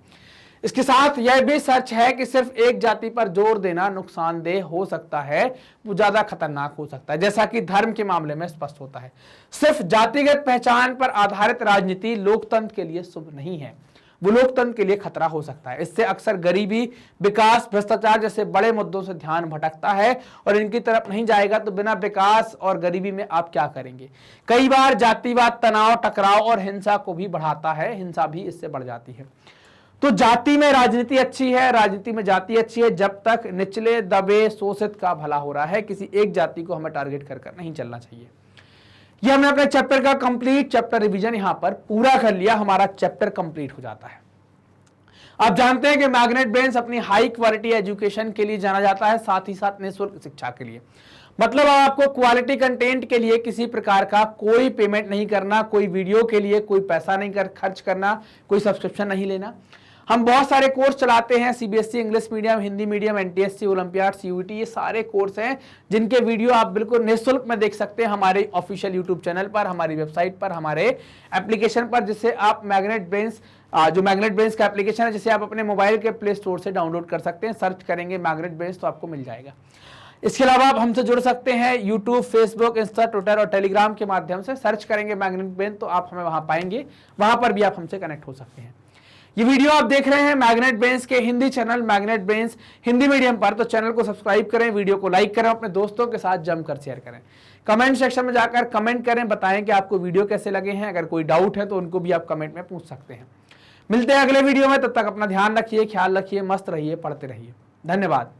इसके साथ यह भी सच है कि सिर्फ एक जाति पर जोर देना नुकसानदेह हो सकता है, वो ज्यादा खतरनाक हो सकता है, जैसा कि धर्म के मामले में स्पष्ट होता है। सिर्फ जातिगत पहचान पर आधारित राजनीति लोकतंत्र के लिए शुभ नहीं है, वो लोकतंत्र के लिए खतरा हो सकता है। इससे अक्सर गरीबी, विकास, भ्रष्टाचार जैसे बड़े मुद्दों से ध्यान भटकता है और इनकी तरफ नहीं जाएगा तो बिना विकास और गरीबी में आप क्या करेंगे। कई बार जातिवाद तनाव, टकराव और हिंसा को भी बढ़ाता है, हिंसा भी इससे बढ़ जाती है। तो जाति में राजनीति अच्छी है, राजनीति में जाति अच्छी है जब तक निचले दबे शोषित का भला हो रहा है। किसी एक जाति को हमें टारगेट कर नहीं चलना चाहिए। ये हमने अपने चैप्टर का कंप्लीट चैप्टर रिवीजन यहां पर पूरा कर लिया, हमारा चैप्टर कंप्लीट हो जाता है। आप जानते हैं कि मैग्नेट ब्रेन्स अपनी हाई क्वालिटी एजुकेशन के लिए जाना जाता है, साथ ही साथ निःशुल्क शिक्षा के लिए। मतलब आपको क्वालिटी कंटेंट के लिए किसी प्रकार का कोई पेमेंट नहीं करना, कोई वीडियो के लिए कोई पैसा नहीं खर्च करना, कोई सब्सक्रिप्शन नहीं लेना। हम बहुत सारे कोर्स चलाते हैं, CBSE, English medium, Hindi medium, NTSC, olympiad, CUET, ये सारे कोर्स हैं जिनके वीडियो आप बिल्कुल निःशुल्क में देख सकते हैं हमारे ऑफिशियल यूट्यूब चैनल पर, हमारी वेबसाइट पर, हमारे एप्लीकेशन पर, जिससे आप मैग्नेट ब्रेन्स जो मैग्नेट ब्रेन्स का एप्लीकेशन है जिसे आप अपने मोबाइल के प्ले स्टोर से डाउनलोड कर सकते हैं। सर्च करेंगे मैग्नेट ब्रेन्स तो आपको मिल जाएगा। इसके अलावा आप हमसे जुड़ सकते हैं यूट्यूब, फेसबुक, इंस्टा, ट्विटर और टेलीग्राम के माध्यम से। सर्च करेंगे मैग्नेट ब्रेन्स तो आप हमें वहां पाएंगे, वहां पर भी आप हमसे कनेक्ट हो सकते हैं। ये वीडियो आप देख रहे हैं मैग्नेट ब्रेन्स के Hindi channel magnet brains Hindi medium पर, तो चैनल को सब्सक्राइब करें, वीडियो को लाइक करें, अपने दोस्तों के साथ जमकर शेयर करें। कमेंट सेक्शन में जाकर कमेंट करें, बताएं कि आपको वीडियो कैसे लगे हैं। अगर कोई डाउट है तो उनको भी आप कमेंट में पूछ सकते हैं। मिलते हैं अगले वीडियो में, तब तक अपना ध्यान रखिए, ख्याल रखिए, मस्त रहिए, पढ़ते रहिए। धन्यवाद।